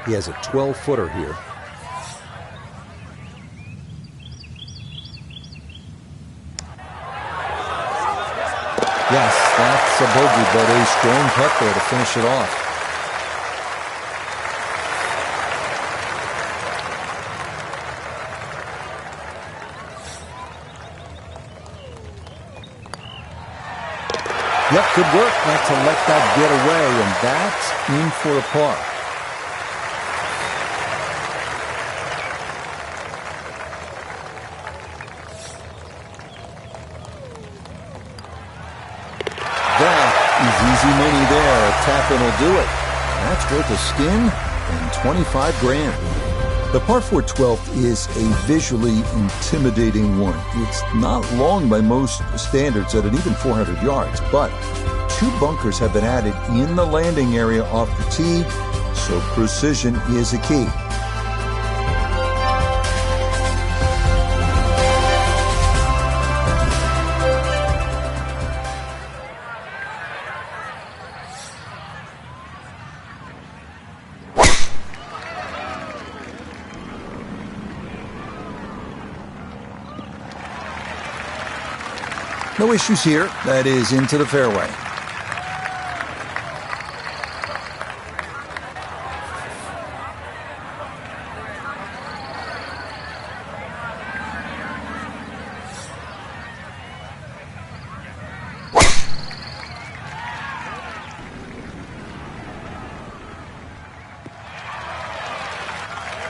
He has a 12-footer here. Yes, that's a bogey, but a strong putt there to finish it off. Yep, good work not to let that get away, and that's in for a par. Easy money there. A tap-in will do it. That's worth a skin and 25 grand. The par 4 12th is a visually intimidating one. It's not long by most standards at an even 400 yards, but 2 bunkers have been added in the landing area off the tee, so precision is a key. No issues here. That is into the fairway.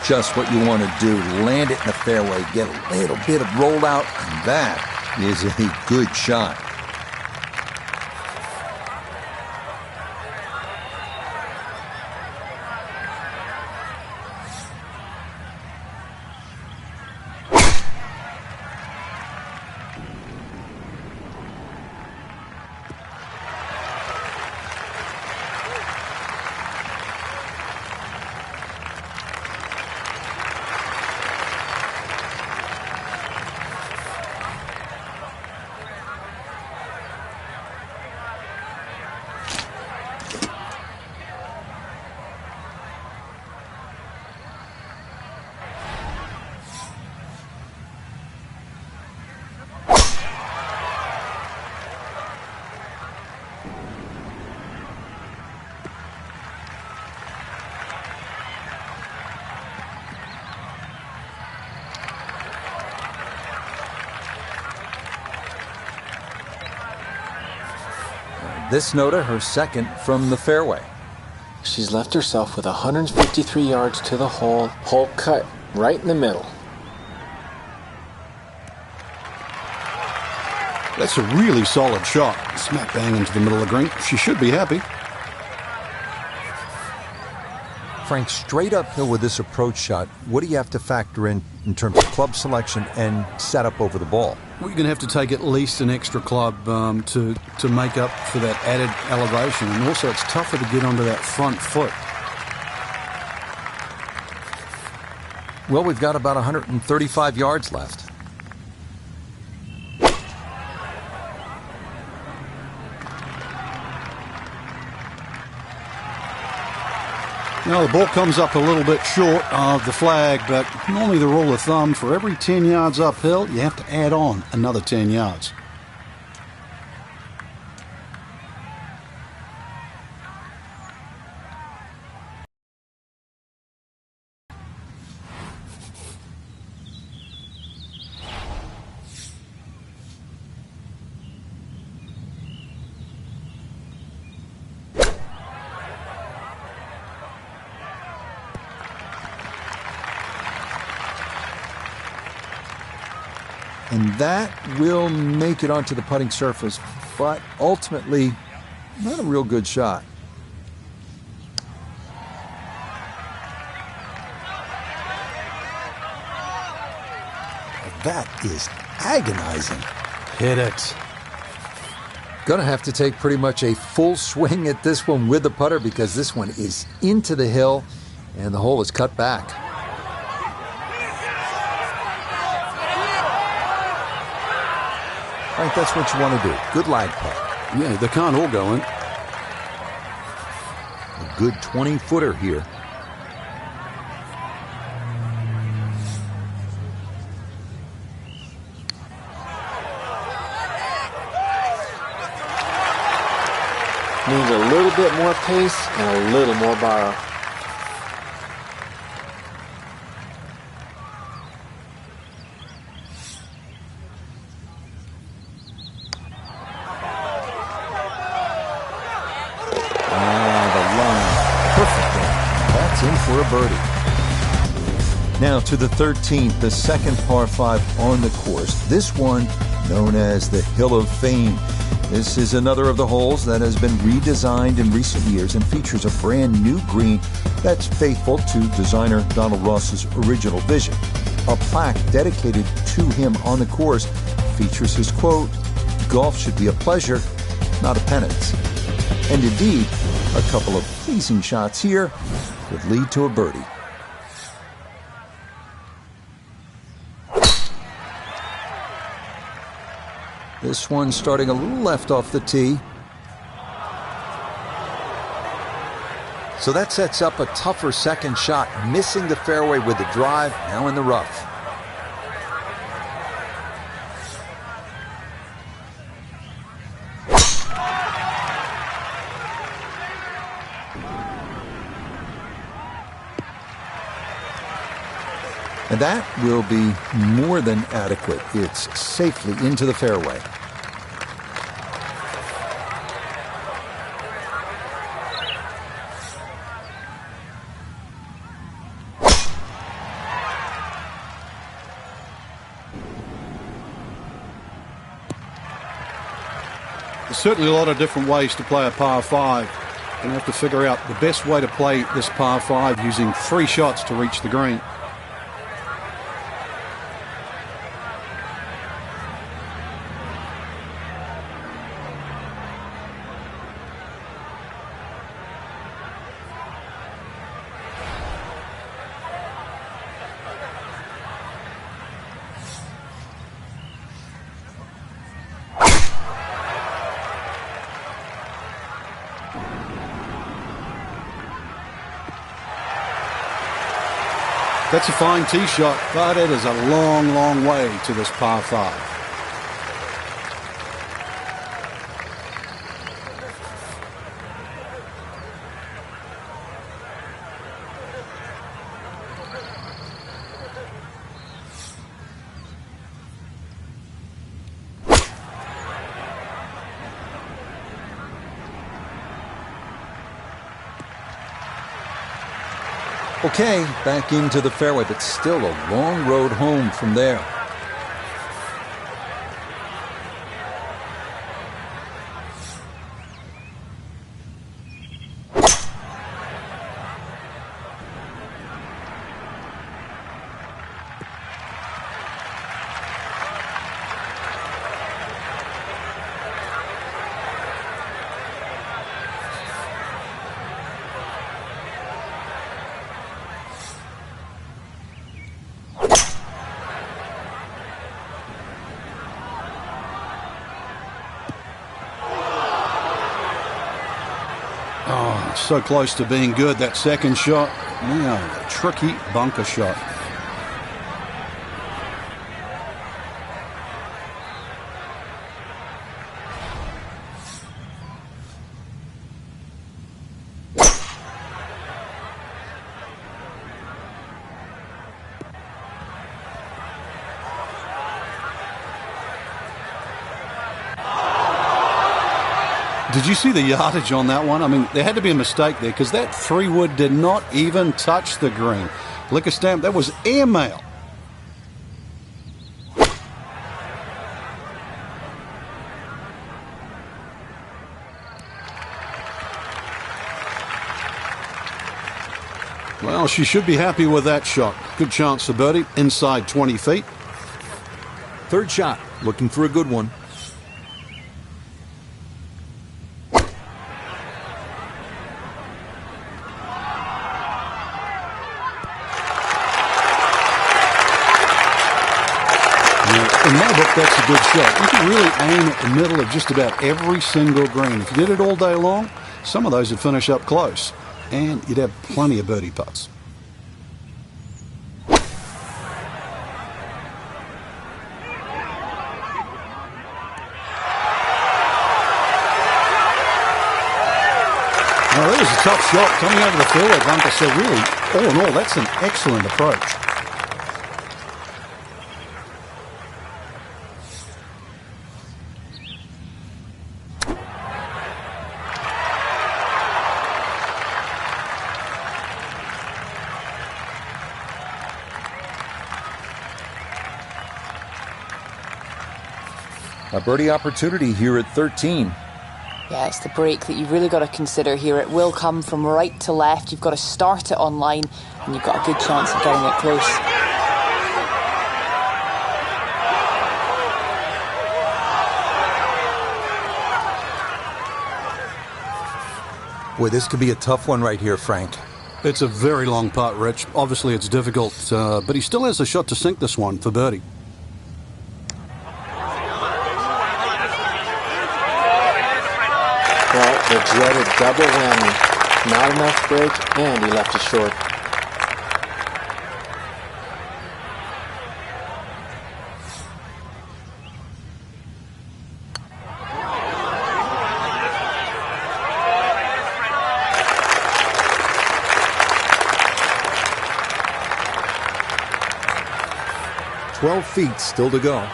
Just what you want to do. Land it in the fairway. Get a little bit of roll out, and that is a good shot. This Notah, her second from the fairway. She's left herself with 153 yards to the hole. Hole cut right in the middle. That's a really solid shot. Smack bang into the middle of the green. She should be happy. Frank, straight uphill with this approach shot, what do you have to factor in terms of club selection and setup over the ball? Well, you're going to have to take at least an extra club to make up for that added elevation. And also, it's tougher to get onto that front foot. Well, we've got about 135 yards left. Now the ball comes up a little bit short of the flag, but normally the rule of thumb, for every 10 yards uphill, you have to add on another 10 yards. And that will make it onto the putting surface but ultimately not a real good shot. That is agonizing. Hit it. Gonna have to take pretty much a full swing at this one with the putter because this one is into the hill and the hole is cut back. I think that's what you want to do. Good lag putt. Yeah, they can't all go in. A good 20-footer here. Needs a little bit more pace and a little more borrow. In for a birdie. Now to the 13th, the second par 5 on the course. This one known as the Hill of Fame. This is another of the holes that has been redesigned in recent years and features a brand new green that's faithful to designer Donald Ross's original vision. A plaque dedicated to him on the course features his quote, "Golf should be a pleasure, not a penance." And indeed, a couple of pleasing shots here would lead to a birdie. This one starting a little left off the tee. So that sets up a tougher second shot, missing the fairway with the drive, now in the rough. And that will be more than adequate. It's safely into the fairway. There's certainly a lot of different ways to play a par 5. You're going to have to figure out the best way to play this par 5 using 3 shots to reach the green. That's a fine tee shot, but it is a long, long way to this par 5. Okay, back into the fairway, but still a long road home from there. Oh, so close to being good, that second shot. Now, a tricky bunker shot. Did you see the yardage on that one? I mean, there had to be a mistake there because that 3-wood did not even touch the green. Liquor stamp, that was airmail. Well, she should be happy with that shot. Good chance for birdie, inside 20 feet. Third shot, looking for a good one. In my book, that's a good shot. You can really aim at the middle of just about every single green. If you did it all day long, some of those would finish up close, and you'd have plenty of birdie putts. Now, that was a tough shot coming over the fairway bunker, so really, all in all, that's an excellent approach. A birdie opportunity here at 13. Yeah, it's the break that you've really got to consider here. It will come from right to left. You've got to start it on line, and you've got a good chance of getting it close. Boy, this could be a tough one right here, Frank. It's a very long putt, Rich. Obviously, it's difficult, but he still has a shot to sink this one for birdie. Well, the dreaded double whammy. Not enough break, and he left it short. "12 feet still to go."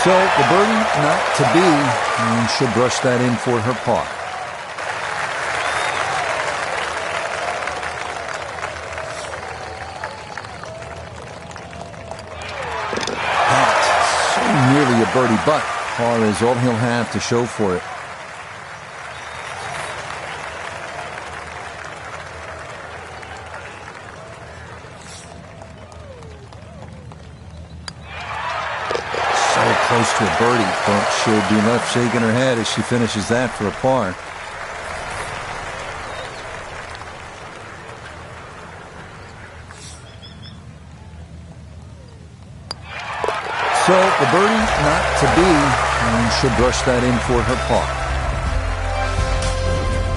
So the birdie not to be, and she'll brush that in for her par. That's so nearly a birdie, but par is all he'll have to show for it. Close to a birdie, but she'll be left shaking her head as she finishes that for a par. So the birdie not to be, and she'll brush that in for her par.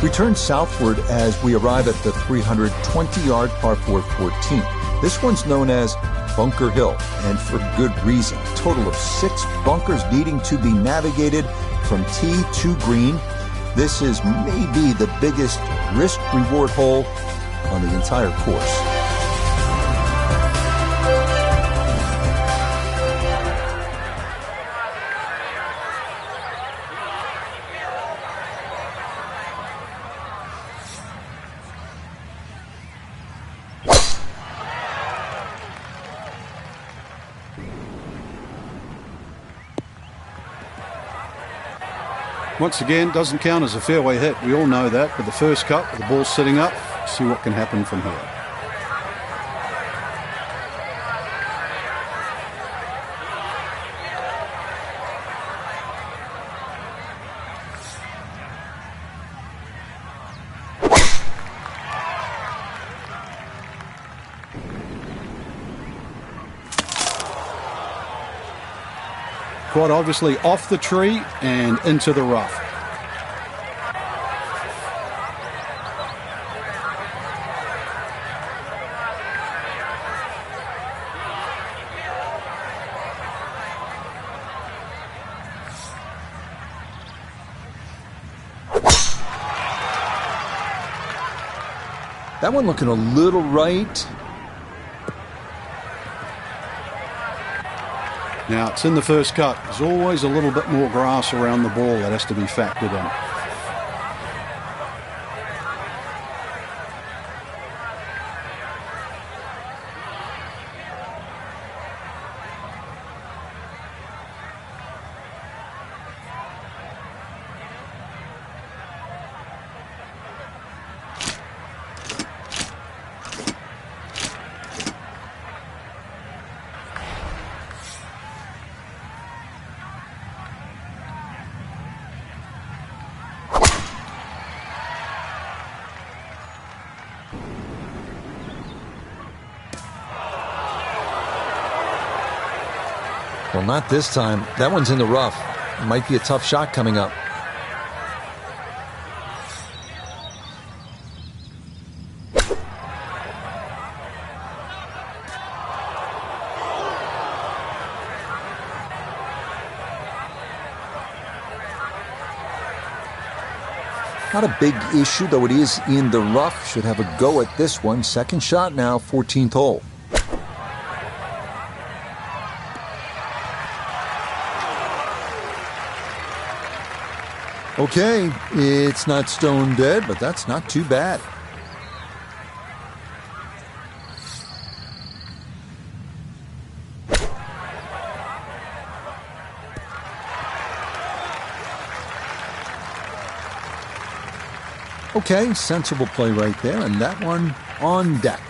We turn southward as we arrive at the 320-yard par 4 14. This one's known as Bunker Hill, and for good reason. A total of 6 bunkers needing to be navigated from tee to green. This is maybe the biggest risk-reward hole on the entire course. Once again, doesn't count as a fairway hit. We all know that. With the first cut, with the ball sitting up, see what can happen from here. Quite obviously off the tree and into the rough. That one looking a little right. Now, it's in the first cut. There's always a little bit more grass around the ball that has to be factored in. Well, not this time. That one's in the rough. It might be a tough shot coming up. Not a big issue, though it is in the rough. Should have a go at this one. Second shot now, 14th hole. Okay, it's not stone dead, but that's not too bad. Okay, sensible play right there, and that one on deck.